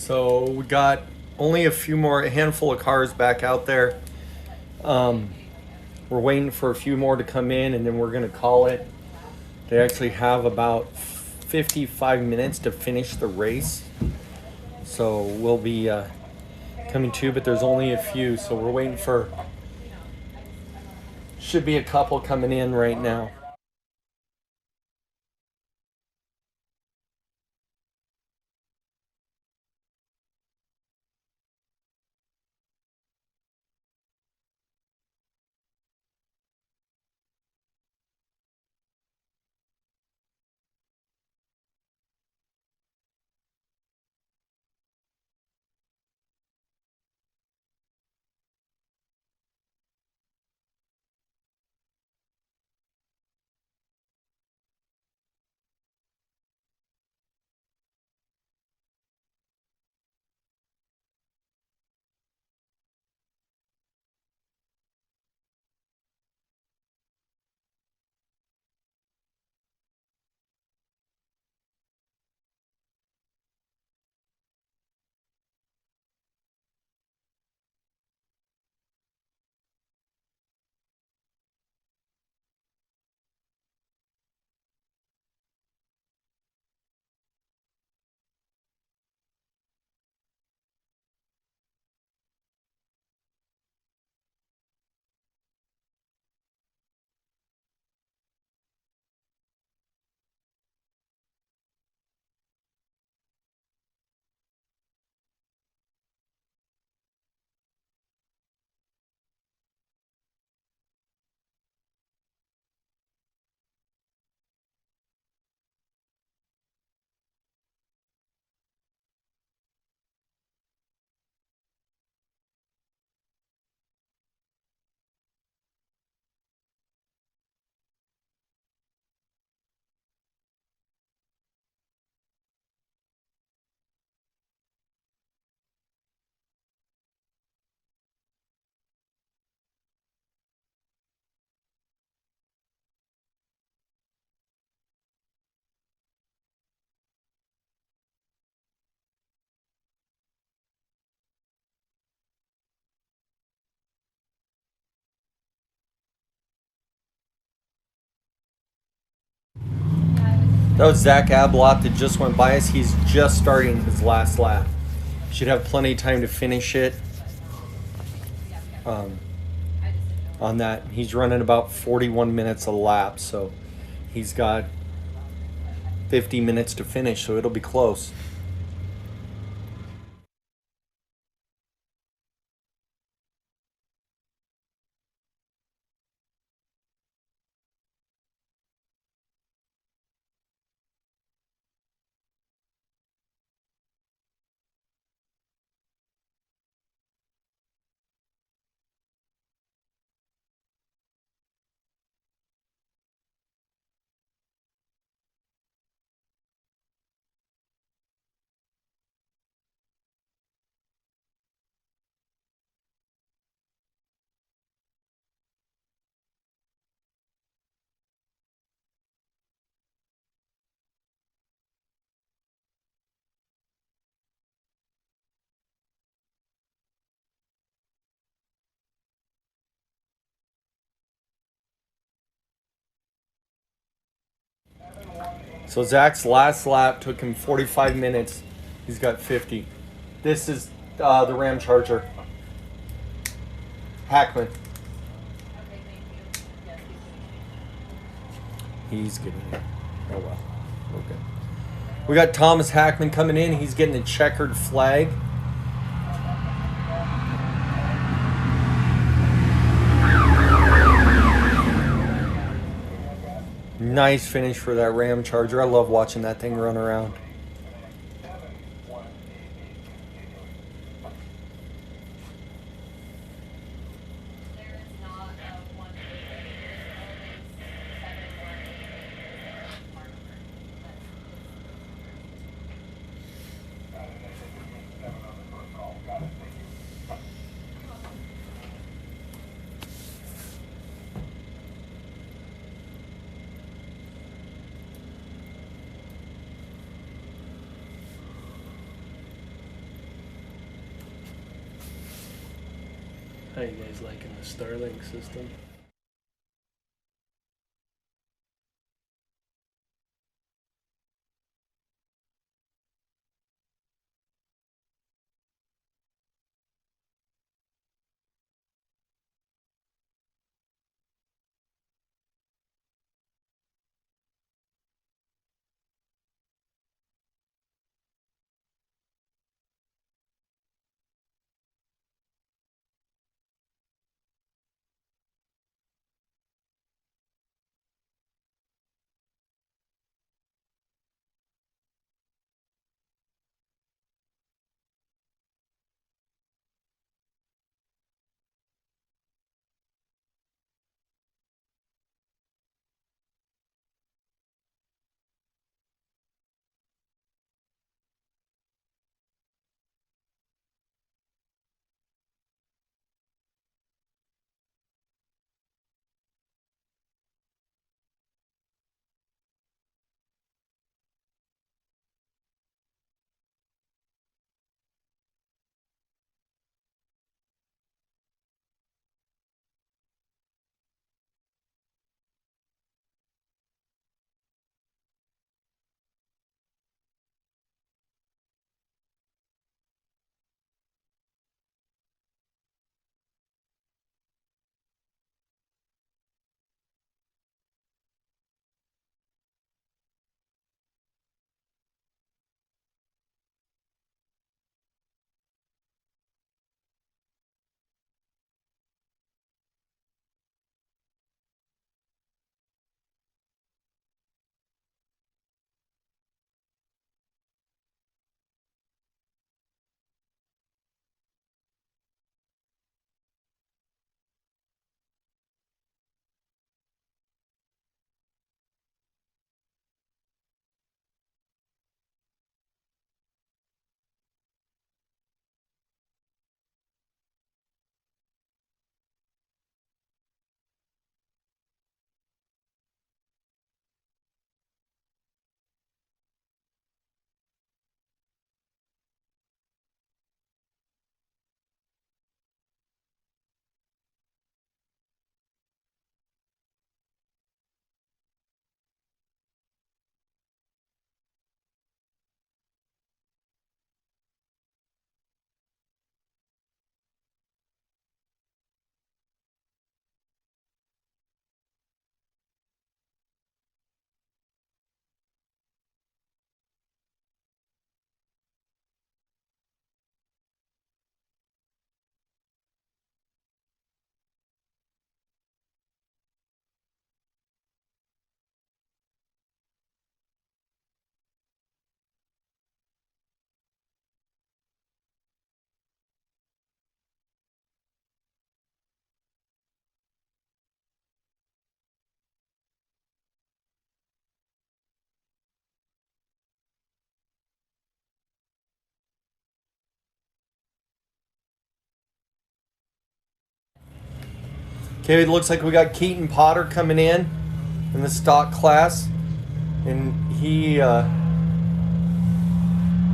So we got only a handful of cars back out there. We're waiting for a few more to come in, and then we're going to call it. They actually have about 55 minutes to finish the race. So we'll be coming to, but there's only a few. So we're waiting for, should be a couple coming in right now. That was Zach Ablott that just went by us. He's just starting his last lap. Should have plenty of time to finish it. On that, he's running about 41 minutes a lap, so he's got 50 minutes to finish, so it'll be close. So Zach's last lap took him 45 minutes. He's got 50. This is the Ram Charger. Hackman. Okay, thank you. Yes, He's getting it. Oh well. Okay. We got Thomas Hackman coming in. He's getting a checkered flag. Nice finish for that Ram Charger. I love watching that thing run around. there is not a 1 How you guys liking the Starlink system? Okay, it looks like we got Keaton Potter coming in the stock class. And he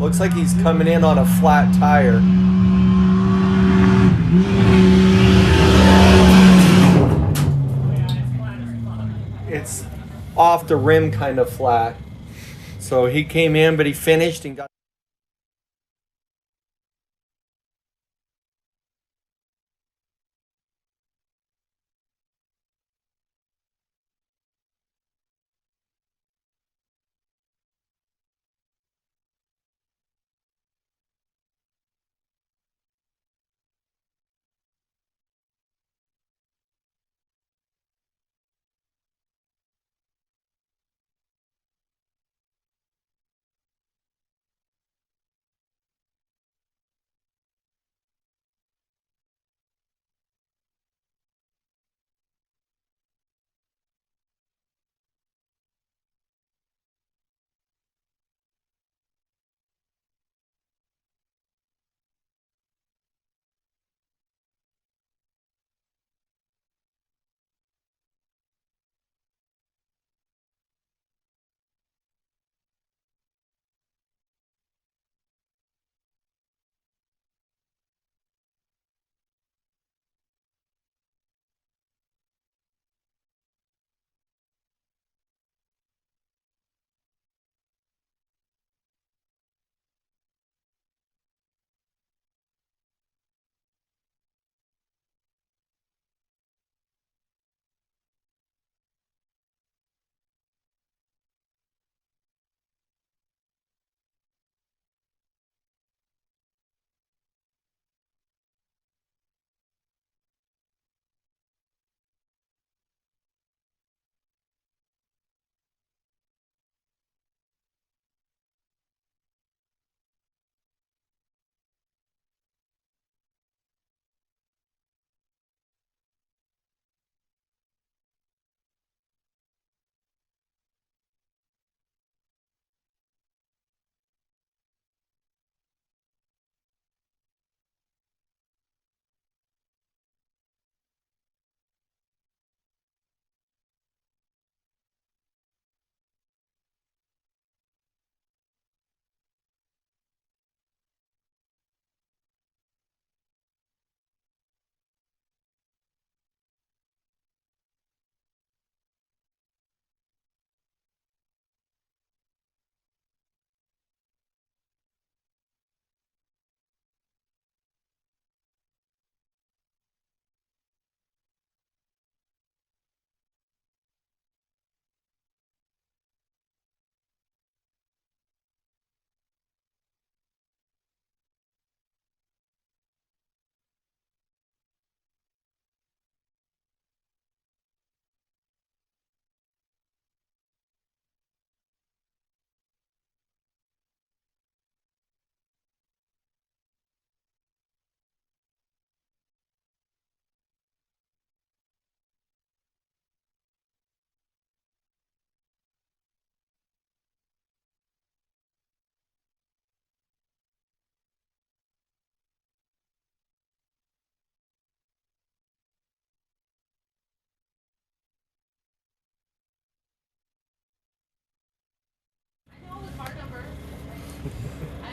looks like he's coming in on a flat tire. It's off the rim kind of flat. So he came in, but he finished and got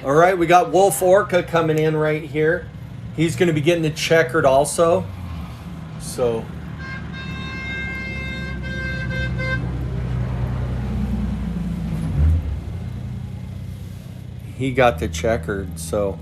All right, we got Wolf Orca coming in right here. He's going to be getting the checkered also. So he got the checkered. So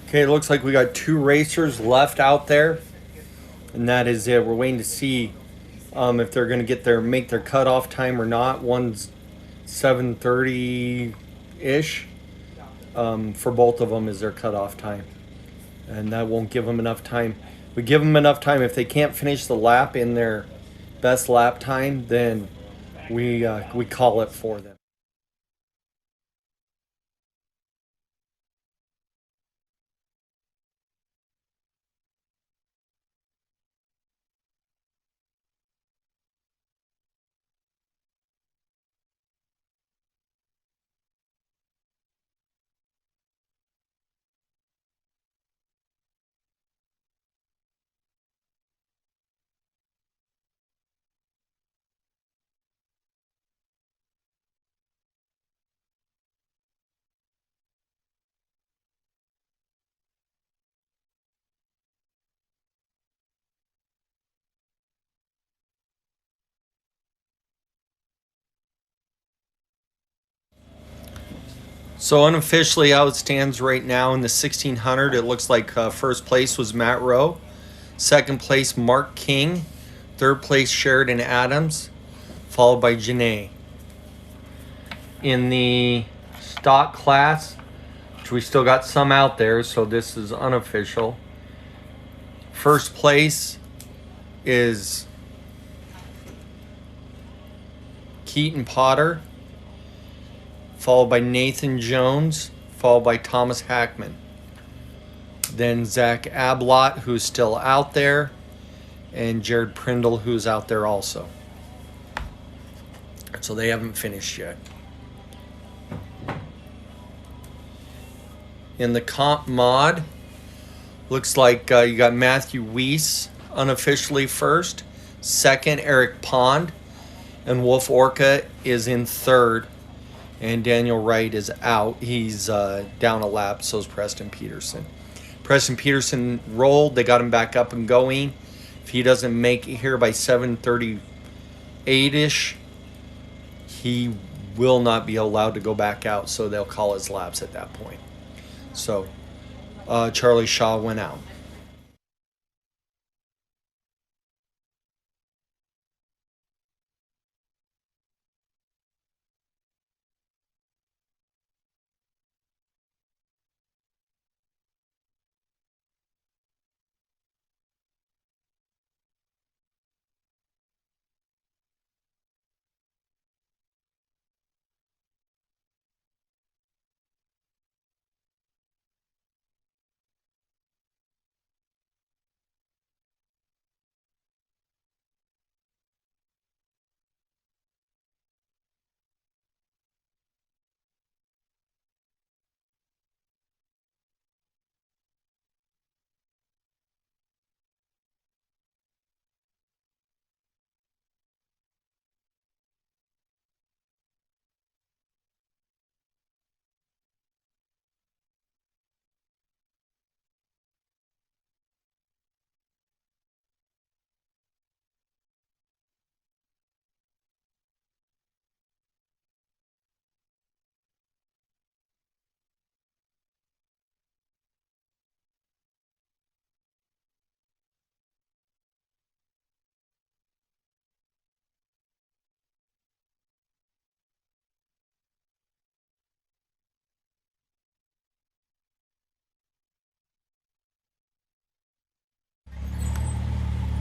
Okay, it looks like we got 2 racers left out there, and that is it. We're waiting to see if they're going to make their cutoff time or not. One's 7:30 ish. For both of them is their cutoff time, and that won't give them enough time. We give them enough time. If they can't finish the lap in their best lap time, then we call it for them. So unofficially, how it stands right now in the 1600, it looks like first place was Matt Rowe, second place Mark King, third place Sheridan Adams, followed by Janae. In the stock class, which we still got some out there, so this is unofficial. First place is Keaton Potter, followed by Nathan Jones, followed by Thomas Hackman. Then Zach Ablott, who's still out there, and Jared Prindle, who's out there also. So they haven't finished yet. In the comp mod, looks like you got Matthew Weiss unofficially first, second Eric Pond, and Wolf Orca is in third, and Daniel Wright is out. He's down a lap, so is Preston Peterson. Preston Peterson rolled. They got him back up and going. If he doesn't make it here by 7:38-ish, he will not be allowed to go back out, so they'll call his laps at that point. So Charlie Shaw went out.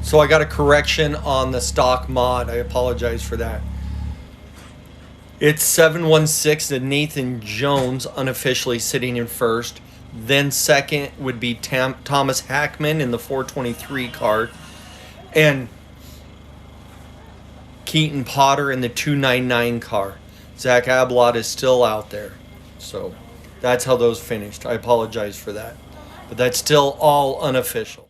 So I got a correction on the stock mod. I apologize for that. It's 716 and Nathan Jones unofficially sitting in first. Then second would be Thomas Hackman in the 423 car. And Keaton Potter in the 299 car. Zach Ablott is still out there. So that's how those finished. I apologize for that. But that's still all unofficial.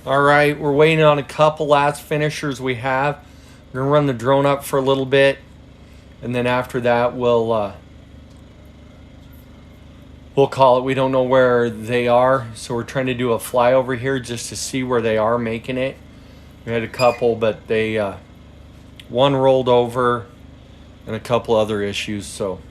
All right, we're waiting on a couple last finishers we have. We're gonna run the drone up for a little bit, and then after that we'll call it. We don't know where they are, so we're trying to do a flyover here just to see where they are making it. We had a couple, but they one rolled over and a couple other issues, so.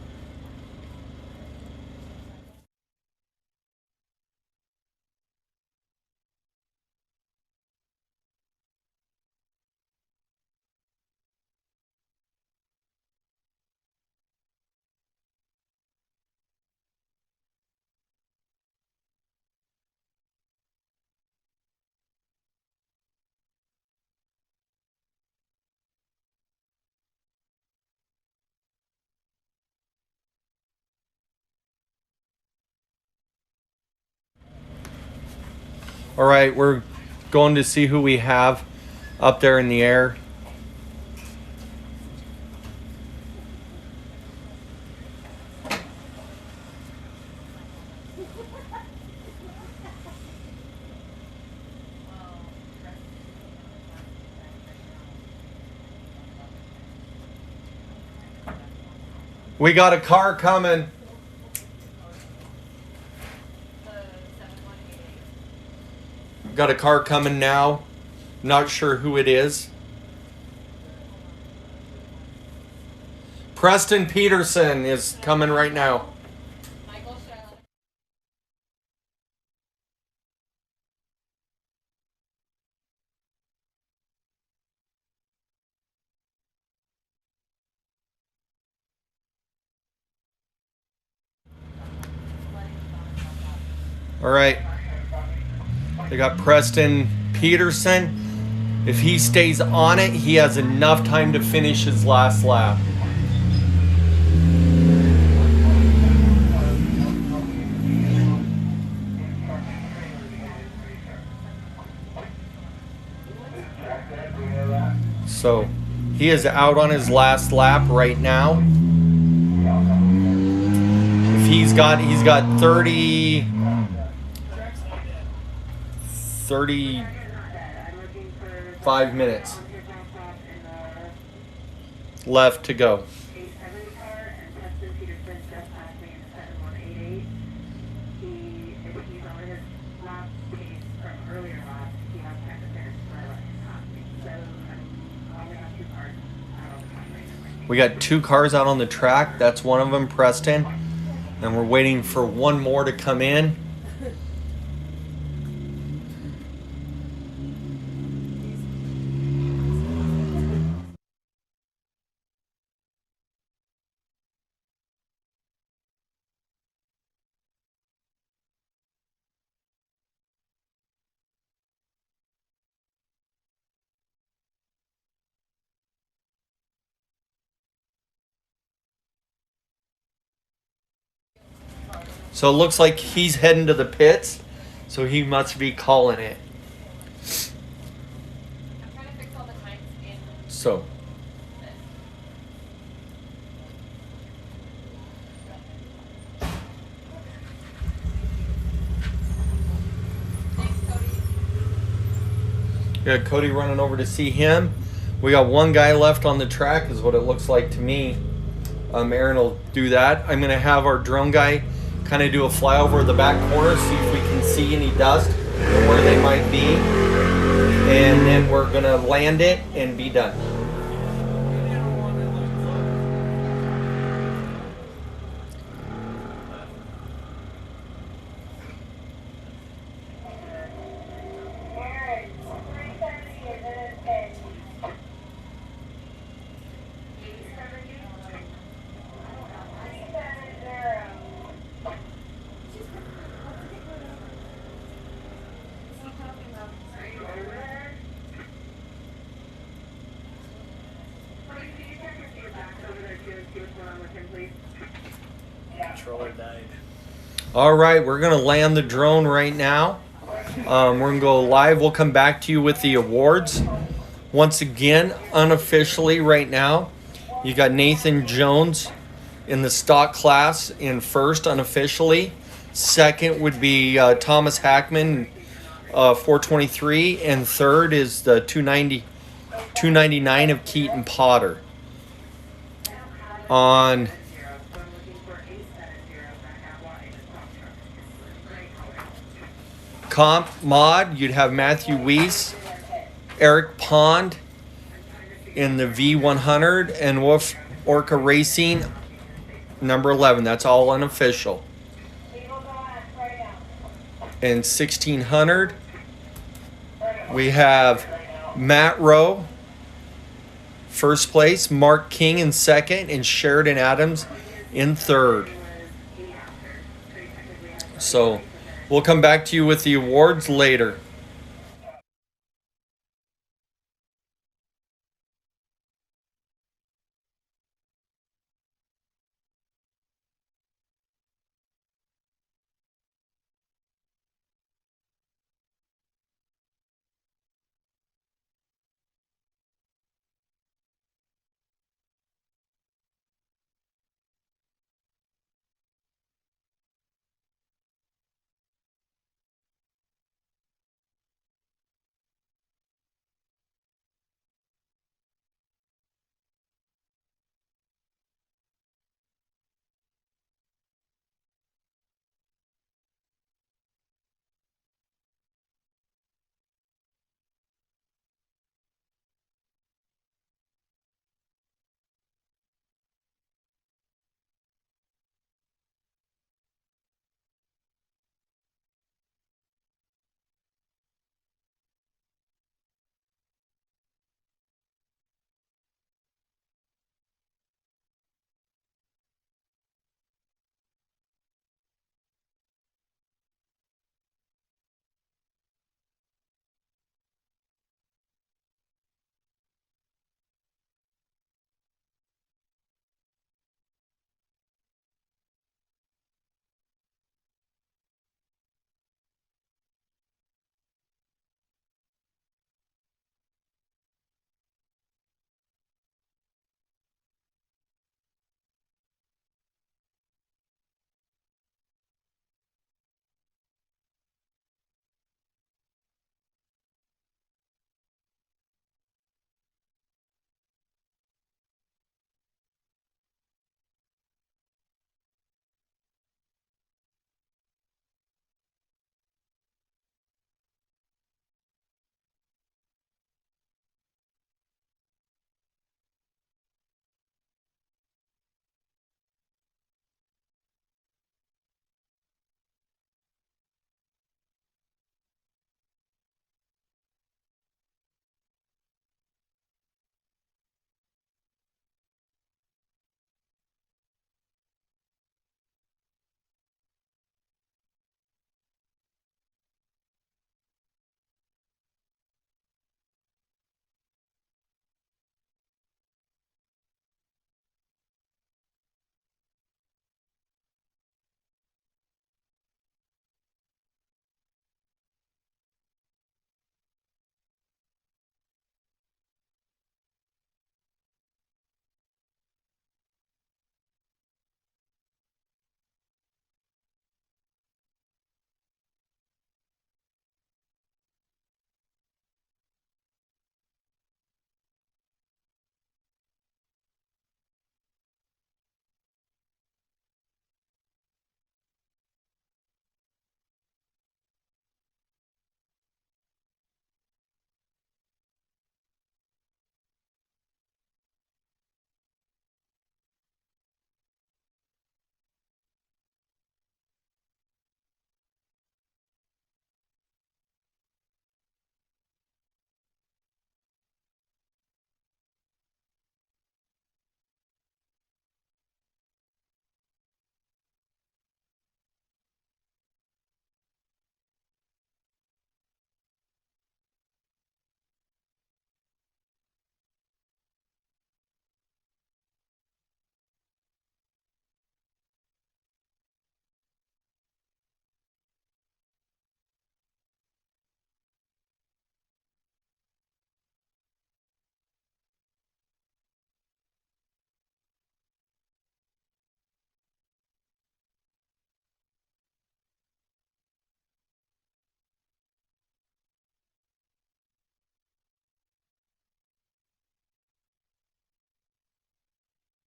All right, we're going to see who we have up there in the air. We got a car coming. Got a car coming now. Not sure who it is. Preston Peterson is coming right now. All right. They got Preston Peterson. If he stays on it, he has enough time to finish his last lap. So he is out on his last lap right now. If he's got 35 minutes left to go. We got 2 cars out on the track. That's one of them, Preston. And we're waiting for one more to come in. So it looks like he's heading to the pits, so he must be calling it. I'm trying to fix all the times in So. We got Cody running over to see him. We got one guy left on the track is what it looks like to me. Aaron will do that. I'm going to have our drone guy kind of do a flyover of the back corner, see if we can see any dust and where they might be. And then we're going to land it and be done. Controller died. All right, we're going to land the drone right now. We're going to go live. We'll come back to you with the awards. Once again, unofficially right now, you got Nathan Jones in the stock class in first unofficially. Second would be Thomas Hackman 423, and third is the 299 of Keaton Potter. On comp mod, you'd have Matthew Weiss, Eric Pond in the V100, and Y.O.R.R Racing number 11. That's all unofficial. In 1600, we have Matt Rowe, first place, Mark King in second, and Sheridan Adams in third. So we'll come back to you with the awards later.